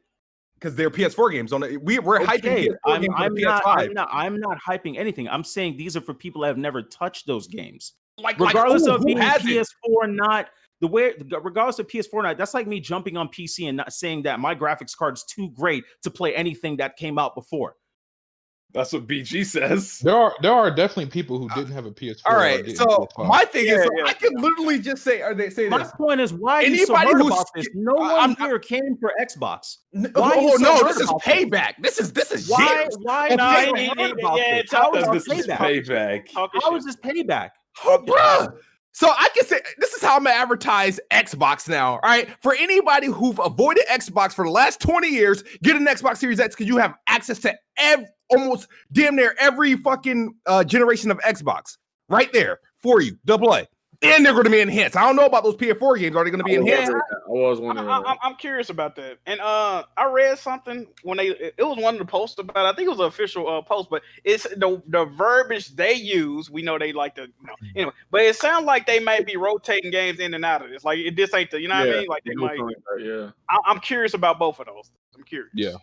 Because they're PS4 games. We're hyping PS4 games on PS5. I'm not hyping anything. I'm saying these are for people that have never touched those games. Regardless of being PS4 or not. Regardless of PS4 or not, that's like me jumping on PC and not saying that my graphics card is too great to play anything that came out before. That's what BG says. There are definitely people who didn't have a PS4. All right, so my thing is, I can literally just say, my point is, why are you so hurt about this? No one here came for Xbox. This is payback. This is why not? How is this payback? How is this payback? Oh, bro. So I can say this is how I'm gonna advertise Xbox now. All right, for anybody who've avoided Xbox for the last 20 years, get an Xbox Series X because you have access to almost damn near every fucking generation of Xbox right there for you. AA. And they're going to be enhanced. I don't know about those PS4 games. Are they going to be enhanced? I was wondering. I'm curious about that. And I read something when it was one of the posts about. I think it was an official post, but it's the verbiage they use. We know they like to, anyway. But it sounds like they might be rotating games in and out of this. Like this ain't the, you know what I mean? Like they might. I'm curious about both of those. I'm curious. Yeah.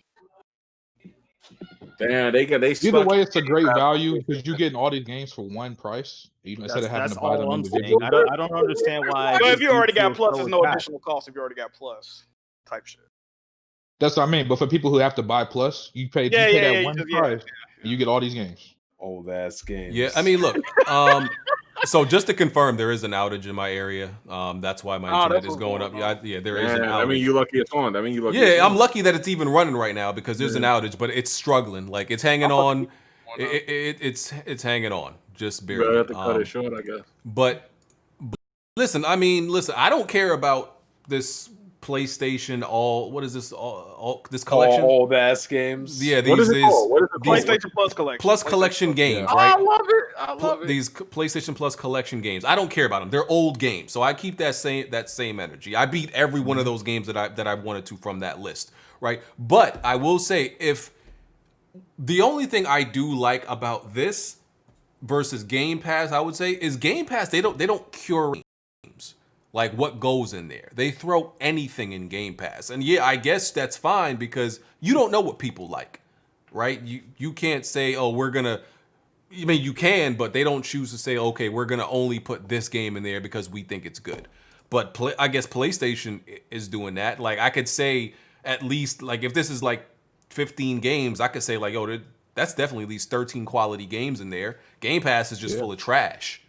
Damn, they either way, it's a great value because you're getting all these games for one price. Instead of having to buy them individually. I don't understand why. Well, if you already got Plus, there's no additional cost. If you already got Plus, type shit. That's what I mean. But for people who have to buy Plus, you pay that one price, and you get all these games. Old ass games. Yeah, I mean, look. So just to confirm, there is an outage in my area. That's why my internet is going up. Yeah, there is an outage. I mean, you lucky it's on. I'm lucky that it's even running right now because there's an outage, but it's struggling. Like it's hanging on. It's hanging on, just You barely. have to cut it short, I guess. But listen, I don't care about this PlayStation what is this all this collection? Old ass games. Yeah, What is it called? What is it called? PlayStation Plus collection. Plus collection games, Oh, right? I love it. I love it. These PlayStation Plus collection games. I don't care about them. They're old games, so I keep that same energy. I beat every one of those games that I wanted to from that list, right? But I will say, if the only thing I do like about this versus Game Pass, I would say, is Game Pass. They don't curate games, like what goes in there. They throw anything in Game Pass, and yeah, I guess that's fine because you don't know what people like, right? You can't say, oh, we're gonna. I mean, you can, but they don't choose to say, okay, we're gonna only put this game in there because we think it's good. But I guess PlayStation is doing that. Like, I could say at least, like, if this is like 15 games, I could say like, oh, that's definitely at least 13 quality games in there. Game Pass is just full of trash.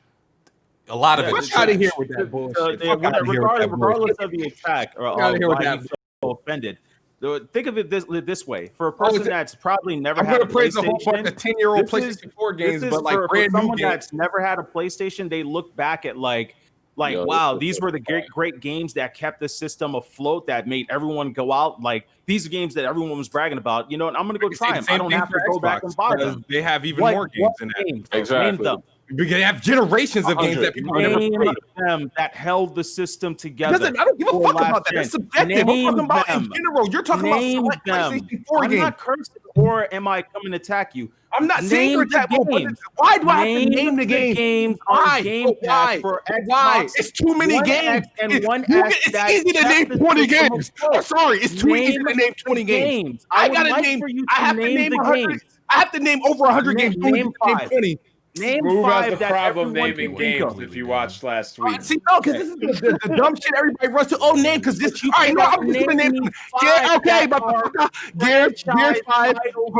A lot of it. Fuck out of here with that bullshit. Regardless of the attack or why you feel offended. Think of it this way: for a person that's probably never had a praise a whole bunch PlayStation, of 10-year-old PlayStation 4 games, but like for brand new someone games. that's never had a PlayStation, they look back at like Yo, wow, these were the great games that kept the system afloat, that made everyone go out. Like, these are games that everyone was bragging about. You know, and I'm gonna go try them. I don't have to go back and buy them. They have even more games in that. Games? Exactly. Name them. They have generations of games that people have never Name played. them that held the system together. I don't give a for fuck last about that. gen. It's subjective. Name I'm talking about them. in general. You're talking Name about select them. PlayStation 4 I'm games. not cursing, or am I coming to attack you? I'm not saying you're the attacking. games. Why do I have to name the games? games? On Why? Game Pass for Xbox. Why? It's too many One games. X and one You X it's that easy to kept name the 20 system games. afloat. I'm sorry. It's too easy to name 20 games. games. I would gotta like name. for you I to have to name name the 100. games. I have to name over 100 games. Name Name 5. 20. Name Smoove 5 has the that problem everyone naming can think of. games if you watched last week. See, no, because this is the dumb shit everybody runs to. Oh, name, because this. All right, no, I'm just gonna name. Yeah, okay, but Gears 5,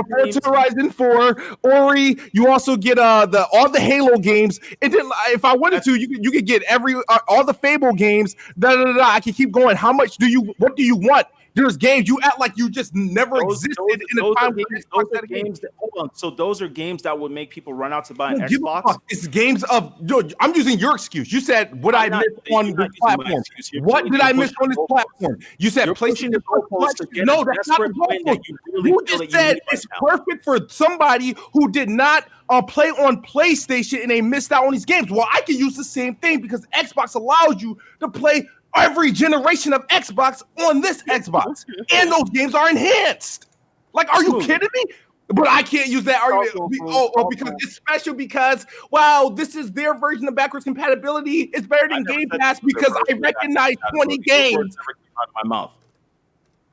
Forza Horizon 4, Ori. You also get all the Halo games. And then, if I wanted to, you could get all the Fable games. I can keep going. What do you want? There's games you act like you just never existed in a time Hold on. So those are games that would make people run out to buy an Xbox. It's games of. I'm using your excuse. You said what I missed on this platform. What did I miss on this platform? You said PlayStation. No, that's not the goalpost. You just said it's perfect for somebody who did not play on PlayStation and they missed out on these games. Well, I can use the same thing because Xbox allows you to play every generation of Xbox on this Xbox, and those games are enhanced. Like, are you kidding me? But I can't use that argument. Because it's special because, wow, this is their version of backwards compatibility. It's better than Game Pass because I recognize 20 games. Out of my mouth.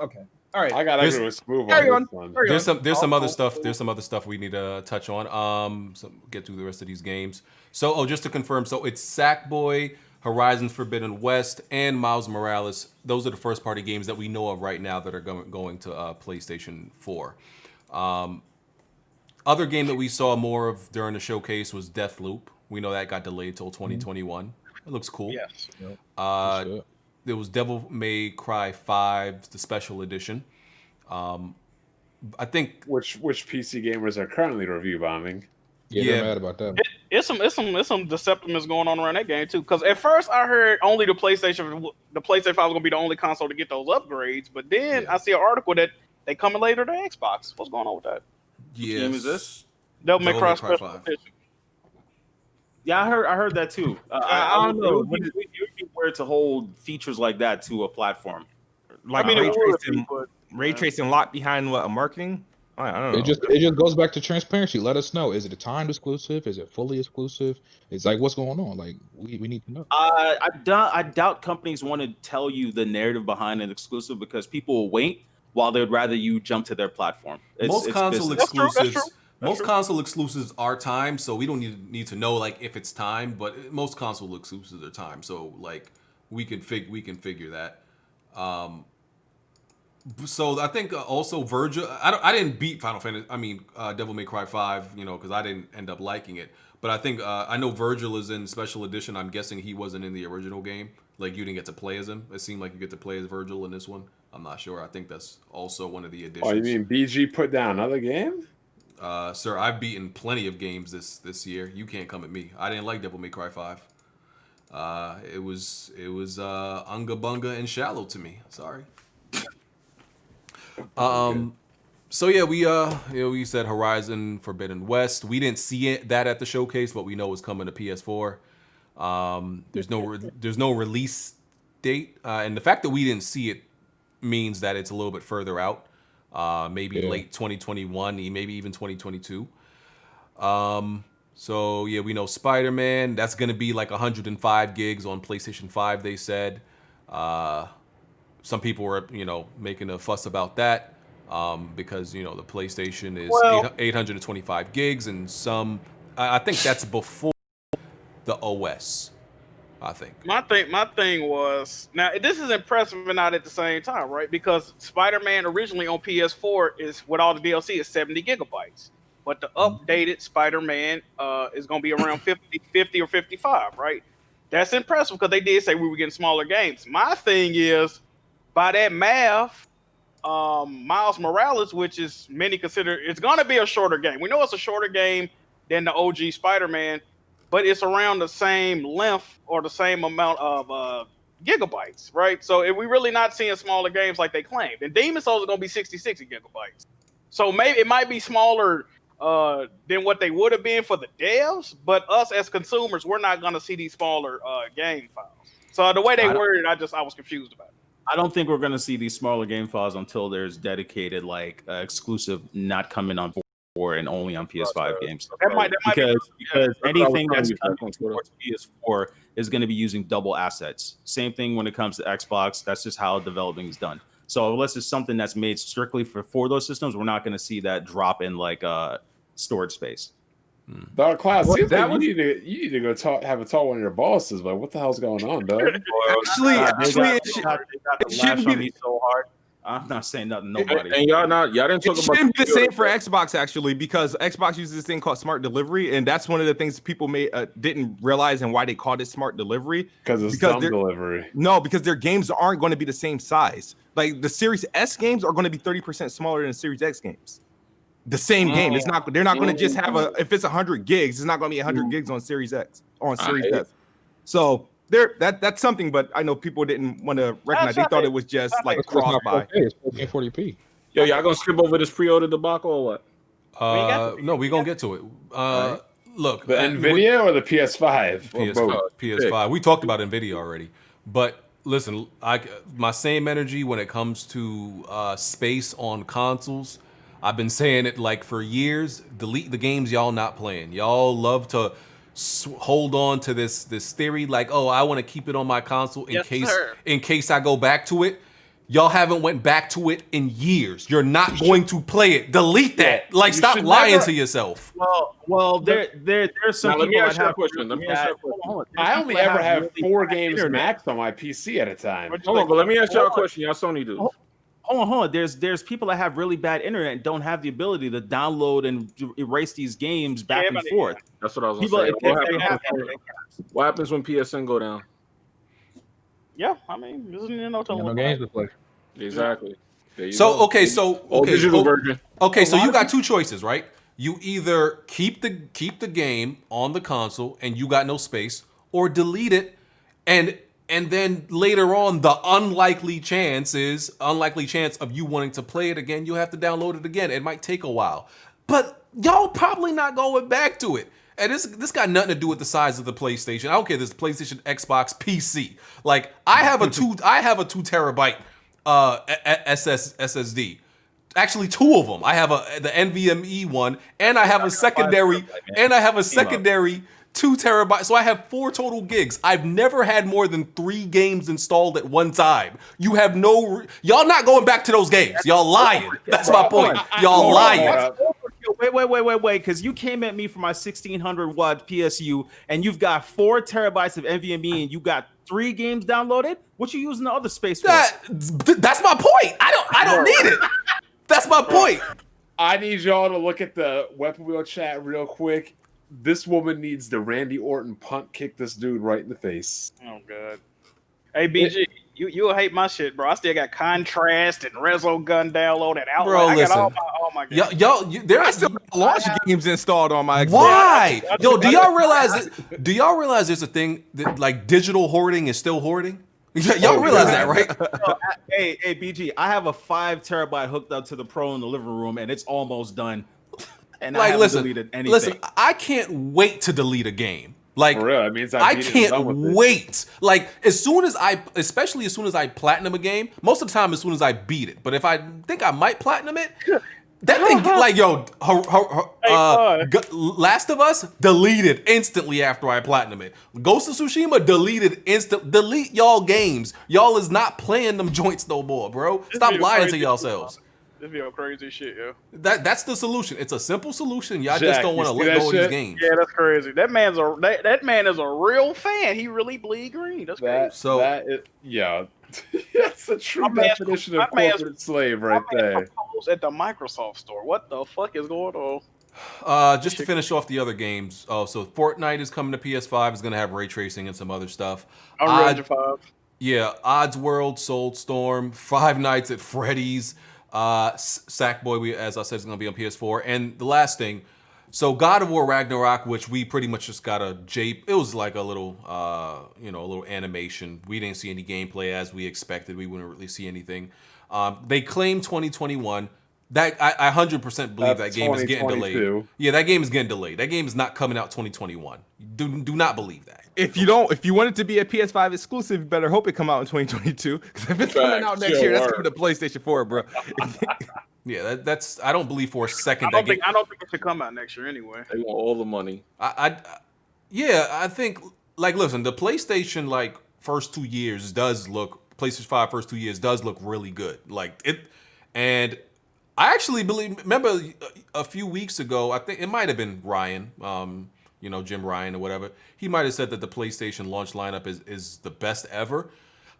Okay. All right. I got to with Smoove Carry on on. this one. There's some other stuff. There's some other stuff we need to touch on. So get through the rest of these games. So, just to confirm, so it's Sackboy, Horizon Forbidden West, and Miles Morales. Those are the first party games that we know of right now that are going to PlayStation 4. Other game that we saw more of during the showcase was Deathloop. We know that got delayed till 2021. It looks cool. Yes. There was Devil May Cry 5, the special edition. I think which PC gamers are currently review bombing. Yeah, they're mad about that. It's some deceptiveness going on around that game too. Because at first I heard only the PlayStation 5 was gonna be the only console to get those upgrades, but then I see an article that they coming later to Xbox. What's going on with that? Yes. Game is this? Devil May Cry special edition. Yeah, I heard that too. I don't know. It would be weird to hold features like that to a platform. Like ray tracing locked behind a marketing. I don't know. It just goes back to transparency. Let us know. Is it a timed exclusive? Is it fully exclusive? It's like, what's going on? Like, we need to know. I doubt companies want to tell you the narrative behind an exclusive because people will wait while they'd rather you jump to their platform. Most console exclusives are timed, so we don't need to know like if it's timed. But most console exclusives are timed, so like we can figure that. So I think also Virgil. I didn't beat Final Fantasy. Devil May Cry 5. Because I didn't end up liking it. But I think I know Virgil is in special edition. I'm guessing he wasn't in the original game. Like you didn't get to play as him. It seemed like you get to play as Virgil in this one. I'm not sure. I think that's also one of the additions. Oh, you mean BG put down another game? Sir, I've beaten plenty of games this year. You can't come at me. I didn't like Devil May Cry 5. It was Unga Bunga and shallow to me. Sorry. So yeah, we said Horizon Forbidden West. We didn't see that at the showcase, but we know it's coming to PS4. There's no release date, and the fact that we didn't see it means that it's a little bit further out. Maybe late 2021, maybe even 2022. So yeah, we know Spider-Man. That's gonna be like 105 gigs on PlayStation 5. They said. Some people were making a fuss about that because the PlayStation is 825 gigs, and I think that's before the OS. I think. My thing was, now this is impressive but not at the same time, right? Because Spider-Man originally on PS4 is, with all the DLC, is 70 gigabytes. But the updated Spider-Man is going to be around 50 or 55, right? That's impressive because they did say we were getting smaller games. My thing is, by that math, Miles Morales, which is many consider, it's going to be a shorter game. We know it's a shorter game than the OG Spider-Man, but it's around the same length or the same amount of gigabytes, right? So if we're really not seeing smaller games like they claimed, and Demon's Souls is going to be 60 gigabytes. So maybe it might be smaller than what they would have been for the devs, but us as consumers, we're not going to see these smaller game files. So the way they worded it, I was confused about it. I don't think we're going to see these smaller game files until there's dedicated exclusive not coming on board and only on PS5 games. Because anything that's coming towards PS4 is going to be using double assets. Same thing when it comes to Xbox. That's just how developing is done. So unless it's something that's made strictly for those systems, we're not going to see that drop in storage space. Darkcloud, seems like you need to go have a talk with one of your bosses. But what the hell's going on, dog? Actually, it shouldn't be so hard. I'm not saying nothing. Nobody. And y'all didn't talk about. It shouldn't be the same for Xbox actually, because Xbox uses this thing called smart delivery, and that's one of the things people didn't realize and why they called it smart delivery. Because it's dumb delivery. No, because their games aren't going to be the same size. Like the Series S games are going to be 30% smaller than the Series X games. The same game. It's not. They're not going to just have if it's 100 gigs. It's not going to be 100 gigs on Series X or on Series S. So that's something. But I know people didn't want to recognize. They thought it was just like cross buy. It's 440p. Yo, y'all gonna skip over this pre-order debacle or what? No, we're gonna get to it. Look, the Nvidia or the PS5? PS5. We talked about Nvidia already, but listen, my same energy when it comes to space on consoles. I've been saying it for years. Delete the games y'all not playing. Y'all love to hold on to this theory I want to keep it on my console in case I go back to it. Y'all haven't went back to it in years. You're not going to play it. Delete that. Stop lying to yourself. Well, there's some people. Let me ask you a question. I only ever have 4 games max on my PC at a time. Hold on, but let me ask y'all a question. Y'all Sony dudes. Hold on. There's people that have really bad internet and don't have the ability to download and erase these games back and forth. That's what I was going to say. What happens when PSN go down? Yeah, I mean, there's no games to play. Exactly. So digital version. Okay, so you got 2 choices, right? You either keep the game on the console and you got no space, or delete it, and then later on, the unlikely chance of you wanting to play it again, you have to download it again. It might take a while, but y'all probably not going back to it. And this got nothing to do with the size of the PlayStation. I don't care. This PlayStation, Xbox, PC. I have a 2 terabyte SSD. Actually, 2 of them. I have the NVMe one, and I have a secondary 2 terabytes. So I have 4 total gigs. I've never had more than 3 games installed at one time. You have y'all not going back to those games. Y'all lying. That's my point. Y'all lying. Wait, because you came at me for my 1600 watt PSU, and you've got 4 terabytes of NVMe, and you got 3 games downloaded. What you using the other space for? That's my point. I don't need it. That's my point. I need y'all to look at the Weapon Wheel chat real quick. This woman needs the Randy Orton punt kick this dude right in the face. Oh, God. Hey, BG, You'll hate my shit, bro. I still got Contrast and Rezo Gun downloaded out. Bro, I listen. got all my games. There I still have launch games installed on my Xbox. Why? Yo, do y'all realize there's a thing that like digital hoarding is still hoarding? Y'all realize that, right? Hey, BG, I have a 5 terabyte hooked up to the Pro in the living room, and it's almost done. And I haven't deleted anything. Listen, I can't wait to delete a game. Like, For real, it means I can't wait. Like, especially as soon as I platinum a game, most of the time as soon as I beat it. But if I think I might platinum it, that thing, like, yo, Last of Us, deleted instantly after I platinum it. Ghost of Tsushima, deleted delete y'all games. Y'all is not playing them joints no more, bro. Stop lying to yourselves. This be crazy shit, yo. That's the solution. It's a simple solution. Y'all just don't want to let go of these games. Yeah, that's crazy. That man is a real fan. He really bleed green. That's crazy. So that's the true definition of corporate slave right there. At the Microsoft store. What the fuck is going on? Just to finish off the other games. Oh, so Fortnite is coming to PS5. It's going to have ray tracing and some other stuff. Unreal Engine 5. Yeah, Odds World, Soulstorm, Five Nights at Freddy's, Sackboy, as I said, is going to be on PS4. And the last thing, so God of War Ragnarok, which we pretty much just got it was like a little, a little animation. We didn't see any gameplay as we expected. We wouldn't really see anything. They claim 2021. That I 100% believe that game is getting delayed. Yeah, that game is getting delayed. That game is not coming out 2021. Do not believe that. If you want it to be a PS5 exclusive, you better hope it come out in 2022. Because if it's coming out next year, that's coming to PlayStation 4, bro. Yeah, that's. I don't believe for a second. I don't think it should come out next year anyway. They want all the money. I think like listen, the PlayStation like first 2 years PlayStation 5 first 2 years does look really good. Like it, and I actually remember a few weeks ago, I think it might have been Ryan, Jim Ryan or whatever. He might have said that the PlayStation launch lineup is the best ever.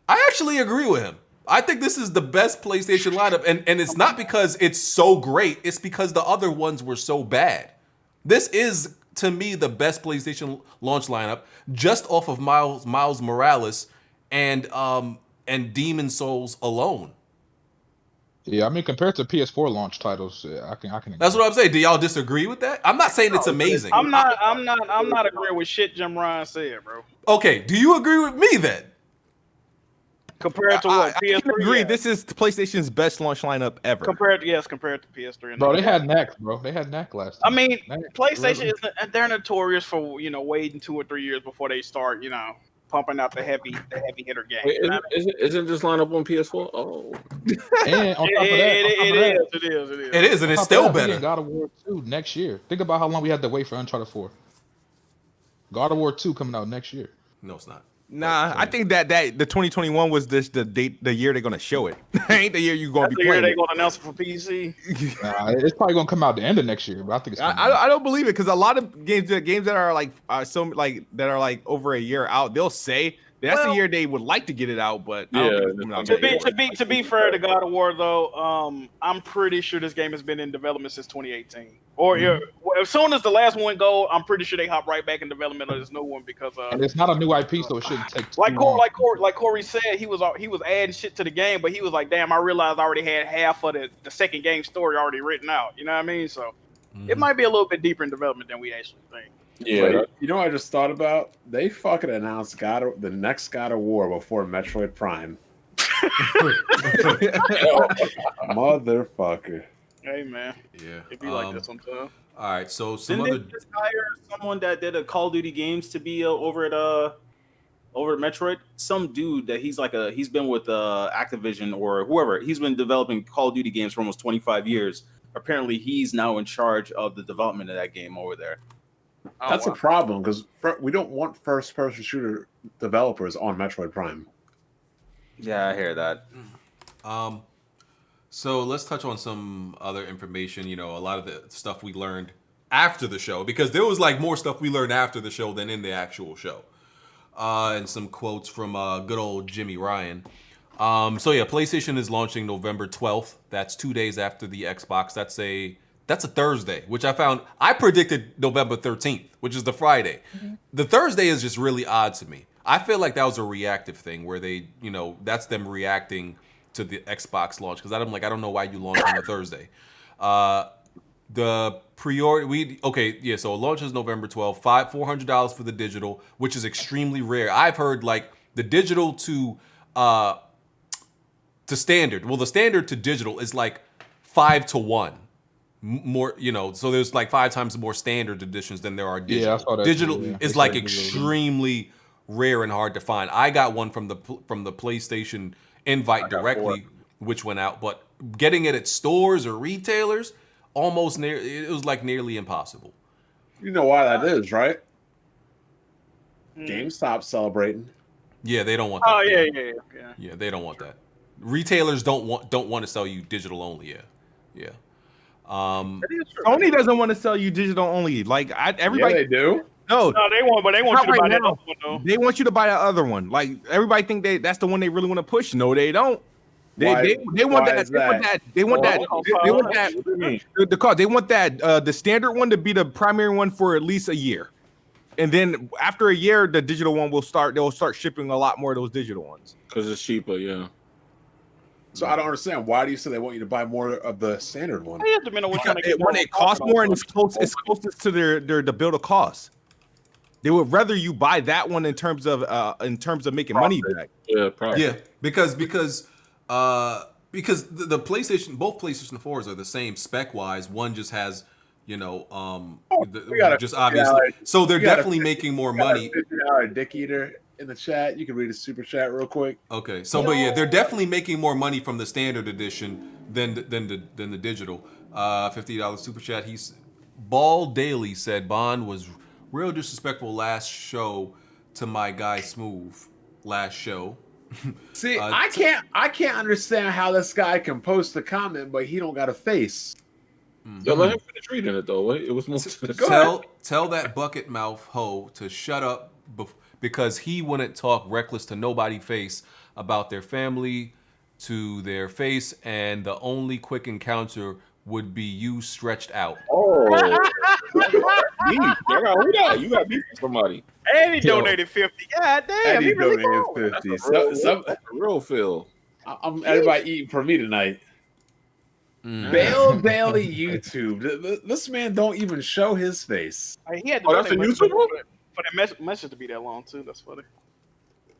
I actually agree with him. I think this is the best PlayStation lineup, and it's not because it's so great. It's because the other ones were so bad. This is, to me, the best PlayStation launch lineup, just off of Miles Morales and Demon Souls alone. Yeah, I mean, compared to PS4 launch titles, I can. That's what I'm saying. Do y'all disagree with that? I'm not saying it's amazing. I'm not agreeing with shit Jim Ryan said, bro. Okay, do you agree with me then? Compared to what? PS3? I agree. This is PlayStation's best launch lineup ever. Compared to PS3. Bro, they had NAC, bro. They had NAC last time. I mean, PlayStation they're notorious for waiting 2 or 3 years before they start, pumping out the heavy hitter game. Wait, isn't this lineup on PS4? Oh, and on top of that, it is, and it's still better. God of War 2 next year. Think about how long we had to wait for Uncharted 4. God of War 2 coming out next year. No, it's not. Nah, I think that the 2021 was the year they're gonna show it. Ain't the year you're gonna be playing. They're gonna announce it for PC. It's probably gonna come out the end of next year, but I think it's. I don't believe it because a lot of games that are like over a year out, they'll say that's the year they would like to get it out, but to be fair to God of War though, I'm pretty sure this game has been in development since 2018. Or as soon as the last one go, I'm pretty sure they hop right back in development of this new one because and it's not a new IP, so it shouldn't take too long. Like Corey said, he was adding shit to the game, but he was like, damn, I realized I already had half of the second game story already written out. You know what I mean? So it might be a little bit deeper in development than we actually think. Yeah, you know what I just thought about? They fucking announced the next God of War before Metroid Prime. Motherfucker. Hey man, yeah, it'd be like that sometimes. All right, so Didn't they just hire someone that did a Call of Duty games to be over at Metroid? Some dude that he's been with Activision or whoever. He's been developing Call of Duty games for almost 25 years. Apparently, he's now in charge of the development of that game over there. That's a problem because we don't want first-person shooter developers on Metroid Prime. Yeah, I hear that. So let's touch on some other information. A lot of the stuff we learned after the show, because there was like more stuff we learned after the show than in the actual show. And some quotes from good old Jimmy Ryan. PlayStation is launching November 12th. That's 2 days after the Xbox. That's a Thursday, which I predicted November 13th, which is the Friday. Mm-hmm. The Thursday is just really odd to me. I feel like that was a reactive thing where they, you know, that's them reacting to the Xbox launch because I'm like, I don't know why you launched on a Thursday. The pre-order, so it launches November 12th, $400 for the digital, which is extremely rare. I've heard like the digital to standard. Well, the standard to digital is like 5 to 1. More, you know, so there's like 5 times more standard editions than there are digital. Yeah, I saw that Digital too, yeah. is like extremely rare and hard to find. I got one from the PlayStation invite directly, which went out, but getting it at stores or retailers it was like nearly impossible. You know why that is, right? GameStop celebrating. Yeah, they don't want that. Oh yeah. Yeah, they don't want that. Retailers don't want to sell you digital only. Yeah. Sony doesn't want to sell you digital only. Like everybody, they do. No, they want you to buy that other one though. They want you to buy that other one. Like everybody think that's the one they really want to push. No, they don't. They want that. They want the standard one to be the primary one for at least a year, and then after a year, the digital one will start. They'll start shipping a lot more of those digital ones because it's cheaper. Yeah. So I don't understand. Why do you say they want you to buy more of the standard one? It costs more and it's closest to the bill of cost. They would rather you buy that one in terms of making money back. Yeah, probably. Yeah, because the PlayStation, both PlayStation 4s are the same spec wise. One just has, you know, just obviously. So they're definitely making more money. Dick eater in the chat. You can read a super chat real quick. Okay, so but yeah, they're definitely making more money from the standard edition than the digital. $50 super chat. Ball Daily said Bond was real disrespectful last show to my guy Smoove. Last show. See, I can't understand how this guy can post a comment, but he don't got a face. Yo, let him finish reading it though. It was more. Tell that bucket mouth hoe to shut up because he wouldn't talk reckless to nobody face about their family to their face, and the only quick encounter would be you stretched out. Oh, you got beef with somebody. And he donated 50. God damn, he really donated 50. Real Phil. I'm everybody eating for me tonight. Bale Bailey YouTube. This man don't even show his face. He had to that's a YouTube for the message to be that long too. That's funny.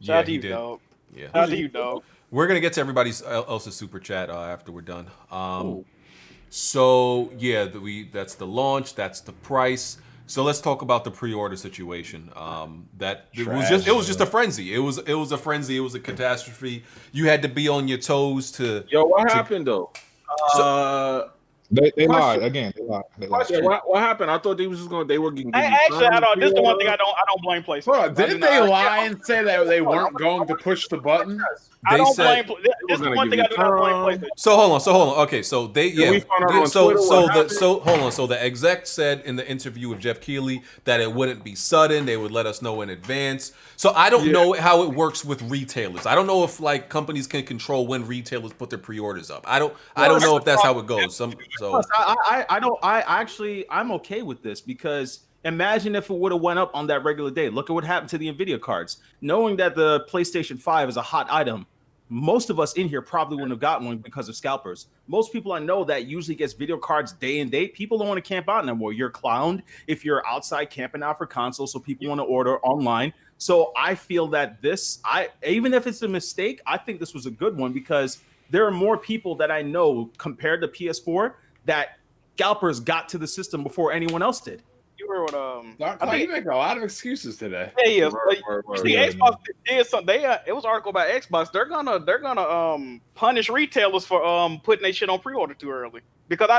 Shout out to you, dog. Yeah. Shout out to you, dog. We're gonna get to everybody else's super chat after we're done. So yeah, that's the launch. That's the price. So let's talk about the pre-order situation. It was just a frenzy. It was a frenzy. It was a catastrophe. You had to be on your toes to. Yo, what happened though? They lied again. They lied. What happened? I thought they were getting. Actually, I don't. This is the one thing I don't blame PlayStation. Hold on, didn't they lie and say that they weren't going to push the button? I don't blame. This is one thing I do not blame PlayStation. So hold on. Okay, so they So the exec said in the interview with Jeff Keighley that it wouldn't be sudden. They would let us know in advance. So I don't know how it works with retailers. I don't know if like companies can control when retailers put their pre-orders up. I don't know if that's how it goes. I'm okay with this because imagine if it would have went up on that regular day. Look at what happened to the Nvidia cards. Knowing that the PlayStation 5 is a hot item, most of us in here probably wouldn't have gotten one because of scalpers. Most people I know that usually gets video cards day and date, people don't want to camp out no more. You're clowned if you're outside camping out for consoles, so people want to order online. So I feel that even if it's a mistake, I think this was a good one because there are more people that I know compared to PS4 that scalpers got to the system before anyone else did. You were with Darkcloud, you make a lot of excuses today. Yeah. Xbox did something. It was an article about Xbox. They're gonna punish retailers for putting their shit on pre-order too early. Because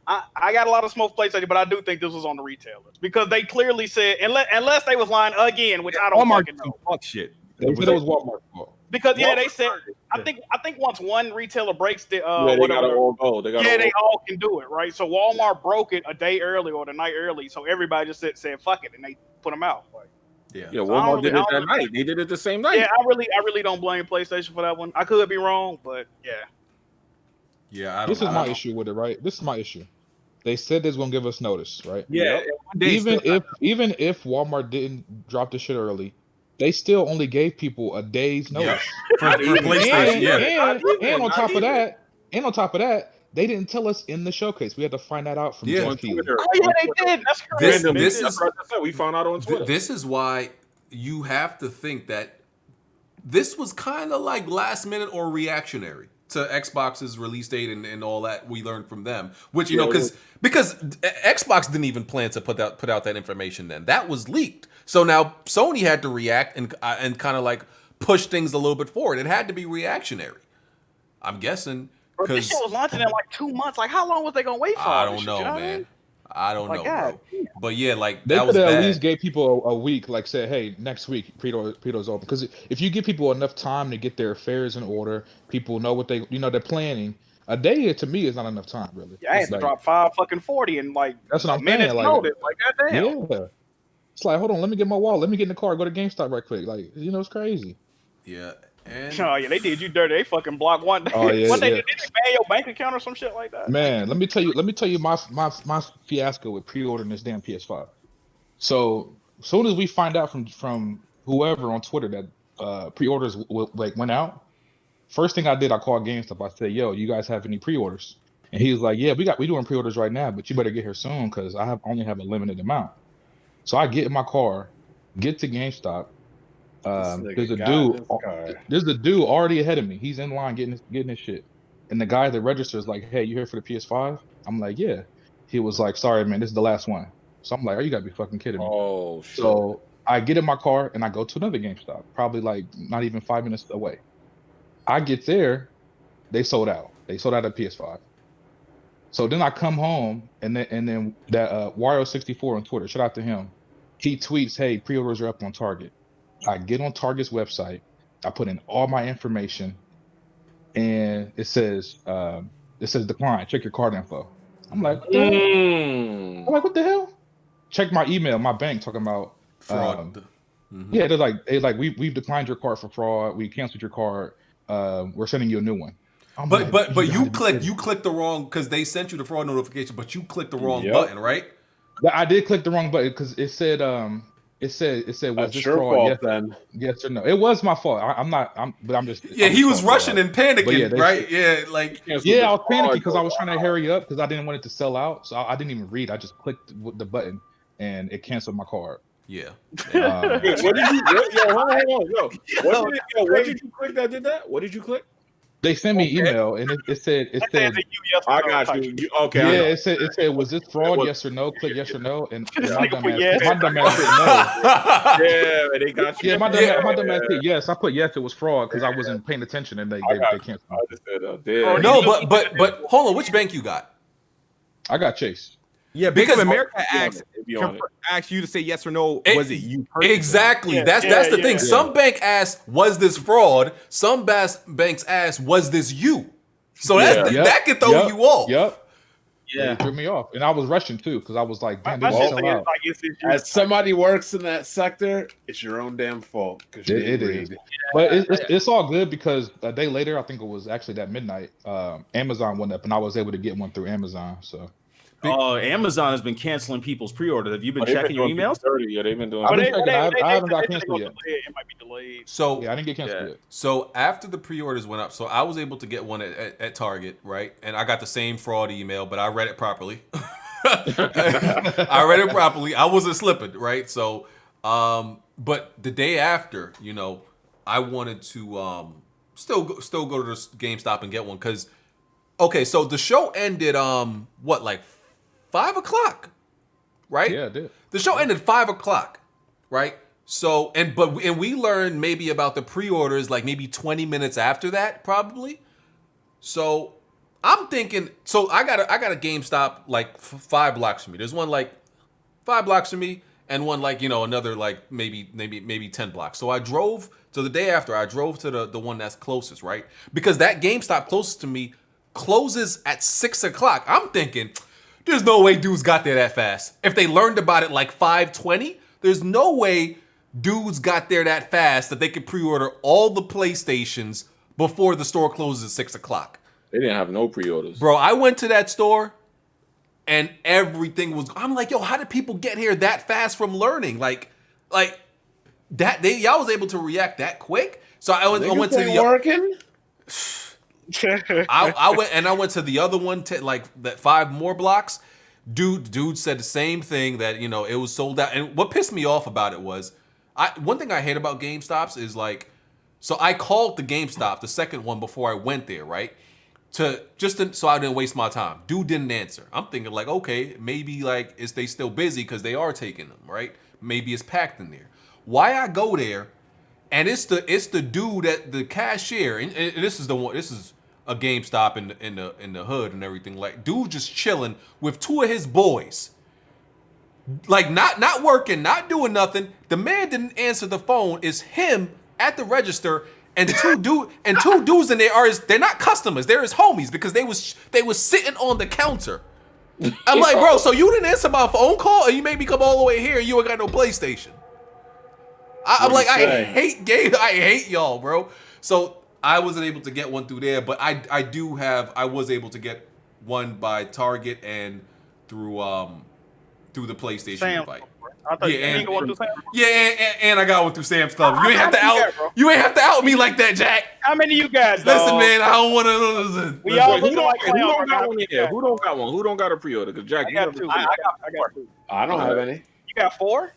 I got a lot of smoke PlayStation, but I do think this was on the retailers because they clearly said unless they was lying again, which I don't fucking know. Fuck shit. They said it was Walmart's fault. Because they said I think once one retailer breaks the they gotta all go. They all can do it, right? So Walmart broke it a day early or the night early, so everybody just said fuck it and they put them out. Walmart did it that night. They did it the same night. Yeah, I really don't blame PlayStation for that one. I could be wrong, but yeah. Yeah, this is my issue with it, right? This is my issue. They said they was gonna give us notice, right? Yeah. Even if Walmart didn't drop the shit early, they still only gave people a day's notice. For PlayStation, And on top of that, they didn't tell us in the showcase. We had to find that out from Jeff Keighley. Oh yeah, they did. That's crazy. We found out on Twitter. This is why you have to think that this was kind of like last minute or reactionary to Xbox's release date and all that we learned from them. Which, you know, because Xbox didn't even plan to put out that information then. That was leaked. So now Sony had to react and kind of like push things a little bit forward. It had to be reactionary. I'm guessing. Bro, this shit was launching in like 2 months. Like, how long was they gonna wait for? I don't know, man. I don't know, bro. But yeah, like they that was could bad. at least gave people a week, like said, hey, next week pre-orders open. Because if you give people enough time to get their affairs in order, people know what they're planning. A day to me is not enough time, really. Yeah, I had to drop $5.40 in like that's what I'm minutes saying. Notice. Like, goddamn. Yeah. It's like, hold on, let me get my wallet. Let me get in the car, go to GameStop right quick. Like, it's crazy. Yeah. And oh yeah, they did you dirty. They fucking blocked one day. Oh, yeah, what they did they ban your bank account or some shit like that? Man, let me tell you my fiasco with pre-ordering this damn PS5. So as soon as we find out from whoever on Twitter that pre-orders went out, first thing I did, I called GameStop. I said, "Yo, you guys have any pre-orders?" And he was like, "Yeah, we doing pre-orders right now, but you better get here soon because I only have a limited amount." So I get in my car, get to GameStop. There's a dude already ahead of me. He's in line getting his shit, and the guy at the register is like, "Hey, you here for the PS5?" I'm like, "Yeah." He was like, "Sorry, man, this is the last one." So I'm like, "Oh, you gotta be fucking kidding me!" Oh shit. So I get in my car and I go to another GameStop, probably like not even 5 minutes away. I get there, they sold out. They sold out of PS5. So then I come home and then that Wario64 on Twitter, shout out to him. He tweets, "Hey, pre-orders are up on Target." I get on Target's website, I put in all my information, and it says decline. Check your card info. I'm like, what the hell? I'm like, what the hell? Check my email, my bank talking about fraud. Yeah, they're like, we've declined your card for fraud. We canceled your card. We're sending you a new one. But you clicked the wrong because they sent you the fraud notification, but you clicked the wrong button, right? I did click the wrong button because it said was this fraud? Yes or no? It was my fault. I'm just. Yeah, he was rushing and panicking, right? Yeah, like I was panicking because I was trying to hurry up because I didn't want it to sell out. So I didn't even read. I just clicked the button and it canceled my card. Yeah. What did you? What did you click that did that? What did you click? They sent me email and it said I got you. Okay. Yeah, it said was this fraud? Yes or no? Click yes or no. And my dumbass said no. Yeah, they got you. Yeah, my dumbass said yes. I put yes. It was fraud because I wasn't paying attention and they canceled. No, but hold on. Which bank you got? I got Chase. Yeah, because America asks you to say yes or no. Was it you personally? Exactly. Yeah, that's the thing. Yeah. Some bank asks, "Was this fraud?" Some banks ask, "Was this you?" So that could throw you off. Yep. Yeah, it threw me off, and I was rushing too because I was like, "Damn, as somebody works in that sector, it's your own damn fault." It is, but it's all good because a day later, I think it was actually that midnight, Amazon went up, and I was able to get one through Amazon. So. Amazon has been canceling people's pre-orders. Have you been checking your emails? Yeah, they've been doing. I haven't got canceled yet. It might be delayed. So I didn't get canceled yet. So after the pre-orders went up, so I was able to get one at Target, right? And I got the same fraud email, but I read it properly. I read it properly. I wasn't slipping, right? So, but the day after, I wanted to still go to the GameStop and get one because, okay, so the show ended like 5 o'clock, right? Yeah, it did. The show ended 5 o'clock, right? So and we learned maybe about the pre-orders like maybe 20 minutes after that, probably. So I'm thinking, so I got a GameStop like 5 blocks from me. There's one like 5 blocks from me, and one like another like maybe 10 blocks. So I drove to the day after. I drove to the one that's closest, right? Because that GameStop closest to me closes at 6 o'clock. I'm thinking, there's no way dudes got there that fast. If they learned about it like 5:20, there's no way dudes got there that fast that they could pre-order all the PlayStations before the store closes at 6 o'clock. They didn't have no pre-orders. Bro, I went to that store and everything was, I'm like, yo, how did people get here that fast from learning? Like y'all was able to react that quick. So I went to the working. I went to the other one, like that 5 more blocks. Dude said the same thing, that you know it was sold out. And what pissed me off about it was, one thing I hate about GameStops is like, so I called the GameStop, the second one, before I went there, right? So I didn't waste my time. Dude didn't answer. I'm thinking like, okay, maybe like they still busy because they are taking them, right? Maybe it's packed in there. Why I go there, and it's the dude at the cashier, and this is the one. This is a GameStop in the hood and everything. Like, dude just chilling with 2 of his boys, like not working, not doing nothing. The man didn't answer the phone. It's him at the register, and two dudes in there they're not customers. They're his homies because they was sitting on the counter. I'm like, bro, so you didn't answer my phone call, and you made me come all the way here, and you ain't got no PlayStation. I'm like, I hate games. I hate y'all, bro. So I wasn't able to get one through there, but I was able to get one by Target and through the PlayStation invite. I thought you didn't go one through Sam's. Yeah, and I got one through Sam's Club. You ain't have to out me like that, Jack. How many you guys? Listen, man, I don't want to listen. We all who don't got one yet? Who don't got one? Who don't got a pre-order? Because Jack, I got 2. I got 2. I don't have any. You got 4?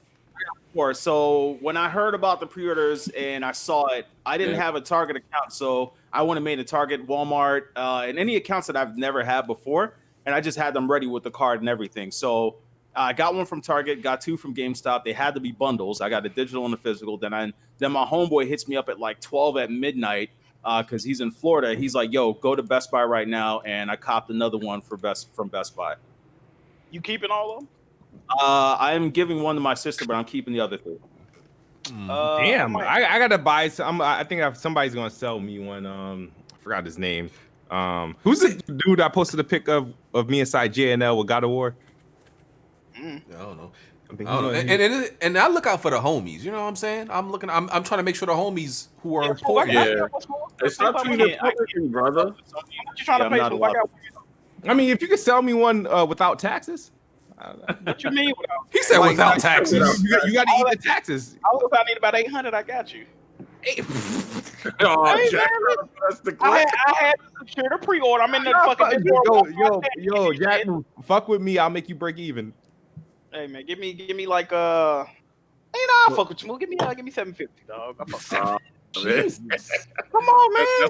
So when I heard about the pre-orders and I saw it, I didn't have a Target account, so I went and made a Target, Walmart, and any accounts that I've never had before, and I just had them ready with the card and everything. So I got one from Target, got 2 from GameStop. They had to be bundles. I got a digital and a physical. Then my homeboy hits me up at like 12 at midnight because he's in Florida. He's like, "Yo, go to Best Buy right now," and I copped another one from Best Buy. You keeping all of them? I am giving one to my sister, but I'm keeping the other 3. Damn, I gotta buy some. I think somebody's gonna sell me one. I forgot his name. Who's the dude I posted a pic of me inside JNL with God of War? I don't know. And I look out for the homies. You know what I'm saying? I'm trying to make sure the homies who are important. Yeah, it's not too much, brother. What you trying to pay for? I mean, if you could sell me one without taxes. What you mean? He said like, without taxes. You got to eat the taxes. I need about 800. I got you. Oh, Jack, I had to secure the pre-order. I'm in the fucking. Yo, Jack, fuck with me. I'll make you break even. Hey man, give me like I'll fuck with you. Give me 750, dog. Jesus. Come on, man.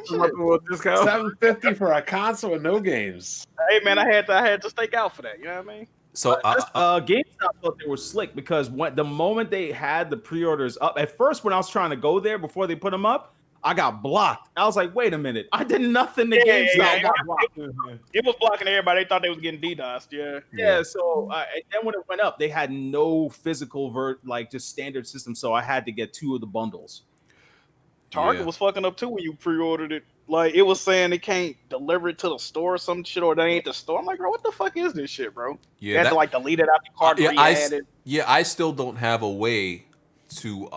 $750 for a console with no games. Hey man, I had to stake out for that. You know what I mean? So GameStop thought they were slick because the moment they had the pre-orders up, at first when I was trying to go there before they put them up, I got blocked. I was like, wait a minute, I did nothing to GameStop. It was blocking everybody. They thought they was getting DDoSed. Yeah. So and then when it went up, they had no physical just standard system. So I had to get 2 of the bundles. Target was fucking up too when you pre-ordered it. Like it was saying they can't deliver it to the store or some shit, or they ain't the store. I'm like, bro, what the fuck is this shit, bro? Yeah, you had to like delete it out the card. I still don't have a way to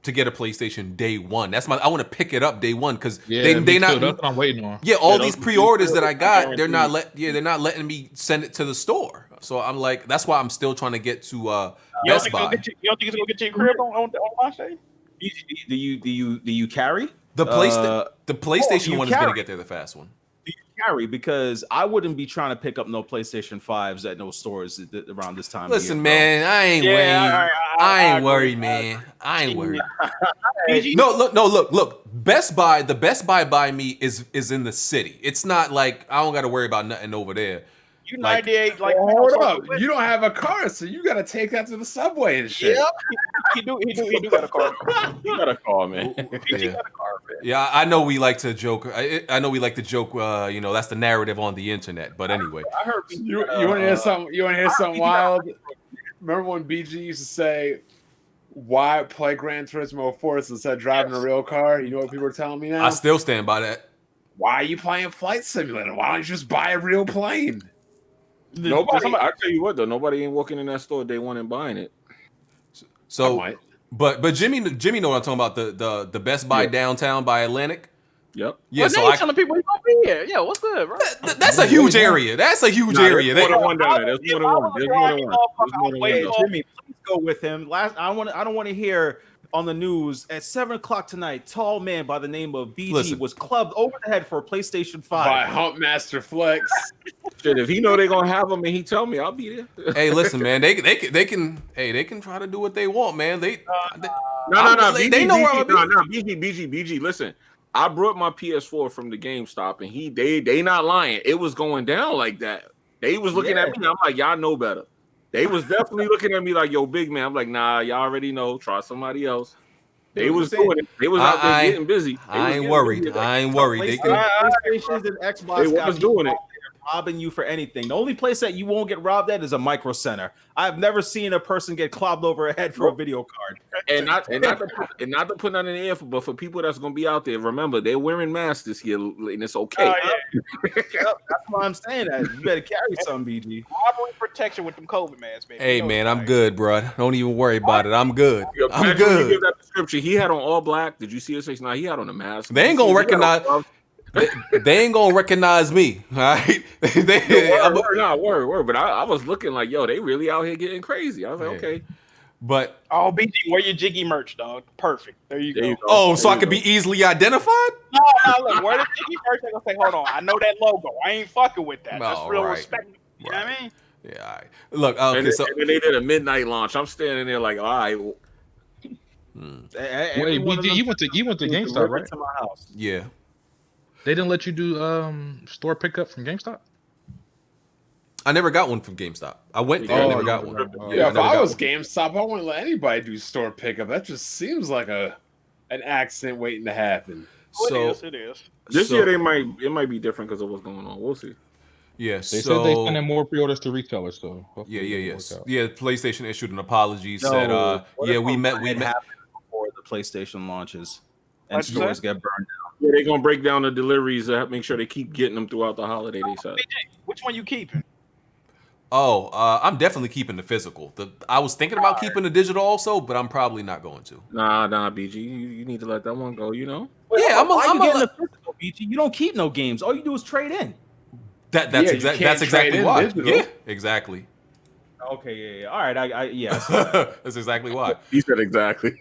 get a PlayStation day one. I want to pick it up day one because they not. That's what I'm waiting on. Yeah, all these pre-orders that I got, they're not letting me send it to the store. So I'm like, that's why I'm still trying to get to Best Buy. You don't think it's gonna get to your crib on launch day? Do you carry? The PlayStation one is going to get there the fast one. Do you carry? Because I wouldn't be trying to pick up no PlayStation 5s at no stores around this time. Listen, man, I ain't worried. I ain't worried, man. I ain't worried. Look. Best Buy, the Best Buy by me is in the city. It's not like I don't got to worry about nothing over there. You 98, hold up. You don't have a car, so you got to take that to the subway and shit. Yep. He do got a car. He got a car, man. He got a car, man. Yeah, I know we like to joke. I know we like to joke. That's the narrative on the internet. But anyway, I heard you want to hear something? You want to hear something wild? Remember when BG used to say, "Why play Gran Turismo 4 instead of driving a real car?" You know what people are telling me now? I still stand by that. Why are you playing Flight Simulator? Why don't you just buy a real plane? I tell you what though, nobody ain't walking in that store day one and buying it. So, but Jimmy know what I'm talking about. The Best Buy downtown by Atlantic. Yep. Yeah. Well, so now telling people you gonna be here. Yeah, what's good, bro? That's a huge area. That's a huge area. There's more than one down there. There's more than one. Jimmy, please go with him. I don't want to hear on the news at 7:00 tonight. Tall man by the name of BG was clubbed over the head for a PlayStation 5 by Humpmaster Flex. Shit, if he know they're gonna have him and he tell me, I'll be there. Hey, listen, man. They can try to do what they want, man. No. They BG, know where I'm gonna be. BG. Listen, I brought my PS4 from the GameStop, and they not lying. It was going down like that. They was looking at me. I'm like, y'all know better. They was definitely looking at me like, yo, big man. I'm like, nah, y'all already know. Try somebody else. They was doing it. They was out there getting busy. I ain't worried. They can. PlayStations and Xbox They was doing it. Robbing you for anything. The only place that you won't get robbed at is a Micro Center. I've never seen a person get clobbed over a head for a video card. And not to put that in the air, but for people that's gonna be out there, remember they're wearing masks this year, and it's okay. That's why I'm saying that you better carry some, BG. Robbery protection with them COVID masks, baby. Hey, man, I'm good, bro. Don't even worry about it. I'm good. I'm Imagine when you good. give that description. He had on all black. Did you see his face? Nah, he had on a mask. They ain't gonna recognize. They ain't gonna recognize me, all right? Word. But I was looking like, yo, they really out here getting crazy. I was like, okay. But BG, wear your Jiggy merch, dog. Perfect. There you go. Oh, so I could be easily identified? No, look, wear the Jiggy merch. They're gonna say, hold on, I know that logo. I ain't fucking with that. That's real respect. You know what I mean? Yeah, all right. Look, okay, and then they did a midnight launch. I'm standing there like, all right. Wait, BG, you went to GameStop, right? To my house. Yeah. They didn't let you do store pickup from GameStop? I never got one from GameStop. I went there, I never got one. Yeah, if I was GameStop, I wouldn't let anybody do store pickup. That just seems like an accident waiting to happen. So it is. This year it might be different because of what's going on. We'll see. Yeah, they said they sending more pre-orders to retailers, so yeah. PlayStation issued an apology. Said, we met before the PlayStation launches, and stores get burned down. Yeah, they're gonna break down the deliveries and make sure they keep getting them throughout the holiday. They said. Which one you keeping? Oh, I'm definitely keeping the physical. I was thinking about keeping the digital also, but I'm probably not going to. Nah, BG, you need to let that one go. You know. Yeah, I'm getting the physical, BG. You don't keep no games. All you do is trade in. That's exactly why. Yeah, exactly. Okay, yeah. All right, that's exactly why. He said exactly.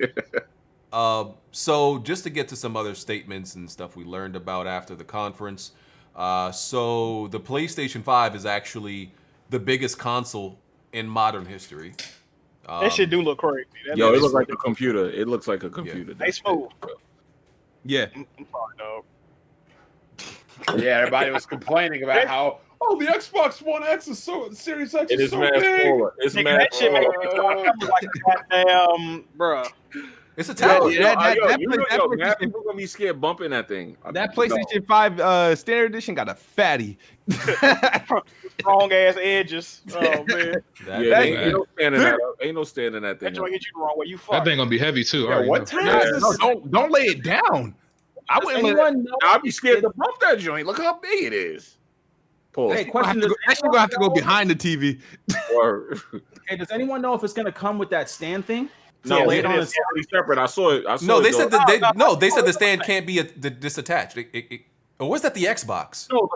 So just to get to some other statements and stuff we learned about after the conference. So the PlayStation 5 is actually the biggest console in modern history. That shit do look crazy. It looks like a computer. It looks like a computer. Hey, Smoove. Yeah. I'm sorry, dog. Yeah, everybody was complaining about how the Xbox One X is Series X is so big. It's that shit make me like a goddamn bruh. It's a tablet. People gonna be scared bumping that thing. That PlayStation 5 Standard Edition got a fatty. Strong ass edges. Oh man. Ain't no standing that thing. That's gonna get you the wrong way. You fuck. That thing gonna be heavy too. Yeah, what time is this? Don't lay it down. I wouldn't. I'd be scared to bump that joint. Look how big it is. Pause. Hey, question: actually gonna have to go behind the TV. Hey, does anyone know if it's gonna come with that stand thing? No, it's separate. I saw it. They said the stand can't be disattached. Or was that the Xbox? No,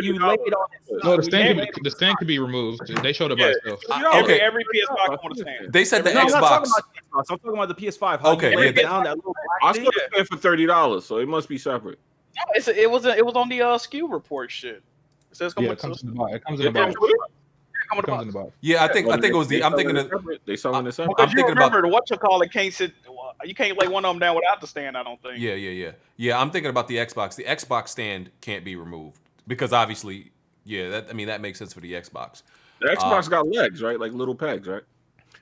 you laid on it. No, the stand can be removed. They showed it by itself. Okay, every PS5 on the stand. They said the Xbox. I'm talking about the PS5. Okay, I saw the stand for $30, so it must be separate. No, it was on the SKU report shit. It says it comes in the box. It comes in the box. Yeah, I think it was the. I'm thinking of they selling this separate. Because you remember the can't sit. You can't lay one of them down without the stand. I don't think. Yeah. I'm thinking about the Xbox. The Xbox stand can't be removed because obviously, that makes sense for the Xbox. The Xbox got legs, right? Like little pegs, right?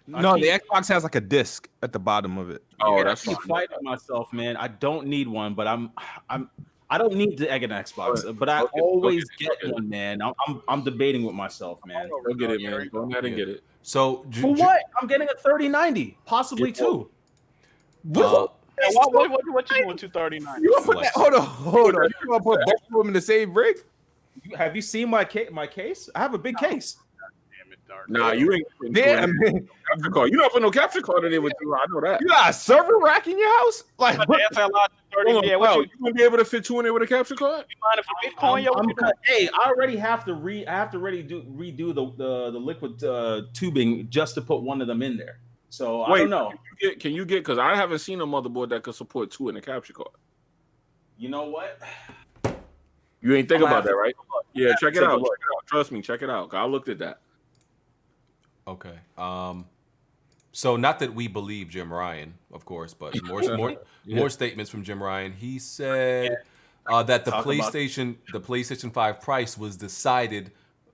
No, the Xbox has like a disc at the bottom of it. Oh, that's fine. Fighting myself, man. I don't need one, but I don't need to egg an Xbox, but I always get one, man. I'm debating with myself, man. Go get it, man. Go ahead and get it. So for what? I'm getting a 3090, possibly two. What you doing 239? You gonna put that? Hold on. You gonna put both of them in the same rig? Have you seen my case? I have a big case. Nah, you ain't. Damn, man. Capture card. You don't put no capture card in there with you. I know that. You got a server rack in your house? Like, you gonna be able to fit two in there with a capture card? Hey, I already have to redo the liquid tubing just to put one of them in there. So I don't know. Can you get? Because I haven't seen a motherboard that could support 2 in a capture card. You know what? You ain't think about that, right? Yeah, check it out. Trust me, check it out. I looked at that. Okay. So not that we believe Jim Ryan, of course, but more statements from Jim Ryan. He said that the PlayStation 5 price was decided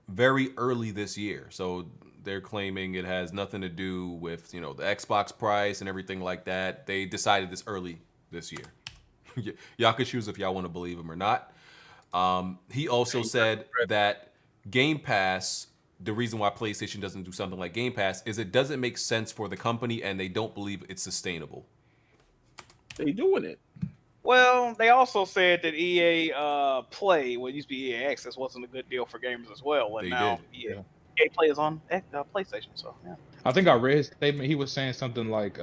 very early this year. So they're claiming it has nothing to do with, the Xbox price and everything like that. They decided this early this year. Y'all can choose if y'all want to believe him or not. He also said that Game Pass, the reason why PlayStation doesn't do something like Game Pass is it doesn't make sense for the company and they don't believe it's sustainable. They doing it. Well, they also said that EA Play, what used to be EA Access, wasn't a good deal for gamers as well. And now EA Play is on PlayStation, so yeah. I think I read his statement. He was saying something like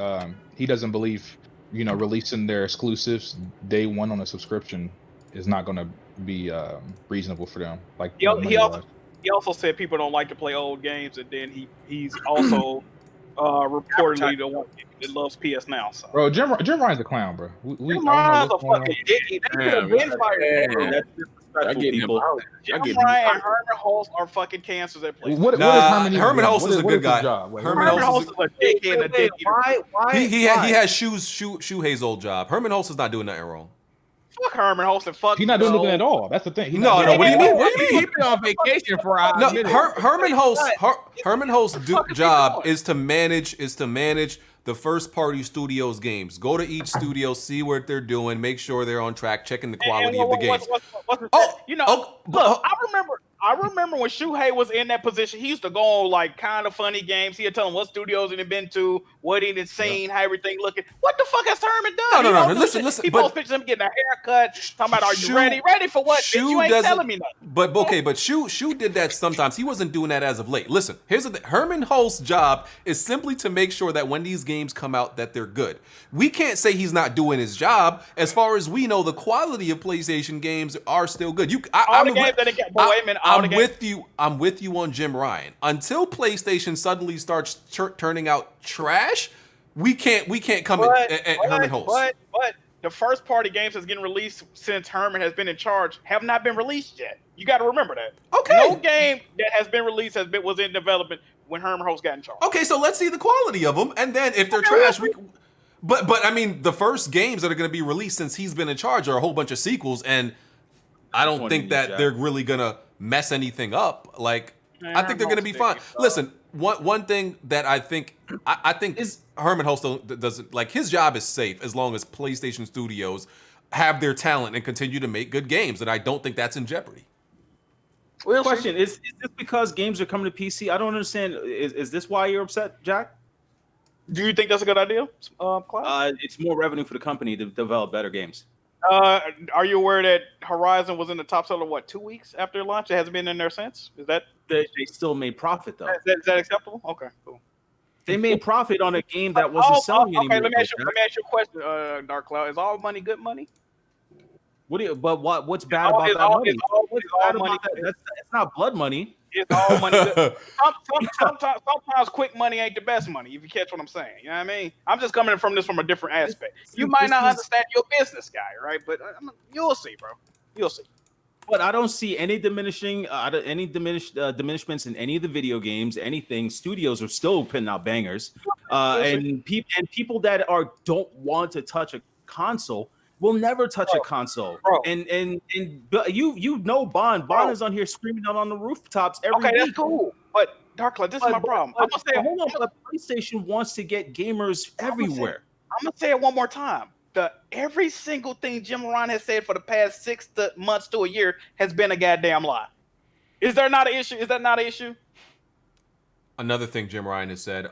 he doesn't believe, releasing their exclusives day one on a subscription is not going to be reasonable for them. Like he also said people don't like to play old games, and then he's also reportedly the one that loves PS Now. So. Bro, Jim Ryan's a clown, bro. Jim Ryan's a fucking idiot. Jim Ryan and Hermen Hulst are fucking cancers at PlayStation. What Hermen Hulst is a good guy. Hermen Hulst is a dickhead and a dick eater. He has Shuhei's old job. Hermen Hulst is not doing nothing wrong. Fuck Hermen Hulst and fuck. He's not doing anything at all. That's the thing. No. What do you mean? What do you mean? He's been on vacation for a minute. Hermen Hulst's job is to manage the first party studios games. Go to each studio, see what they're doing, make sure they're on track, checking the quality of the games. I remember when Shuhei was in that position, he used to go on like kind of funny games. He'd tell him what studios he'd been to, what he'd seen, how everything looking. What the fuck has Hermen done? No. Listen. He posts pictures of him getting a haircut, talking about, are you ready? Ready for what? Bitch, you ain't telling me nothing. But Shu did that sometimes. He wasn't doing that as of late. Listen, here's the thing. Hermen Hulst's job is simply to make sure that when these games come out, that they're good. We can't say he's not doing his job. As far as we know, the quality of PlayStation games are still good. I'm with you on Jim Ryan. Until PlayStation suddenly starts turning out trash, we can't come at Hermen Hulst. But the first party games that's getting released since Hermen has been in charge have not been released yet. You got to remember that. Okay. No game that has been released was in development when Hermen Hulst got in charge. Okay, so let's see the quality of them, and then if they're trash, But I mean, the first games that are going to be released since he's been in charge are a whole bunch of sequels, and I don't think that they're really gonna mess anything up. Like, I think they're gonna be fine. Listen, one thing that I think is Hermen Hulst doesn't like, his job is safe as long as PlayStation Studios have their talent and continue to make good games, and I don't think that's in jeopardy. Question: Is this because games are coming to PC? I don't understand. Is this why you're upset, Jack? Do you think that's a good idea, Cloud? It's more revenue for the company to develop better games. Are you aware that Horizon was in the top seller 2 weeks after launch? It hasn't been in there since. Is that they still made profit though? Is that acceptable? Okay, cool. They made profit on a game that wasn't selling anymore. Okay, let me ask you a question, Darkcloud. Is all money good money? What's bad about that money? It's not blood money. It's all money. Sometimes quick money ain't the best money, if you catch what I'm saying. You know what I mean? I'm just coming from this from a different aspect. You might not understand your business guy, right? But you'll see, bro. You'll see. But I don't see any diminishments in any of the video games. Anything. Studios are still putting out bangers, and people that don't want to touch a console will never touch a console. Bro. And you know Bond is on here screaming out on the rooftops every week. Okay, that's cool. But Darkcloud, this is my problem. I'm gonna say PlayStation wants to get gamers everywhere. I'm gonna say it one more time. Every single thing Jim Ryan has said for the past 6 months to a year has been a goddamn lie. Is there not an issue? Is that not an issue? Another thing Jim Ryan has said.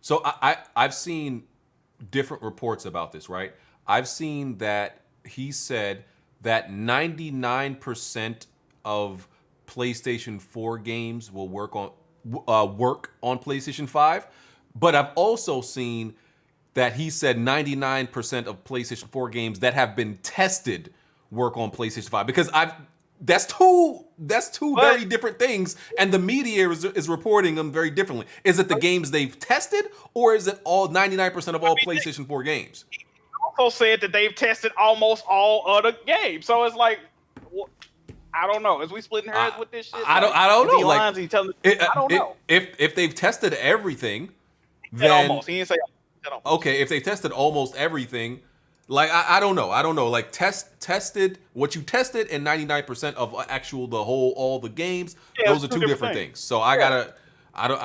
So I've seen different reports about this, right? I've seen that he said that 99% of PlayStation 4 games will work on PlayStation 5, but I've also seen that he said 99% of PlayStation 4 games that have been tested work on PlayStation 5. Because That's two very different things, and the media is reporting them very differently. Is it the games they've tested, or is it all 99% of all PlayStation 4 games? Also said that they've tested almost all other games, so it's like, I don't know. Is we splitting hairs with this shit? I don't know. Like, I don't know. If they've tested everything, then almost. He didn't say almost. Okay, if they tested almost everything, like I don't know. Like tested what you tested and 99% of all the games. Those are two different things. So I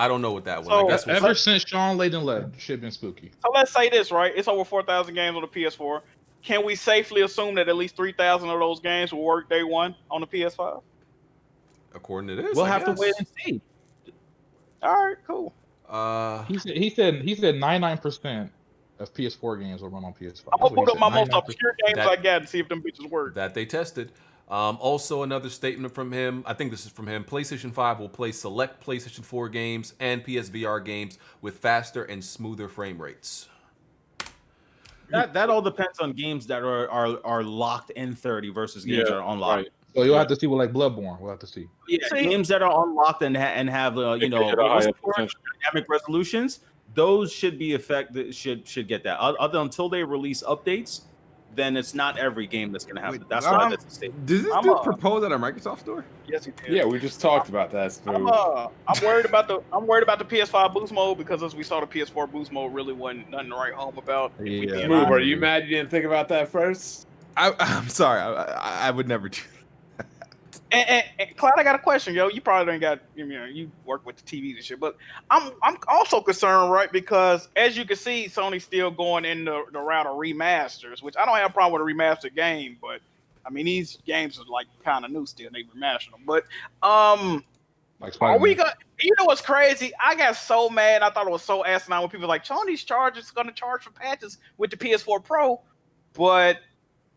don't know what that one. Like, that's ever since Sean Layden left, shit been spooky. So let's say this, right? It's over 4,000 games on the PS4. Can we safely assume that at least 3,000 of those games will work day one on the PS5? According to this, we'll have to wait and see. All right, cool. He said 99% of PS4 games will run on PS5. I'm gonna put up my most obscure games I got and see if them bitches work. That they tested. Also, another statement from him. I think this is from him. PlayStation 5 will play select PlayStation 4 games and PSVR games with faster and smoother frame rates. That all depends on games that are locked in 30 versus games that are unlocked. Right. So you'll have to see with like Bloodborne. We'll have to see. Yeah, games that are unlocked and have dynamic resolutions. Those should be should get that. Until they release updates, then it's not every game that's going to have it. That's why that's a statement. Does this dude propose at a Microsoft store? Yes, he did. Yeah, we just talked about that. I'm worried about the PS5 boost mode because as we saw, the PS4 boost mode really wasn't nothing to write home about. Smoove, are you mad you didn't think about that first? I'm sorry. I would never do. And Cloud, I got a question, yo. You probably don't got, you work with the TVs and shit, but I'm also concerned, right? Because as you can see, Sony's still going in the route of remasters, which I don't have a problem with a remastered game, but I mean these games are like kind of new still. They remastered them, but are we gonna? You know what's crazy? I got so mad. I thought it was so asinine when people were like Sony's going to charge for patches with the PS4 Pro, but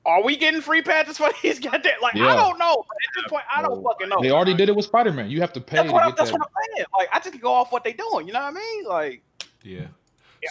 are we getting free patches for these goddamn? Like, I don't know. At this point, I don't fucking know. They already did it with Spider-Man. You have to pay that's to what get that's what I'm saying. Like, I just can go off what they're doing. You know what I mean? Like, yeah.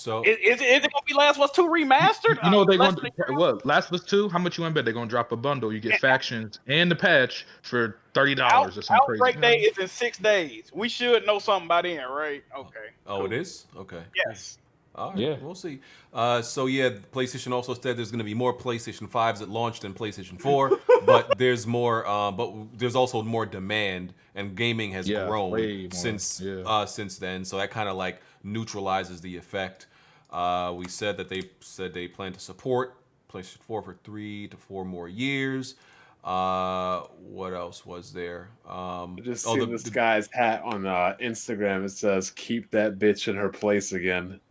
So is it gonna be Last of Us 2 remastered? You know they're going to what? Last of Us 2? How much you in bet? They're going to drop a bundle. You get factions and the patch for $30 or something crazy. Outbreak day is in 6 days. We should know something by then, right? Okay. Oh, it is? Okay. Yes. All right, we'll see. PlayStation also said there's going to be more PlayStation 5s at launch than PlayStation 4, but there's more. But there's also more demand, and gaming has grown since then. So that kind of like neutralizes the effect. We said that they plan to support PlayStation 4 for 3 to 4 more years. What else was there? I just see this guy's hat on Instagram. It says "Keep that bitch in her place again."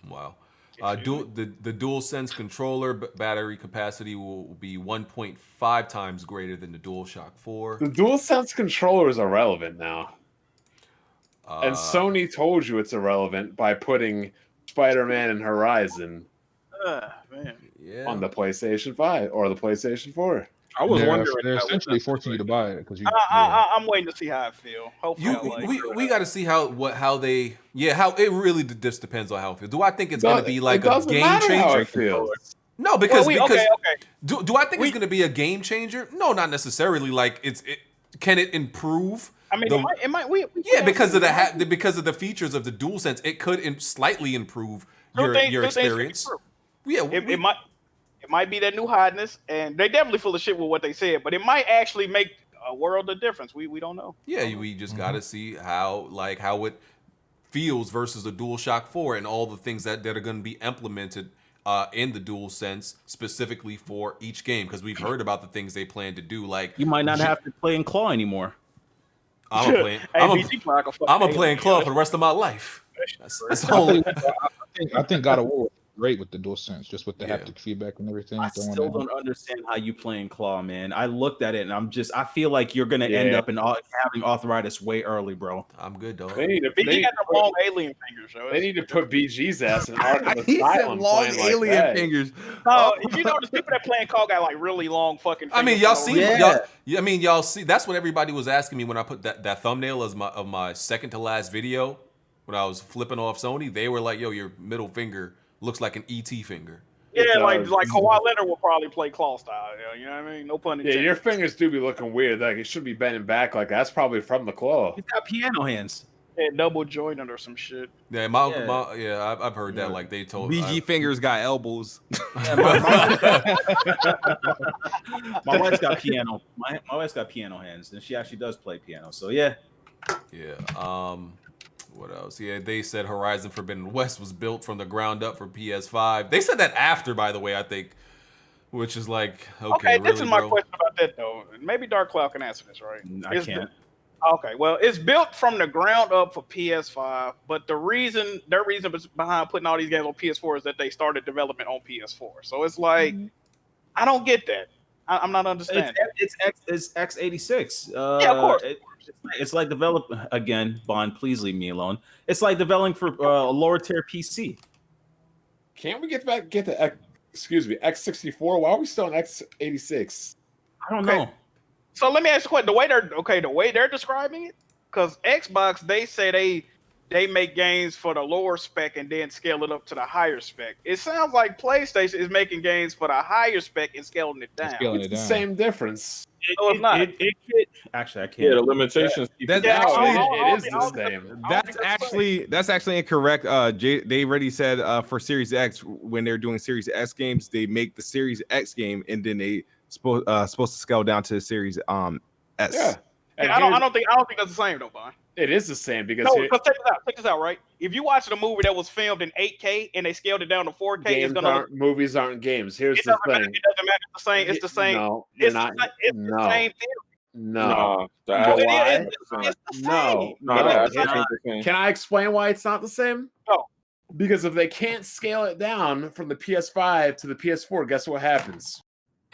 Wow. The DualSense controller battery capacity will be 1.5 times greater than the DualShock 4. The DualSense controller is irrelevant now. And Sony told you it's irrelevant by putting Spider-Man and Horizon on the PlayStation 5 or the PlayStation 4. I was wondering. They're essentially forcing you to buy it because I'm waiting to see how I feel. Hopefully, we got to see how it really just depends on how it feels. Do I think it's going to be like a game changer? No, because do I think it's going to be a game changer? No, not necessarily. Like can it improve? I mean, it might. Because of the features of the DualSense, it could slightly improve your experience. Yeah, It might be that new hotness, and they definitely full of shit with what they said, but it might actually make a world of difference. We don't know. Yeah, we just got to see how it feels versus the DualShock 4 and all the things that are going to be implemented in the DualSense specifically for each game, because we've heard about the things they plan to do. Like you might not have to play in claw anymore. I'm gonna play in claw for the rest of my life. That's all. I think God of War great with the DualSense, just with the haptic feedback and everything. I still don't understand how you play in claw, man. I looked at it and I feel like you're gonna end up having arthritis way early, bro. I'm good, though. He got the long alien fingers. So they need to put BG's ass in Arkham Asylum. Long alien fingers. You know the people that playing claw got like really long fucking fingers. I mean, y'all see, y'all see. That's what everybody was asking me when I put that thumbnail as of my second to last video when I was flipping off Sony. They were like, "Yo, your middle finger looks like an ET finger." Yeah, like Kawhi Leonard will probably play claw style. You know what I mean? No pun intended. Yeah, your fingers do be looking weird. Like it should be bending back. Like that's probably from the claw. He's got piano hands. Yeah, double jointed or some shit. Yeah, I've heard that. Like they told BG fingers got elbows. Yeah, my wife's got piano. My wife's got piano hands, and she actually does play piano. So yeah. Yeah. What else? Yeah, they said Horizon Forbidden West was built from the ground up for PS5. They said that after, by the way, I think, which is like, okay, this is my question about that though. Maybe Darkcloud can answer this, right? I can't. Okay, well, it's built from the ground up for PS5, but their reason behind putting all these games on PS4 is that they started development on PS4. So it's like, I don't get that. I'm not understanding. It's x86. Yeah, of course. It's like again, Bond, please leave me alone. It's like developing for a lower tier PC. Can't we get the X64? Why are we still on X86? I don't know. So let me ask you a question. The way they're describing it, because Xbox, they say they make games for the lower spec and then scale it up to the higher spec. It sounds like PlayStation is making games for the higher spec and scaling it down. It's the same difference. No, it's not. Actually, I can't. Yeah, the limitations. That's it is the same. That's actually incorrect. They already said for Series X, when they're doing Series X games, they make the Series X game and then they supposed to scale down to the Series S. Yeah. And I don't think that's the same though, Bond. It is the same because check this out, right? If you watch a movie that was filmed in 8K and they scaled it down to 4K, movies aren't games. Here's the thing. It doesn't matter. It's the same. It's the same. No, it's the same theory. No. Can I explain why it's not the same? No. Because if they can't scale it down from the PS5 to the PS4, guess what happens?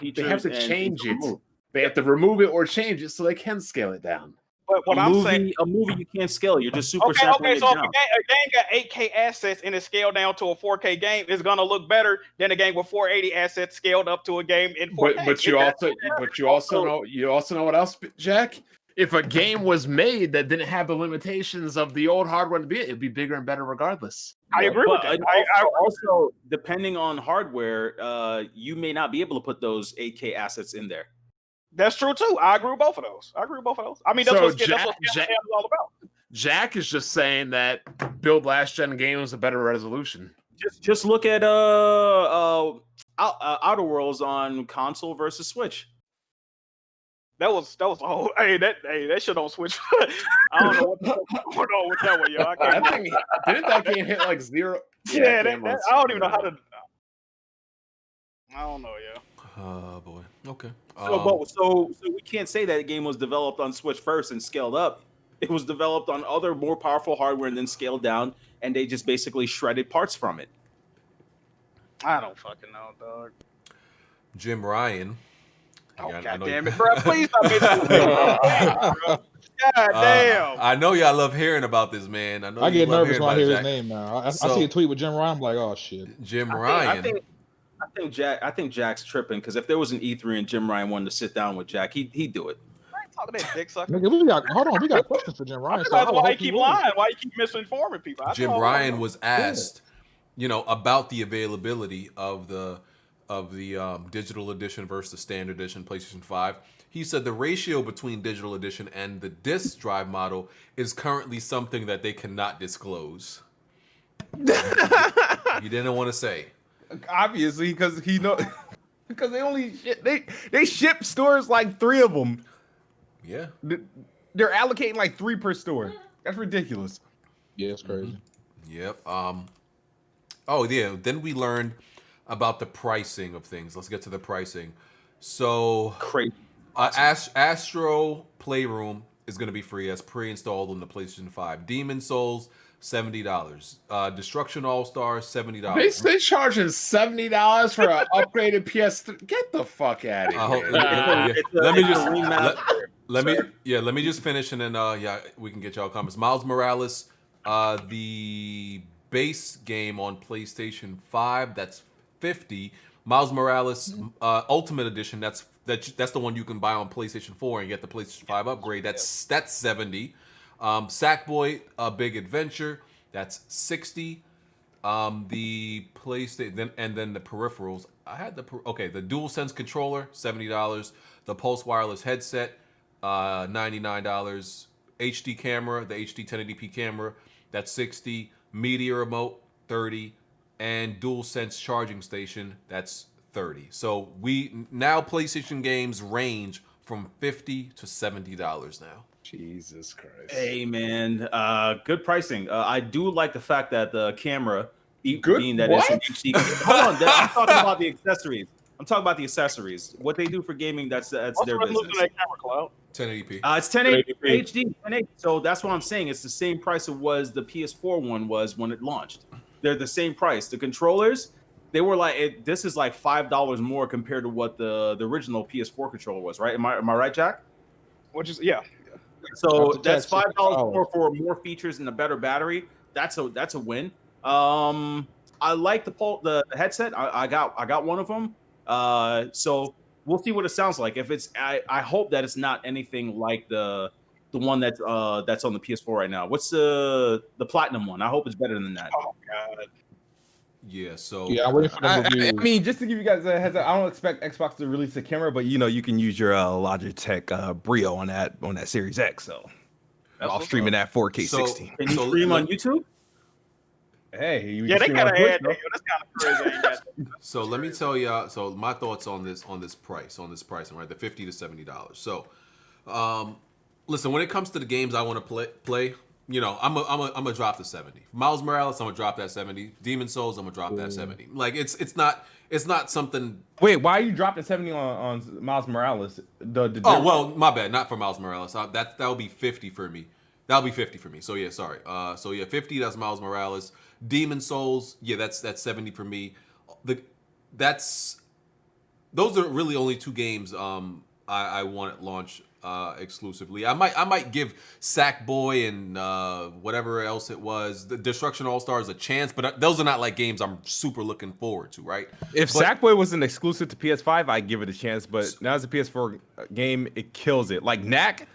They have to change it. They have to remove it or change it so they can scale it down. But what I'm saying, a movie you can't scale. You're just super. Okay. So if a game got 8K assets and it's scaled down to a 4K game, it's gonna look better than a game with 480 assets scaled up to a game in 4K. But you also know what else, Jack? If a game was made that didn't have the limitations of the old hardware to be, it'd be bigger and better regardless. I agree with that. Also, depending on hardware, you may not be able to put those 8K assets in there. That's true too. I agree with both of those. I mean, that's what Jack is all about. Jack is just saying that build last gen games a better resolution. Just look at Outer Worlds on console versus Switch. That was the whole. That shit on Switch. I don't know what's going on with that one, yo. Didn't that game hit like 0? Yeah, I don't even know how to. I don't know, yo. Oh boy. Okay. So we can't say that game was developed on Switch first and scaled up. It was developed on other more powerful hardware and then scaled down, and they just basically shredded parts from it. I don't fucking know, dog. Jim Ryan. Oh, God damn it, bro. Please stop mentioning God damn. I know y'all love hearing about this, man. I get nervous when I hear his name now. I see a tweet with Jim Ryan. I'm like, oh, shit. Jim Ryan. I think Jack's tripping because if there was an E3 and Jim Ryan wanted to sit down with Jack, he'd do it. I ain't talking that dick sucker. Nigga, we got questions for Jim Ryan. That's why you keep lying. Why you keep misinforming people? Jim Ryan was asked, about the availability of the digital edition versus the standard edition PlayStation 5. He said the ratio between digital edition and the disc drive model is currently something that they cannot disclose. He didn't want to say. Obviously, because they ship stores like 3 of them. Yeah, they're allocating like 3 per store. That's ridiculous. Yeah, it's crazy. Yep. Oh yeah. Then we learned about the pricing of things. Let's get to the pricing. So, crazy. Astro Playroom is going to be free as pre-installed on the PlayStation 5. Demon Souls, $70. Destruction All Stars, $70. They charging $70 for an upgraded PS3. Get the fuck out of here! Let me just finish and then we can get y'all comments. Miles Morales, the base game on PlayStation 5, that's $50. Miles Morales Ultimate Edition, that's the one you can buy on PlayStation 4 and get the PlayStation 5 upgrade. That's $70. Sackboy Big Adventure, that's $60. The PlayStation, and then the peripherals. I had the DualSense controller, $70. The Pulse wireless headset, $99. HD camera, the HD 1080p camera, that's $60. Media remote, $30. And DualSense charging station, that's $30. So PlayStation games range from $50 to $70 now. Jesus Christ. Hey man, good pricing. I do like the fact that the camera, Good being that what? it's an HD. Hold on, I'm talking about the accessories. I'm talking about the accessories. What they do for gaming, that's their business. That camera, Cloud? 1080p. It's 1080p HD, 1080. So that's what I'm saying. It's the same price it was the PS4 one was when it launched. They're the same price. The controllers, they were like this is like $5 more compared to what the original PS4 controller was, right? Am I right, Jack? Which is yeah. So that's $5 more for more features and a better battery. That's a win. I like the headset. I got one of them. So we'll see what it sounds like. If it's, I hope that it's not anything like the one that's on the PS4 right now. What's the platinum one? I hope it's better than that. Oh God. Yeah. So Yeah, I'm waiting for the I review. mean, just to give you guys a heads up, I don't expect Xbox to release a camera, but you can use your Logitech Brio on that Series X. So I'll stream it at 4K 60. Can you stream on YouTube? Hey, Yeah, they kind of had that. That's kind of crazy. Ain't that? So let me tell y'all. So my thoughts on this pricing, right? The $50 to $70. So, listen, when it comes to the games I want to play, I'm gonna drop the 70. Miles Morales, I'm gonna drop that 70. Demon Souls, I'm gonna drop that 70. Like it's not something. Wait, why are you dropping 70 on Miles Morales? Oh well, my bad. Not for Miles Morales. That would be 50 for me. That'll be 50 for me. So yeah, sorry. 50. That's Miles Morales. Demon Souls. Yeah, that's 70 for me. Those are really only two games I want at launch exclusively. I might give Sackboy and whatever else it was, the Destruction All Stars, a chance, but those are not like games I'm super looking forward to, right? If Sackboy was an exclusive to PS5, I'd give it a chance, but now it's a PS4 game, it kills it. Like Knack,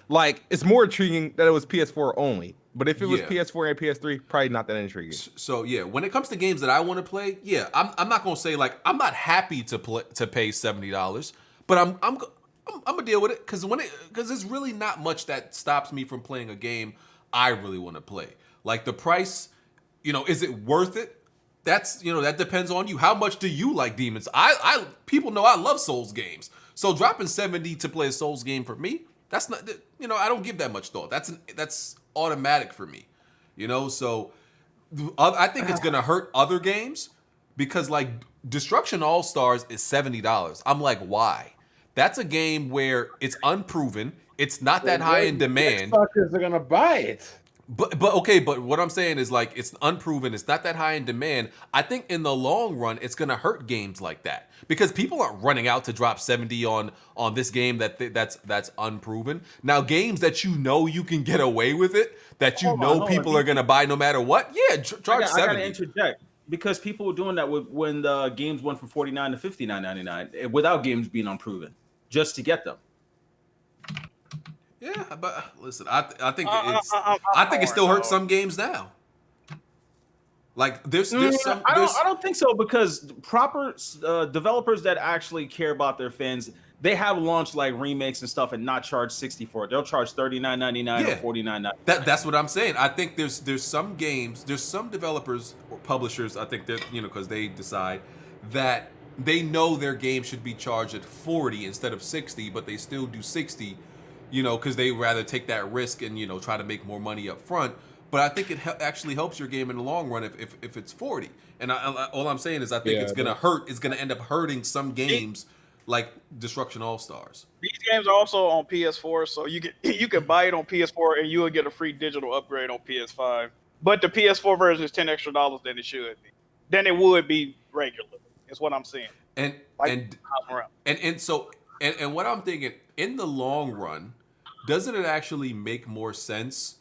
it's more intriguing that it was PS4 only. But if it was PS4 and PS3, probably not that intriguing. So yeah, when it comes to games that I want to play, yeah, I'm not gonna say I'm not happy to pay $70, but I'm gonna deal with it because there's really not much that stops me from playing a game I really want to play. Like the price, is it worth it? That's that depends on you. How much do you like Demons? People know I love Souls games, so dropping 70 to play a Souls game for me, that's not I don't give that much thought. That's automatic for me, so I think it's gonna hurt other games because like Destruction All Stars is $70. I'm like, why? That's a game where it's unproven, it's not that high in demand. Suckers are gonna buy it. But what I'm saying is like it's unproven, it's not that high in demand. I think in the long run it's gonna hurt games like that because people aren't running out to drop 70 on this game that's unproven. Now games that you can get away with it, that people are gonna buy no matter what, charge 70. I gotta interject because people were doing that when the games went from $49 to $59.99 without games being unproven, just to get them. Yeah, but listen, I think it still hurts some games now. Like there's some. I don't think so because proper developers that actually care about their fans, they have launched like remakes and stuff and not charge 60 for it. They'll charge $39.99 or $49.99. That's what I'm saying. I think there's some games, there's some developers or publishers. I think that because they decide that they know their game should be charged at 40 instead of 60, but they still do 60. Because they rather take that risk and try to make more money up front. But I think it actually helps your game in the long run if it's 40. And all I'm saying is I think it's gonna hurt. It's gonna end up hurting some games like Destruction All Stars. These games are also on PS4, so you can buy it on PS4 and you will get a free digital upgrade on PS5. But the PS4 version is $10 extra than it should be. Than it would be regularly. Is what I'm saying. And what I'm thinking in the long run, doesn't it actually make more sense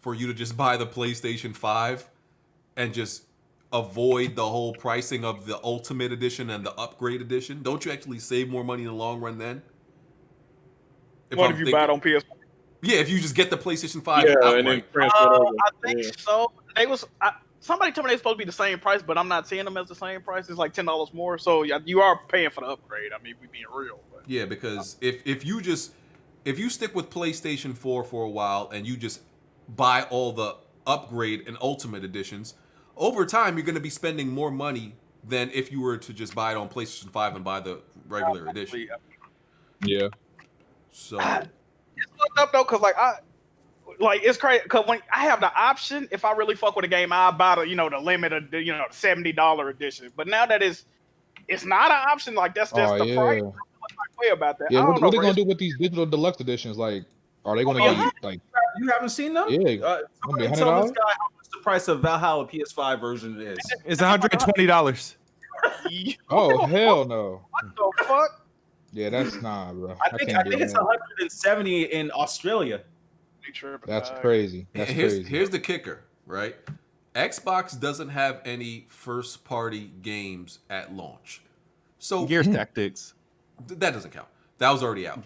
for you to just buy the PlayStation 5 and just avoid the whole pricing of the Ultimate Edition and the Upgrade Edition? Don't you actually save more money in the long run then? If you buy it on PS4? Yeah, if you just get the PlayStation 5 and then transfer it over. I think so. somebody told me they're supposed to be the same price, but I'm not seeing them as the same price. It's like $10 more. So you are paying for the upgrade. I mean, we being real. But. Yeah, because if you stick with PlayStation 4 for a while and you just buy all the upgrade and ultimate editions, over time you're going to be spending more money than if you were to just buy it on PlayStation 5 and buy the regular edition. Yeah. So it's fucked up though, cause like it's crazy. Cause when I have the option, if I really fuck with a game, I'll buy the the limited, the $70 edition. But now that it's not an option, like that's just the price. Way about that. Yeah, what are they gonna do with these digital deluxe editions? Like, are they gonna be like? You haven't seen them? Yeah, somebody tell this guy how much the price of Valhalla PS5 version is. It's $120. Oh hell no! What the fuck? Yeah, that's bro. I think it's 170 in Australia. That's crazy. That's crazy. Here's the kicker, right? Xbox doesn't have any first-party games at launch, so Gears Tactics. That doesn't count. That was already out.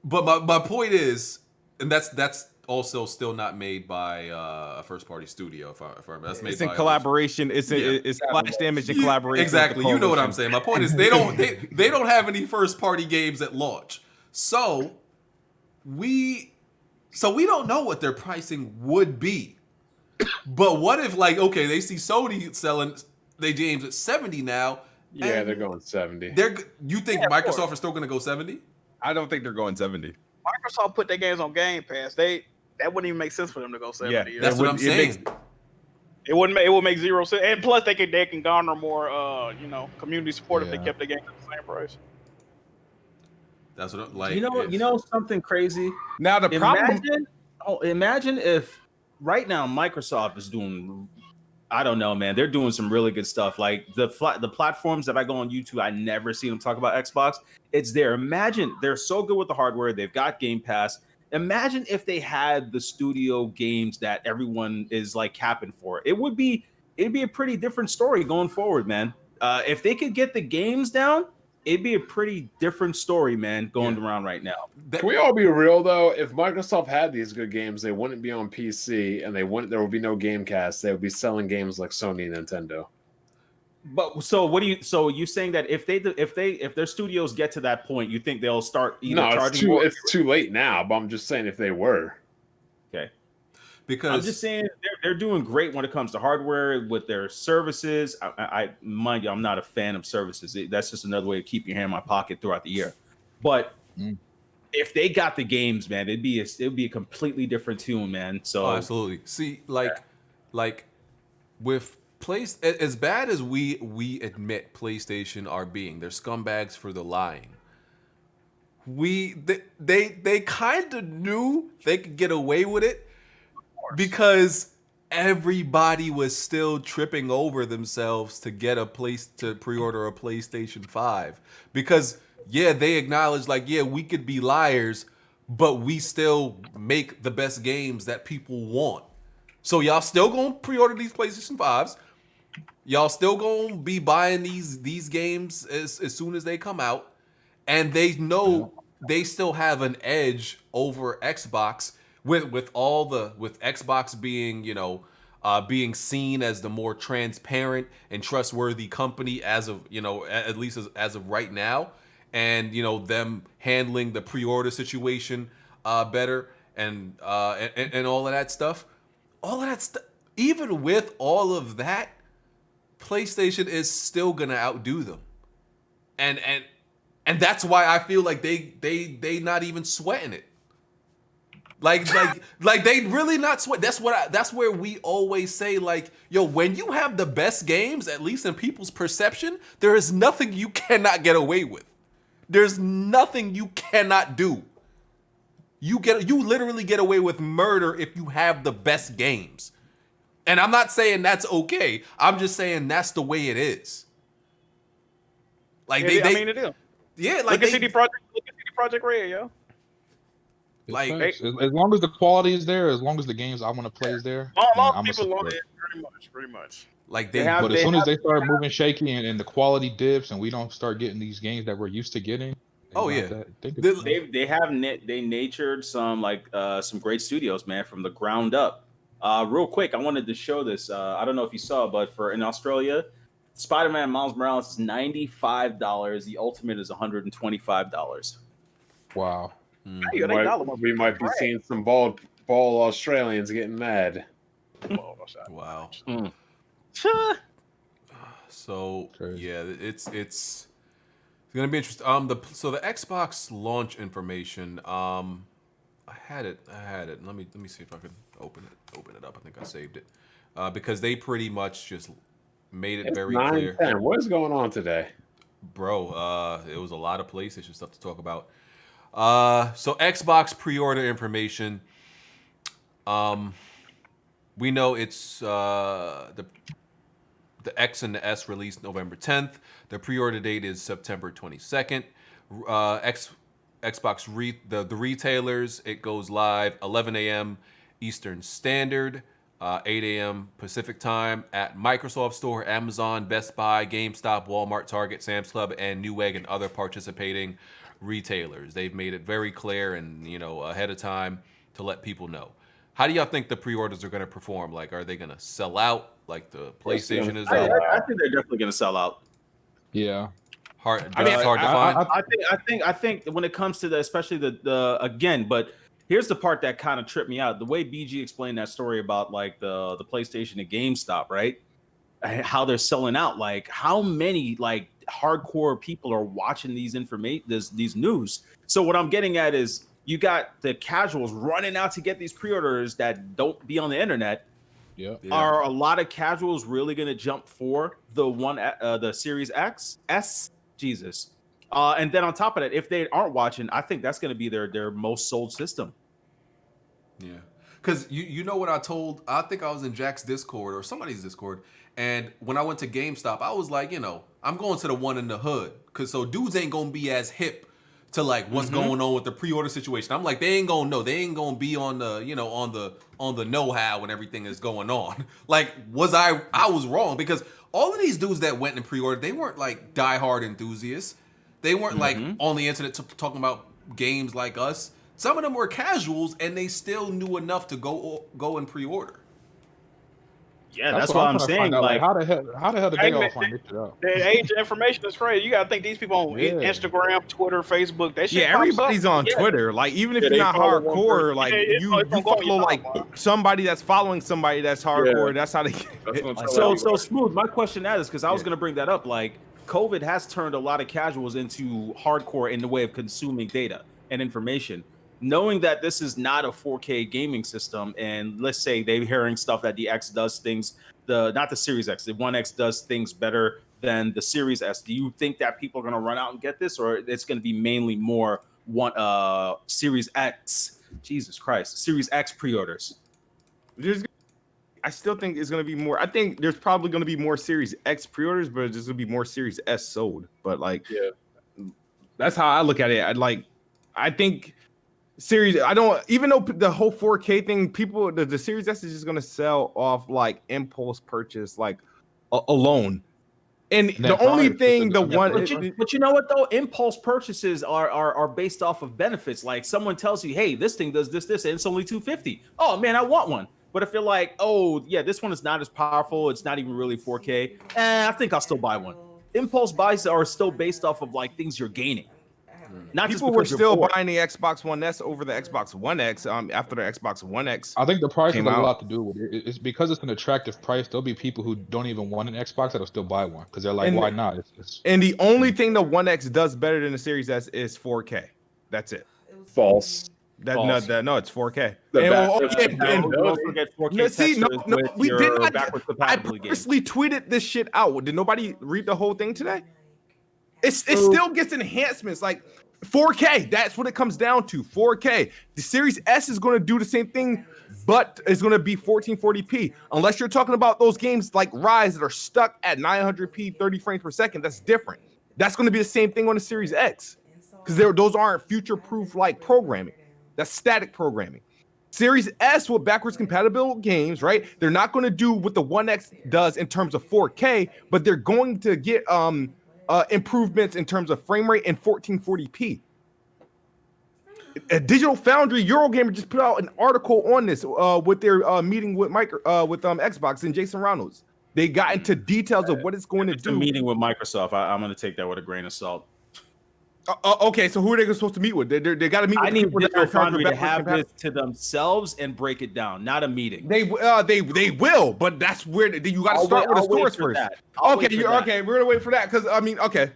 But my point is, and that's also still not made by a first-party studio. If I remember, that's made. It's in by collaboration. It's Splash Damage in collaboration. Exactly. You know what I'm saying. My point is, they don't have any first-party games at launch. So we don't know what their pricing would be. But what if, like, okay, they see Sony selling their games at $70 now. Yeah, they're going 70. You think Microsoft is still going to go 70? I don't think they're going 70. Microsoft put their games on Game Pass. That wouldn't even make sense for them to go 70. Yeah, that's what I'm saying. It would make zero sense. And plus, they can garner more, community support if they kept the game at the same price. That's what I'm like. You know something crazy. Now the problem. Imagine if right now Microsoft is doing. I don't know, man. They're doing some really good stuff. Like the platforms that I go on YouTube, I never see them talk about Xbox. It's there. Imagine they're so good with the hardware. They've got Game Pass. Imagine if they had the studio games that everyone is like capping for. It'd be a pretty different story going forward, man. If they could get the games down, it'd be a pretty different story, man, going around right now. Can we all be real though? If Microsoft had these good games, they wouldn't be on PC, and there would be no Gamecast. They would be selling games like Sony and Nintendo. But so you saying that if their studios get to that point, you think they'll start charging more? It's too late now, but I'm just saying if they were. Okay. Because I'm just saying they're doing great when it comes to hardware with their services. I mind you, I'm not a fan of services. That's just another way to keep your hand in my pocket throughout the year. But if they got the games, man, it'd be a completely different tune, man. So absolutely. See, like with as bad as we admit PlayStation are being, they're scumbags for the lying. They kind of knew they could get away with it. Because everybody was still tripping over themselves to get to pre-order a PlayStation 5. Because they acknowledge we could be liars, but we still make the best games that people want. So y'all still gonna pre-order these PlayStation 5s. Y'all still gonna be buying these games as soon as they come out, and they know they still have an edge over Xbox. With Xbox being being seen as the more transparent and trustworthy company as of at least as of right now, and them handling the pre-order situation better and all of that stuff, even with all of that, PlayStation is still gonna outdo them, and that's why I feel like they not even sweating it. Like they really not sweat. That's where we always say when you have the best games, at least in people's perception, there is nothing you cannot get away with. There's nothing you cannot do. You literally get away with murder if you have the best games. And I'm not saying that's okay. I'm just saying that's the way it is. It is. Yeah, look at CD Projekt Red, yo. As long as the quality is there, as long as the games I want to play is there, I'm people love it pretty much. But as soon as they start moving shaky and the quality dips, and we don't start getting these games that we're used to getting. They natured some some great studios, man, from the ground up. Real quick, I wanted to show this. I don't know if you saw, but in Australia, Spider-Man Miles Morales is $95. The Ultimate is $125. Wow. Hey, they dollar We might be seeing some bald Australians getting mad. Wow. Mm. So Crazy. yeah, it's gonna be interesting. The Xbox launch information. I had it. Let me see if I can open it up. I think I saved it. Because they pretty much just made it very clear. 9:10. What is going on today? Bro, it was a lot of PlayStation stuff to talk about. So Xbox pre-order information. We know it's the X and the S released November 10th. The pre-order date is September 22nd. Xbox the retailers, it goes live 11 a.m. Eastern Standard, 8 a.m. Pacific Time at Microsoft Store, Amazon, Best Buy, GameStop, Walmart, Target, Sam's Club, and Newegg and other participating retailers. They've made it very clear and ahead of time to let people know. How do y'all think the pre-orders are going to perform? Like, are they going to sell like the PlayStation is? I think they're definitely going to sell out. Yeah. Hard to find. I think when it comes to especially the again, but here's the part that kind of tripped me out. The way BG explained that story about like the PlayStation and GameStop, right? How they're selling out. Like, how many like hardcore people are watching these news? So what I'm getting at is, you got the casuals running out to get these pre-orders that don't be on the internet. Yeah. Are a lot of casuals really going to jump for the Series X, S? Jesus. And then on top of that, if they aren't watching, I think that's going to be their most sold system. Yeah. Because you know what I think I was in Jack's Discord or somebody's Discord, and when I went to GameStop, I was like, I'm going to the one in the hood. Because so dudes ain't going to be as hip to like what's going on with the pre-order situation. I'm like, they ain't gonna know. They ain't gonna be on the, on the know-how when everything is going on. Like, I was wrong, because all of these dudes that went and pre-ordered, they weren't like diehard enthusiasts. They weren't like on the internet talking about games like us. Some of them were casuals, and they still knew enough to go and pre-order. Yeah, that's what I'm saying. Like, how the hell did they all find this shit out? The age of information is crazy. You gotta think these people on Instagram, Twitter, Facebook. That shit. Yeah, everybody's on Twitter. Like, even if you're not hardcore, like you follow like somebody that's following somebody that's hardcore. That's how they. So Smoove. My question to that is, because I was gonna bring that up. Like, COVID has turned a lot of casuals into hardcore in the way of consuming data and information. Knowing that this is not a 4K gaming system, and let's say they're hearing stuff that the X does things, not the Series X, the One X does things better than the Series S. Do you think that people are going to run out and get this, or it's going to be mainly more Series X? Jesus Christ, Series X pre-orders. I still think it's going to be more. I think there's probably going to be more Series X pre-orders, but there's going to be more Series S sold. But like, that's how I look at it. I think. Series, I don't, even though the whole 4K thing, people, the Series S is just going to sell off like impulse purchase, like alone. And the only thing, but you know what though? Impulse purchases are based off of benefits. Like, someone tells you, hey, this thing does this, and it's only $250. Oh man, I want one. But if you're like, oh yeah, this one is not as powerful, it's not even really 4K, I think I'll still buy one. Impulse buys are still based off of like things you're gaining. Not people were still buying the Xbox One S over the Xbox One X after the Xbox One X. I think the price has a lot to do with it. It's because it's an attractive price. There'll be people who don't even want an Xbox that'll still buy one because they're like, why not? And the only thing the One X does better than the Series S is 4K. That's it. False. No, it's 4K. We did not. I purposely tweeted this shit out. Did nobody read the whole thing today? It still gets enhancements like 4K. That's what it comes down to. 4K. The Series S is going to do the same thing, but it's going to be 1440p. Unless you're talking about those games like Rise that are stuck at 900p, 30 frames per second. That's different. That's going to be the same thing on the Series X, because those aren't future-proof like programming. That's static programming. Series S with backwards compatible games, right? They're not going to do what the One X does in terms of 4K, but they're going to get improvements in terms of frame rate and 1440p. A Digital Foundry Eurogamer just put out an article on this with their meeting with Xbox and Jason Reynolds. They got into details of what it's going to It's do. a meeting with Microsoft. I'm going to take that with a grain of salt. Okay, so who are they supposed to meet with? They got to meet with I need people that are Digital in charge of Foundry to backwards have compatibility. this to themselves and break it down, not a meeting. They will, but that's where you got to start with the stores first. Okay, we're gonna wait for that because I mean, okay,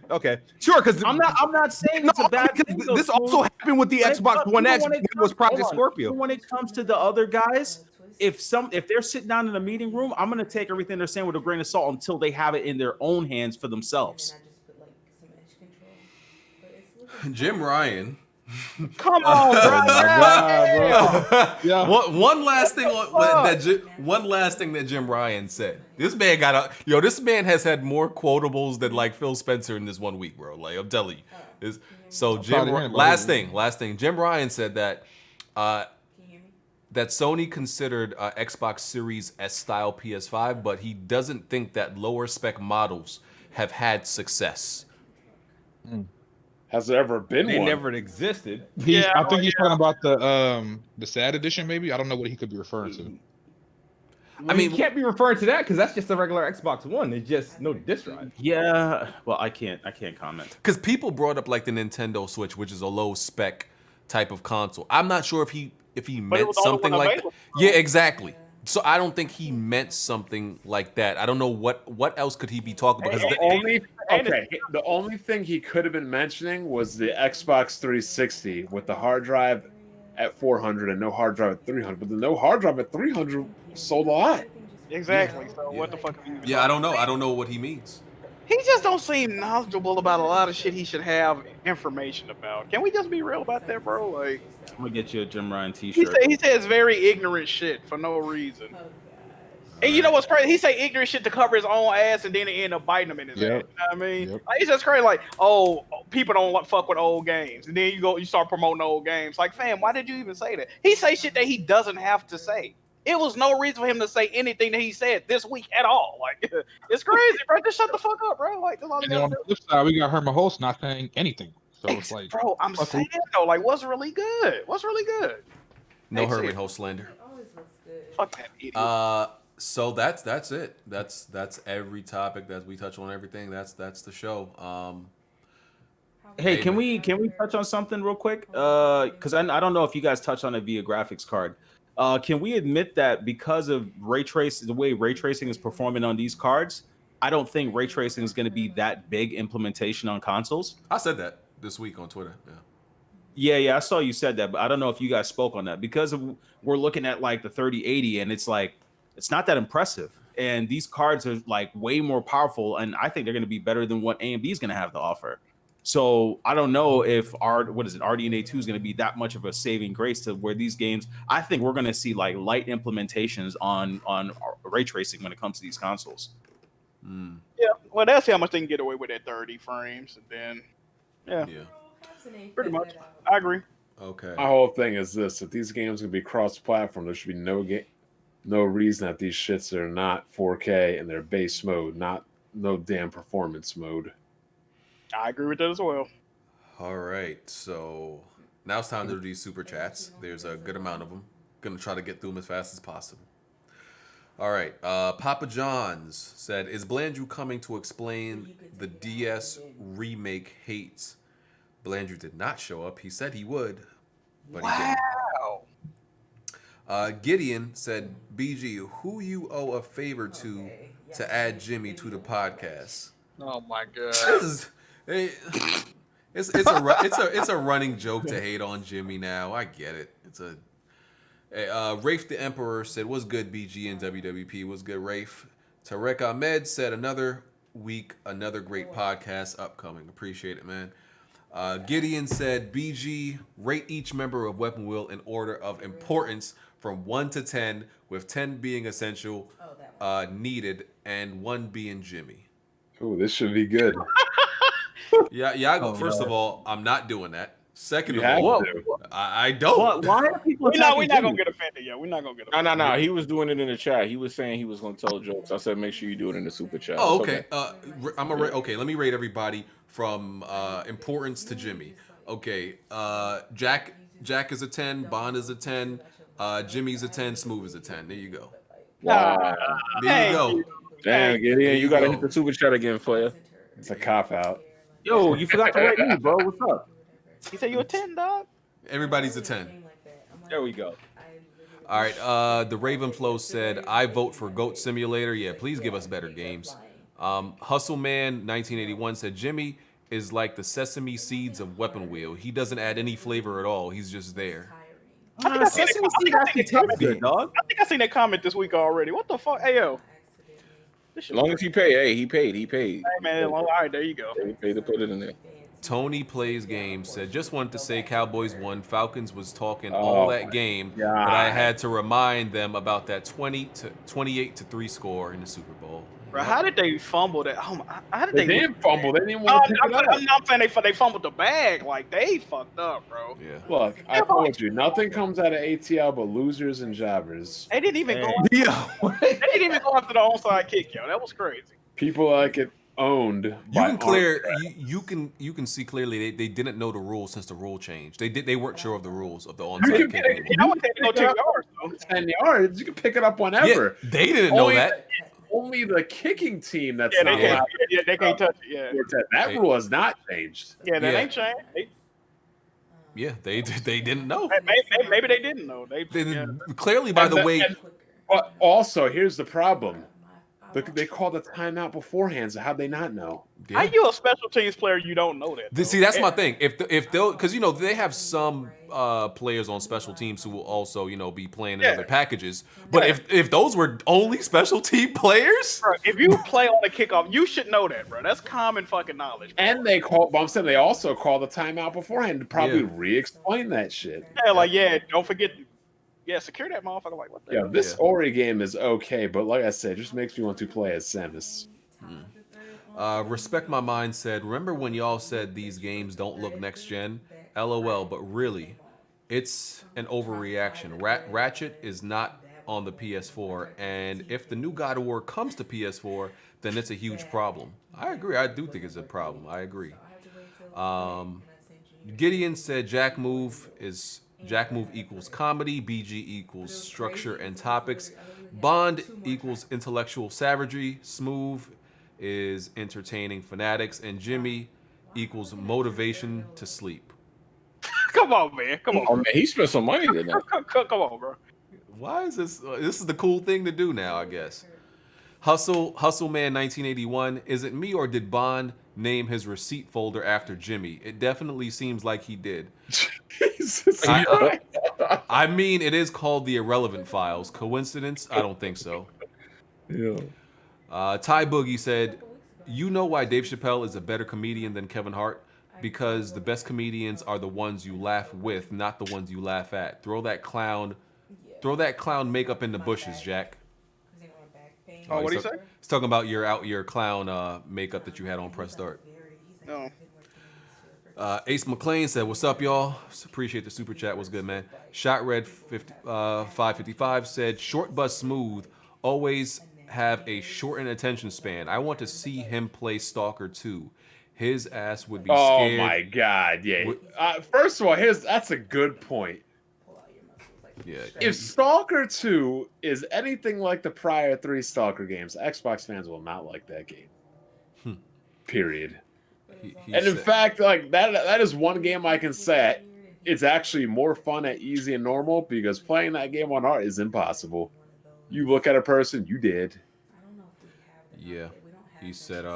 sure. Because I'm not saying it's a bad thing. This also happened with the Xbox One X when it was Project Scorpio. When it comes to the other guys, if they're sitting down in a meeting room, I'm gonna take everything they're saying with a grain of salt until they have it in their own hands for themselves. Jim Ryan. Come on, bro. Yeah. One last thing that Jim Ryan said. This man has had more quotables than like Phil Spencer in this 1 week, bro. Like I'm telling you. Last thing. Jim Ryan said that that Sony considered Xbox Series S style PS5, but he doesn't think that lower spec models have had success. Has there ever been They one? never existed. I think he's talking about the sad edition, maybe. I don't know what he could be referring to. I mean, you can't be referring to that because that's just a regular Xbox One. It's just no disc drive. Yeah, well, I can't comment because people brought up like the Nintendo Switch, which is a low spec type of console. I'm not sure if he meant something like that. Yeah, exactly. So I don't think he meant something like that. I don't know what else could he be talking about. The only thing he could have been mentioning was the Xbox 360 with the hard drive at 400 and no hard drive at 300. But the no hard drive at 300 sold a lot. Exactly. So what the fuck? I don't know. I don't know what he means. He just don't seem knowledgeable about a lot of shit he should have information about. Can we just be real about that, bro? Like, I'm gonna get you a Jim Ryan t-shirt. He says very ignorant shit for no reason. And you know what's crazy? He say ignorant shit to cover his own ass, and then it end up biting him in his ass. You know what I mean? Like, it's just crazy. Like, oh, people don't fuck with old games, and then you start promoting old games. Like, fam, why did you even say that? He say shit that he doesn't have to say. It was no reason for him to say anything that he said this week at all. Like, it's crazy, bro. Just shut the fuck up, bro. Like, that's all and then on the flip side, we got Hermen Hulst not saying anything. So it's like, bro, I'm saying though, like, what's really good? What's really good? No Hermen Hulst slander. Fuck that idiot. So that's it. That's every topic that we touch on. Everything. That's the show. Hey, can we touch on something real quick? Because I don't know if you guys touched on it via graphics card. Can we admit that because of the way ray tracing is performing on these cards, I don't think ray tracing is going to be that big implementation on consoles? I said that this week on Twitter. Yeah, I saw you said that, but I don't know if you guys spoke on that because we're looking at like the 3080 and it's like it's not that impressive. And these cards are like way more powerful, and I think they're going to be better than what AMD is going to have to offer. So I don't know if RDNA 2 is going to be that much of a saving grace to where these games. I think we're going to see like light implementations on ray tracing when it comes to these consoles. Yeah, well, that's how much they can get away with at 30 frames, and then pretty much. I agree. Okay. My whole thing is this: if these games can be cross-platform, there should be no reason that these shits are not 4K and they're base mode, no damn performance mode. I agree with that as well. All right, so now it's time to do these super chats. There's a good amount of them. Gonna try to get through them as fast as possible. All right, Papa John's said, "Is Blandrew coming to explain the DS remake hates?" Blandrew did not show up. He said he would, but he didn't. Gideon said, "BG, who you owe a favor to add Jimmy to the podcast?" Oh my god. It's a running joke to hate on Jimmy now. I get it. Rafe the Emperor said, "What's good, BG and WWP? What's good, Rafe?" Tarek Ahmed said, "Another week, another great podcast upcoming. Appreciate it, man." Gideon said, "BG, rate each member of Weapon Wheel in order of importance from 1 to 10, with 10 being essential, needed, and 1 being Jimmy." Oh, this should be good. Yeah. First of all, I'm not doing that. Second of all, I don't. Why are people? We're not gonna get offended yet. We're not gonna get offended. No. He was doing it in the chat. He was saying he was gonna tell jokes. I said make sure you do it in the super chat. Oh, okay. Okay. Let me rate everybody from importance to Jimmy. Okay. Jack Jack is a 10. Bond is a 10. Jimmy's a 10. Smoove is a 10. There you go. Wow. There you go. Damn, Gideon, you gotta hit the super chat again, player. It's a cop out. Yo, you forgot to rate me, bro. What's up? He said you a 10, dog. Everybody's a 10. There we go. All right. The Ravenflow said, I vote for Goat Simulator. Yeah, please give us better games. Hustleman 1981 said, Jimmy is like the sesame seeds of Weapon Wheel. He doesn't add any flavor at all. He's just there. I think I seen that comment this week already. What the fuck? Hey, yo. As long as he paid, hey, he paid. Hey, man. All right, there you go. He paid to put it in there. Tony Plays Games said, just wanted to say Cowboys won. Falcons was talking all that game, but I had to remind them about that 28-3 score in the Super Bowl. Bro, how did they fumble that? Oh, how did They didn't fumble. They didn't want to pick it up. I'm saying they fumbled the bag. Like, they fucked up, bro. Yeah. Look, I told you, nothing comes out of ATL but losers and jobbers. They didn't even go. Yo. They didn't even go after the onside kick, yo. That was crazy. People like it owned. You can see clearly they didn't know the rules since the rule changed. They weren't sure of the rules of the onside kick anymore. I would take it go 10 yards, though. 10 yards. You can pick it up whenever. Yeah, they didn't know that. Only the kicking team that's Yeah, not they can't, allowed. they can't touch it. Yeah, That rule has not changed. yeah, that ain't changed. Yeah, they didn't know. Maybe they didn't know. Clearly, by the way. But also, here's the problem. They called a timeout beforehand, so how'd they not know? Yeah. How you a special teams player? You don't know that. See, that's my thing. If they'll, because they have some players on special teams who will also be playing in other packages. But if those were only special team players, bro, if you play on the kickoff, you should know that, bro. That's common fucking knowledge. Bro. And I'm saying they also called the timeout beforehand to probably re-explain that shit. Yeah, don't forget. Yeah, secure that motherfucker. Like, what the hell? This Ori game is okay, but like I said, it just makes me want to play as Samus. Respect My Mind said, remember when y'all said these games don't look next gen? LOL, but really, it's an overreaction. Ratchet is not on the PS4, and if the new God of War comes to PS4, then it's a huge problem. I agree. I do think it's a problem. I agree. Gideon said Jackmoove equals comedy, BG equals structure and topics, Bond equals intellectual savagery, Smoove is entertaining fanatics, and Jimmy equals motivation to sleep. Come on, man. Come on. Oh, man, he spent some money today. Come on, bro. Why is this? This is the cool thing to do now, I guess. Hustle Man 1981. Is it me or did Bond name his receipt folder after Jimmy? It definitely seems like he did. Jesus. I mean, it is called the Irrelevant Files. Coincidence? I don't think so. Yeah. Ty Boogie said, you know why Dave Chappelle is a better comedian than Kevin Hart? Because the best comedians are the ones you laugh with, not the ones you laugh at. Throw that clown makeup in the bushes, Jack. Oh, what do you say? He's talking about your clown makeup that you had on Press Start. No. Ace McLean said, what's up, y'all? Appreciate the super chat. What's good, man? Shot Red 555 said, short but smooth, always have a shortened attention span. I want to see him play Stalker 2. His ass would be scared. Oh my god, yeah. First of all, that's a good point. Yeah. If Stalker 2 is anything like the prior 3 Stalker games, Xbox fans will not like that game. Period. And in fact, like that is one game I can say it's actually more fun at easy and normal, because playing that game on hard is impossible. You look at a person, you did. Yeah. He said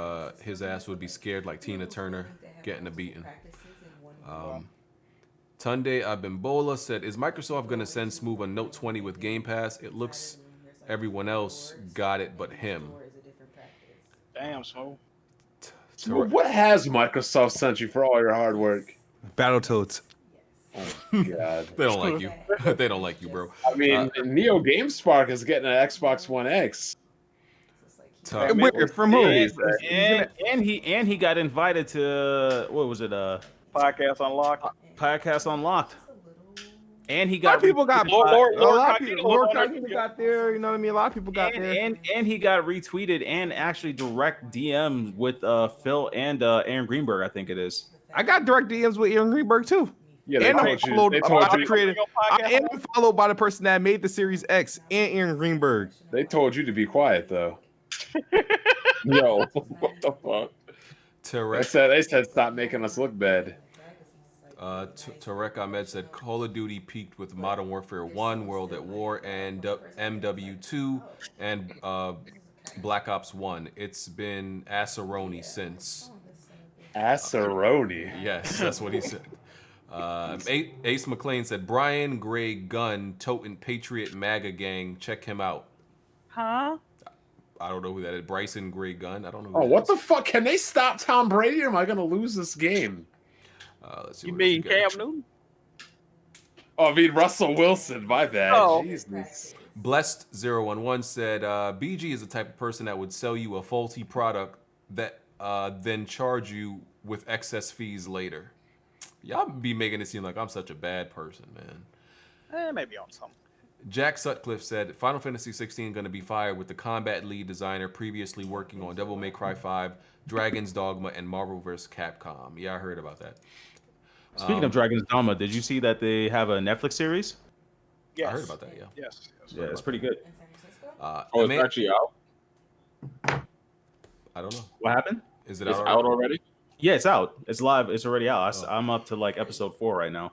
his ass would be scared like Tina Turner getting a beating. Tunde Abimbola said, is Microsoft going to send Smoove a Note 20 with Game Pass? It looks everyone else got it but him. Damn, Smoove. What has Microsoft sent you for all your hard work? Battletoads. Oh my god. They don't like you. They don't like you, bro. I mean, Neo GameSpark is getting an Xbox One X. Wait, from who? And he got invited to what was it? Podcast Unlocked. Podcast Unlocked. And he got people got Lord people got there. You know what I mean? A lot of people got there. And he got retweeted and actually direct DM with Phil and Aaron Greenberg, I think it is. I got direct DMs with Aaron Greenberg too. Yeah, and I'm followed they by told the you. creator. I am followed by the person that made the Series X and Aaron Greenberg. They told you to be quiet though. Yo, what the fuck? They said stop making us look bad. Tarek Ahmed said Call of Duty peaked with Modern Warfare 1, World at War, and MW2, and Black Ops 1. It's been Aceroni since. Aceroni? Yes, that's what he said. Ace McLean said Brian Gray Gunn, Toten Patriot MAGA Gang. Check him out. Huh? I don't know who that is. Bryson Gray Gunn. I don't know who Oh, that what is. the fuck? Can they stop Tom Brady or am I going to lose this game? Let's see You what mean else we got. Cam Newton? Oh, I mean Russell Wilson. My bad. Oh. Jesus. Blessed011 said BG is the type of person that would sell you a faulty product that then charge you with excess fees later. Y'all be making it seem like I'm such a bad person, man. Maybe on something. Jack Sutcliffe said Final Fantasy XVI going to be fired with the combat lead designer previously working on Devil May Cry 5, Dragon's Dogma, and Marvel vs. Capcom. Yeah, I heard about that. Speaking of Dragon's Dogma, did you see that they have a Netflix series? Yes. I heard about that, yeah. Yes. Yeah, it's pretty good. It's actually out? I don't know. What happened? Is it It's out out already? Yeah, it's out. It's live. It's already out. I'm up to like episode 4 right now.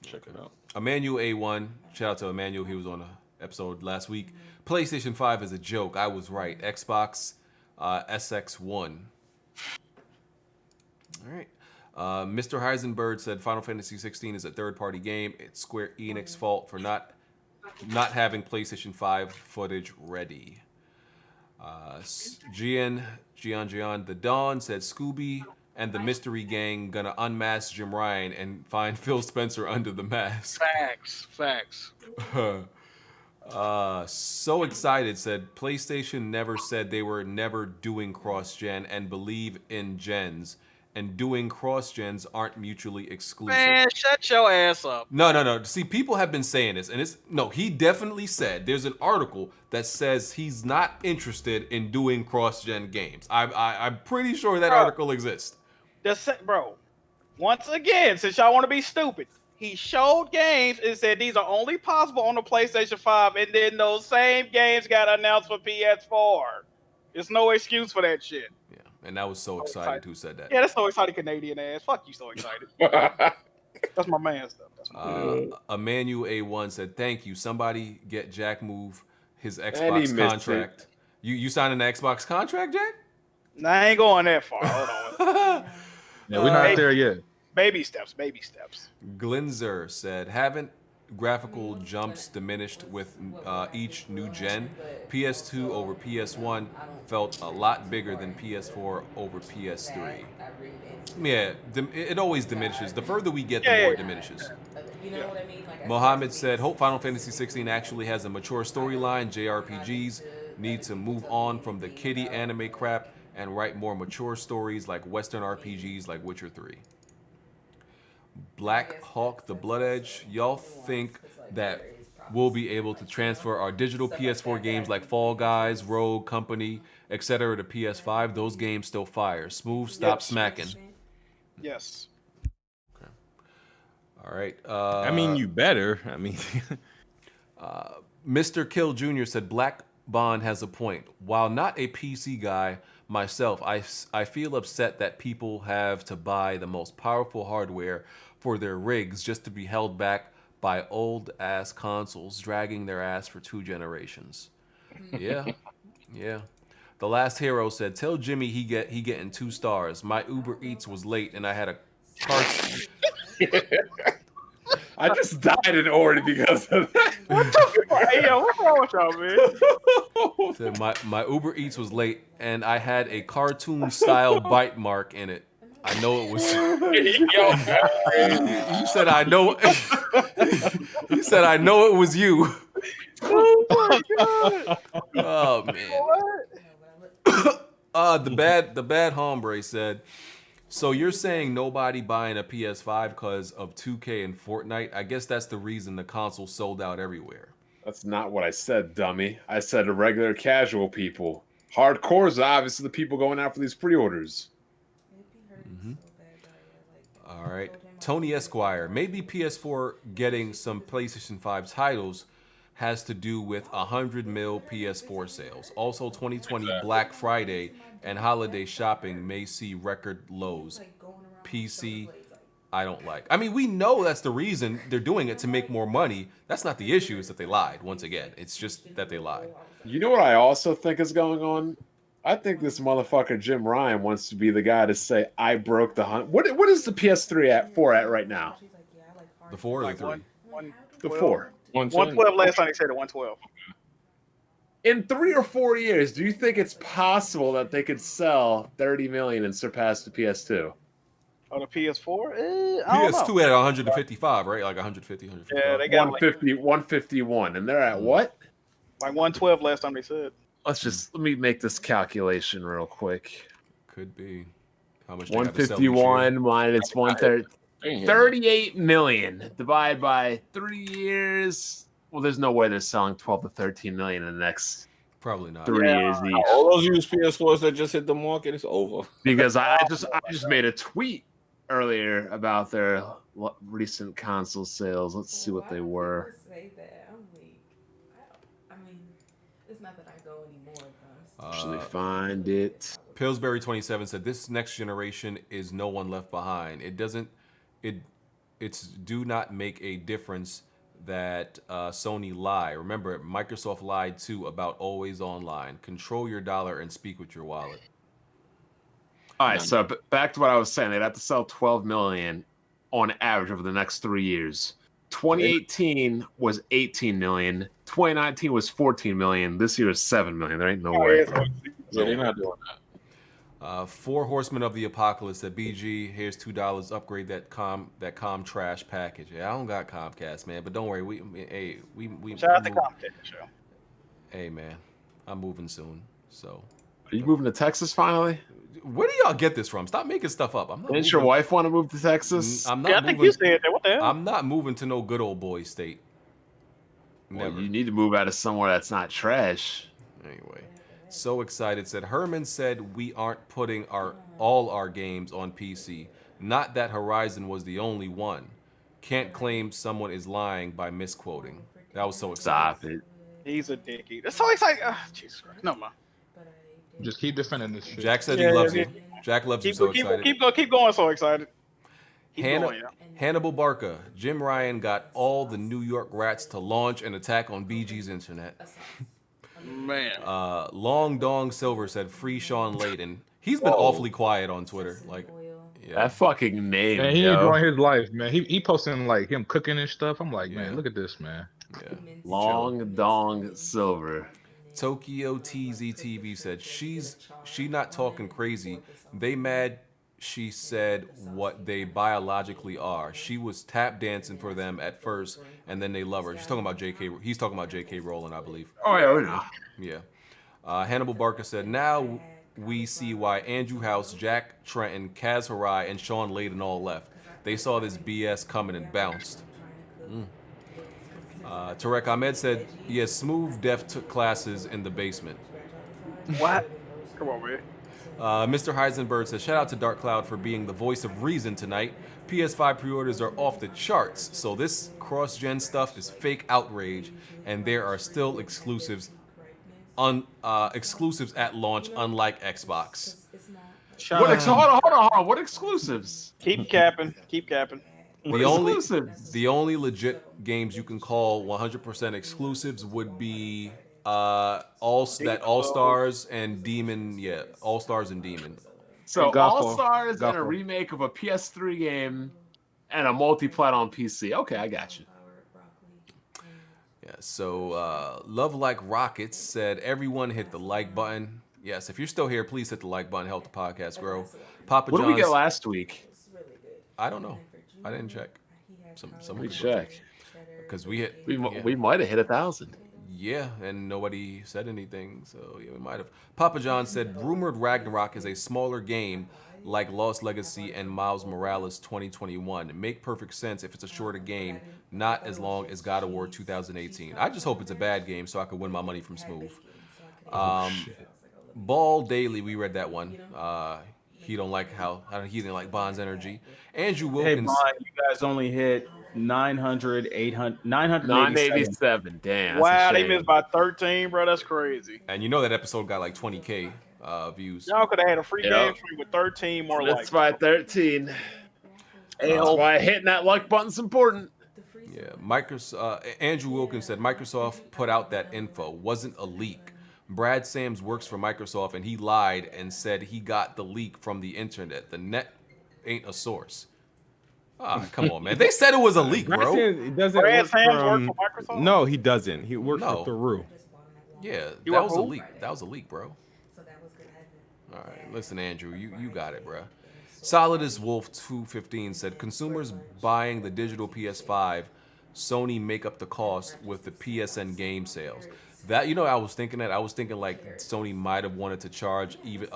Check it out. Emmanuel A1, shout out to Emmanuel, he was on an episode last week. PlayStation 5 is a joke. I was right. Xbox SX1. All right. Mr. Heisenberg said Final Fantasy XVI is a third-party game. It's Square Enix's fault for not having PlayStation 5 footage ready. Gian the Dawn said Scooby and the Mystery Gang gonna unmask Jim Ryan and find Phil Spencer under the mask. Facts. So excited said PlayStation never said they were never doing cross-gen and believe in gens, and doing cross-gens aren't mutually exclusive. Man, shut your ass up. No. See, people have been saying this, and he definitely said there's an article that says he's not interested in doing cross-gen games. I'm pretty sure that article exists. Bro, once again, since y'all want to be stupid, he showed games and said these are only possible on the PlayStation 5, and then those same games got announced for PS4. There's no excuse for that shit. Yeah, and that was so excited. Who said that? Yeah, that's so excited, Canadian ass. Fuck you, so excited. That's my man stuff. That's my Emmanuel A1 said, "Thank you. Somebody get Jack Move his Xbox contract. You signing an Xbox contract, Jack? Nah, I ain't going that far. Hold on. Yeah, we're not there yet. Baby steps. Glinzer said, haven't graphical jumps diminished with each new gen? PS2 over PS1 felt a lot bigger than PS4 over PS3. Yeah, it always diminishes. The further we get, the more it diminishes. You know what I mean? Mohammed said, hope Final Fantasy XVI actually has a mature storyline. JRPGs need to move on from the kiddie anime crap and write more mature stories like Western RPGs like Witcher 3. Black Hawk the Blood Edge, y'all think that we'll be able to transfer our digital PS4 games like Fall Guys, Rogue Company, etc. to PS5? Those games still fire. Smoove, stop smacking. Yes. Okay. All right. I mean, you better. I mean, Mr. Kill Jr. said Black Bond has a point. While not a PC guy myself, I feel upset that people have to buy the most powerful hardware for their rigs just to be held back by old ass consoles dragging their ass for 2 generations. Yeah. The Last Hero said, tell Jimmy he getting 2 stars. My Uber Eats was late and I had a car. I just died in order because of that. What the fuck? Hey, yo, what's wrong with y'all, man? Said, my Uber Eats was late and I had a cartoon style bite mark in it. I know it was. You said I know. You said I know it was you. Oh my god. Oh man. The bad hombre said, so you're saying nobody buying a PS5 because of 2K and Fortnite? I guess that's the reason the console sold out everywhere. That's not what I said, dummy. I said the regular casual people. Hardcore's obviously the people going out for these pre-orders. All right. Tony Esquire, maybe PS4 getting some PlayStation 5 titles has to do with 100 mil PS4 sales. Also, 2020 Black Friday and holiday shopping may see record lows. PC, I don't like. I mean, we know that's the reason they're doing it, to make more money. That's not the issue, is that they lied. Once again, it's just that they lied. You know what I also think is going on? I think this motherfucker Jim Ryan wants to be the guy to say, I broke the hunt. What is the PS3 4 at right now? The 4 or the 3? The 4. 112 last time they said it, 112. In 3 or 4 years, do you think it's possible that they could sell 30 million and surpass the PS2? On the PS4? I don't PS2 know. at 155, right? Like 150, 155. Yeah, they got 150, 151, and they're at what? like 112 last time they said. Let me make this calculation real quick. Could be. How much? 151 minus 130. 38 million divided by 3 years. Well, there's no way they're selling 12 to 13 million in the next probably not 3 years each. All those used PS4s that just hit the market, it's over. Because I just made a tweet earlier about their recent console sales. Let's see what they were. Not that I go anymore. Actually find it. Pillsbury 27 said this next generation is no one left behind. It's do not make a difference that Sony lie. Remember, Microsoft lied too about always online. Control your dollar and speak with your wallet. All right, so back to what I was saying. They'd have to sell 12 million on average over the next 3 years. 2018 was 18 million. 2019 was 14 million. This year is 7 million. There ain't no way. Yeah, they're not doing that. 4 Horsemen of the Apocalypse at BG. Here's $2. Upgrade that com trash package. Yeah, I don't got Comcast, man, but don't worry. We Shout out to Comcast show. Hey, man, I'm moving soon. So. Are you moving to Texas finally? Where do y'all get this from? Stop making stuff up. I'm not. Didn't your wife want to move to Texas? I'm not. Yeah, I think you said that. What the hell? I'm not moving to no good old boy state. Well, you need to move out of somewhere that's not trash. Anyway, so excited. Said Herman said we aren't putting all our games on PC. Not that Horizon was the only one. Can't claim someone is lying by misquoting. That was so exciting. Stop it. He's a dicky. That's so exciting. Jesus Christ. No, man. Just keep defending this shit. Jack said he loves you. Jack loves you so excited. Keep going so excited. Hannibal Barca. Jim Ryan got all the New York rats to launch an attack on BG's internet. Man. Long Dong Silver said free Sean Layden. He's been awfully quiet on Twitter. Like, yeah. That fucking name. Man, he enjoying his life, man. He posting like him cooking and stuff. I'm like, man, look at this, man. Yeah. Long Dong Silver. Tokyo TZTV said she not talking crazy. They mad she said what they biologically are. She was tap dancing for them at first, and then they love her. She's talking about J.K. He's talking about J.K. Rowling, I believe. Oh yeah, we know. Yeah. Hannibal Barker said now we see why Andrew House, Jack Trenton, Kaz Harai, and Sean Layden all left. They saw this BS coming and bounced. Tarek Ahmed said, yes, Smoove Def took classes in the basement. What? Come on, man. Mr. Heisenberg says, shout out to Darkcloud for being the voice of reason tonight. PS5 pre-orders are off the charts, so this cross-gen stuff is fake outrage, and there are still exclusives at launch, unlike Xbox. Hold on. What exclusives? Keep capping. The only legit games you can call 100% exclusives would be All Stars and Demon. Yeah, All Stars and Demon. So All Stars and a remake of a PS3 game and a multi-plat on PC. Okay, I got you. Yeah. So Love Like Rockets said everyone hit the like button. Yes, if you're still here, please hit the like button. Help the podcast grow. Papa What John's, did we get last week? I don't know. I didn't check. Someone check. Because we might have hit 1,000. Yeah, and nobody said anything, so yeah, we might have. Papa John said rumored Ragnarok is a smaller game like Lost Legacy and Miles Morales 2021. Make perfect sense if it's a shorter game, not as long as God of War 2018. I just hope it's a bad game so I can win my money from Smoove. Ball Daily, we read that one. he don't like how he didn't like Bond's energy. Andrew Hey, Wilkins. Bond, you guys only hit 900, 800, 987. 987. Damn. Wow, they missed by 13, bro. That's crazy. And you know that episode got like 20K views. Y'all could have had a free game stream with 13 more likes. That's by 13. That's why hitting that like button's important. Yeah, Microsoft. Andrew Wilkins said Microsoft put out that info. Wasn't a leak. Brad Sams works for Microsoft, and he lied and said he got the leak from the internet. The net ain't a source. Ah, come on, man. They said it was a leak, bro. He doesn't Brad work Sams from, work for Microsoft? No, he doesn't. He works for Theroux. Yeah, You that work was a who? leak. That was a leak, bro. All right, listen, Andrew, you got it, bro. Solid as Wolf 215 said consumers buying the digital PS5, Sony make up the cost with the PSN game sales. That, you know, I was thinking like Sony might have wanted to charge even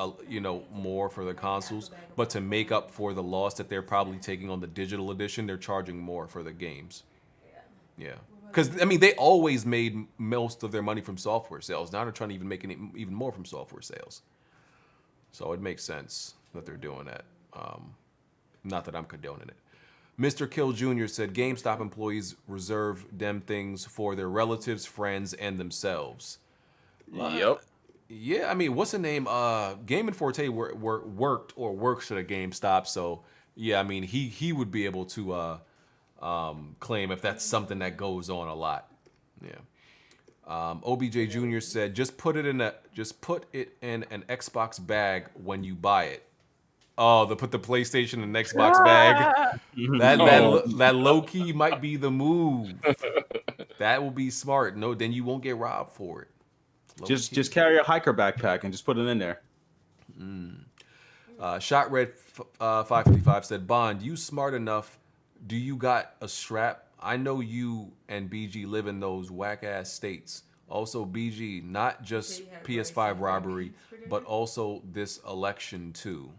more for the consoles, but to make up for the loss that they're probably taking on the digital edition, they're charging more for the games. Yeah. Because, I mean, they always made most of their money from software sales. Now they're trying to make it even more from software sales. So it makes sense that they're doing that. Not that I'm condoning it. Mr. Kill Jr. said GameStop employees reserve them things for their relatives, friends, and themselves. Yep. Yeah, I mean, what's the name? Game and Forte worked or works at a GameStop, so yeah, I mean, he would be able to claim if that's something that goes on a lot. Yeah. OBJ Jr. said just put it in an Xbox bag when you buy it. Oh, put the PlayStation in an Xbox bag. That low key might be the move. That will be smart. No, then you won't get robbed for it. Just carry a hiker backpack and just put it in there. Shot Red 555 said, Bond, you smart enough. Do you got a strap? I know you and BG live in those whack ass states. Also, BG, not just PS5 robbery, but also this election too.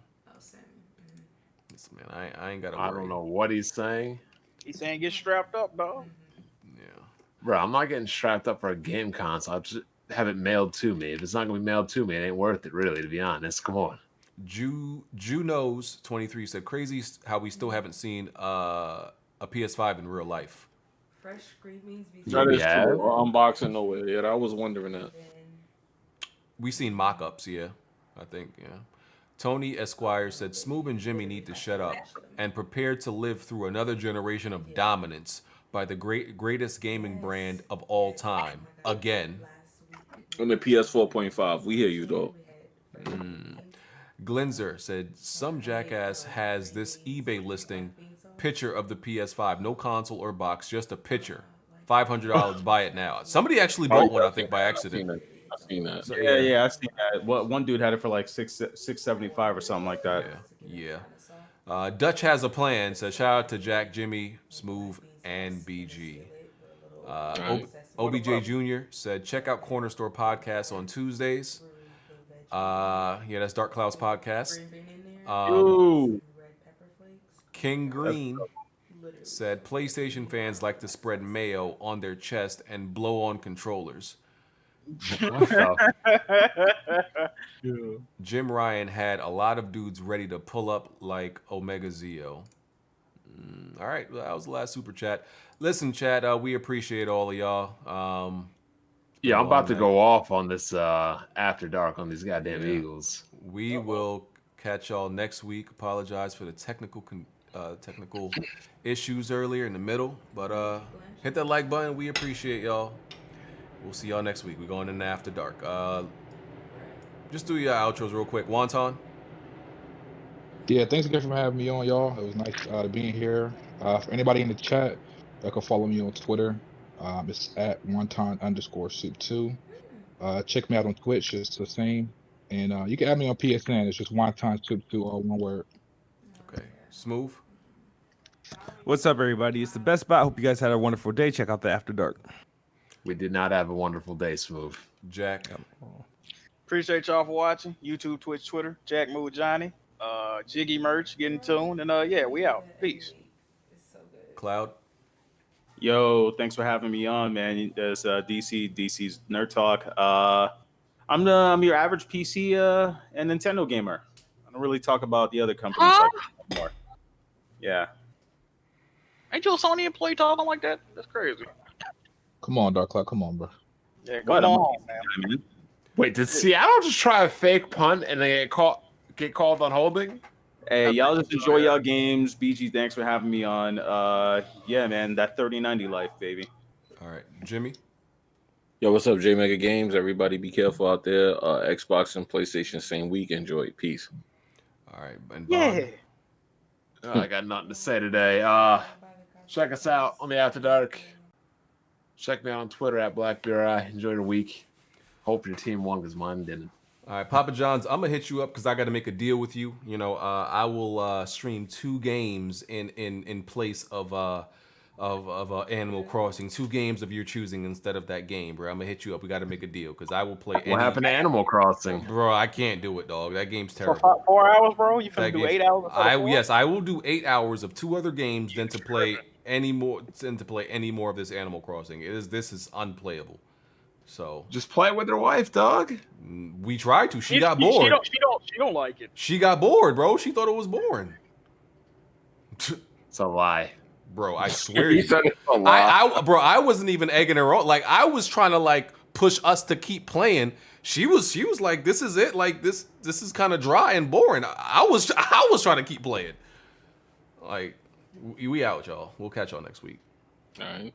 Man, I ain't got to worry. I don't know what he's saying. He's saying get strapped up, dog. Yeah. Bro, I'm not getting strapped up for a game console. I'll just have it mailed to me. If it's not going to be mailed to me, it ain't worth it, really, to be honest. Come on. Junos 23 said, crazy how we still haven't seen a PS5 in real life. Fresh screamings. That is true. Unboxing nowhere. Yeah, I was wondering that. We seen mock-ups, yeah. I think, yeah. Tony Esquire said, Smoove and Jimmy need to shut up and prepare to live through another generation of dominance by the greatest gaming brand of all time. Again. On the PS 4.5. We hear you, though. Glenzer said, some jackass has this eBay listing picture of the PS5. No console or box, just a picture. $500, buy it now. Somebody actually bought one, I think, by accident. I've seen that. So, Yeah, I seen that. Well, one dude had it for like $675 or something like that. Yeah. Dutch has a plan. So shout out to Jack, Jimmy, Smoove, and BG. OBJ Jr. said check out Corner Store podcast on Tuesdays. Yeah, that's Darkcloud's podcast. King Green said PlayStation fans like to spread mayo on their chest and blow on controllers. Jim Ryan had a lot of dudes ready to pull up like Omega Zio. All right, well, that was the last super chat. Listen, chat, we appreciate all of y'all. Yeah, I'm about to go off on this After Dark on these goddamn Eagles. We will catch y'all next week. Apologize for the technical issues earlier in the middle, but hit that like button. We appreciate y'all. We'll see y'all next week. We're going in After Dark. Just do your outros real quick. Wonton? Yeah, thanks again for having me on, y'all. It was nice being here. For anybody in the chat, you can follow me on Twitter. It's at wonton_soup2. Check me out on Twitch. It's the same. And you can add me on PSN. It's just wonton_soup2, all one word. Okay. Smoove? What's up, everybody? It's the best spot. Hope you guys had a wonderful day. Check out the After Dark. We did not have a wonderful day, Smoove. Jack? Appreciate y'all for watching. YouTube, Twitch, Twitter. Jack Mood Johnny. Jiggy merch, getting tuned. And yeah, we out. Peace. Cloud? Yo, thanks for having me on, man. There's DC's Nerd Talk. I'm your average PC and Nintendo gamer. don't really talk about the other companies like more. Yeah. Ain't you a Sony employee talking like that? That's crazy. Come on, Darkcloud. Come on, bro. Yeah, come on, man. Wait, did Seattle just try a fake punt and they get called on holding? Hey, y'all just enjoy y'all games. BG, thanks for having me on. Yeah, man, that 3090 life, baby. All right, Jimmy. Yo, what's up, J Mega Games? Everybody be careful out there. Xbox and PlayStation same week. Enjoy. Peace. All right, and Yeah. I got nothing to say today. Check us out on the After Dark. Check me out on Twitter at BlackBearEye. Enjoy the week. Hope your team won because mine didn't. All right, Papa John's, I'm gonna hit you up because I got to make a deal with you. You know, I will stream 2 games in place of Animal Crossing, 2 games of your choosing instead of that game, bro. I'm gonna hit you up. We got to make a deal because I will play. What happened to Animal Crossing, bro? I can't do it, dog. That game's terrible. For 4 hours, bro. You finna do 8 hours? Yes, I will do 8 hours of 2 other games than to play any more of this Animal Crossing. This is unplayable. So just play it with your wife, dog. We tried to. She got bored. She don't like it. She got bored, bro. She thought it was boring. It's a lie. Bro, I swear. I wasn't even egging her on. Like, I was trying to like push us to keep playing. She was like, this is it. Like, this is kind of dry and boring. I was trying to keep playing. Like, we out, y'all. We'll catch y'all next week. All right.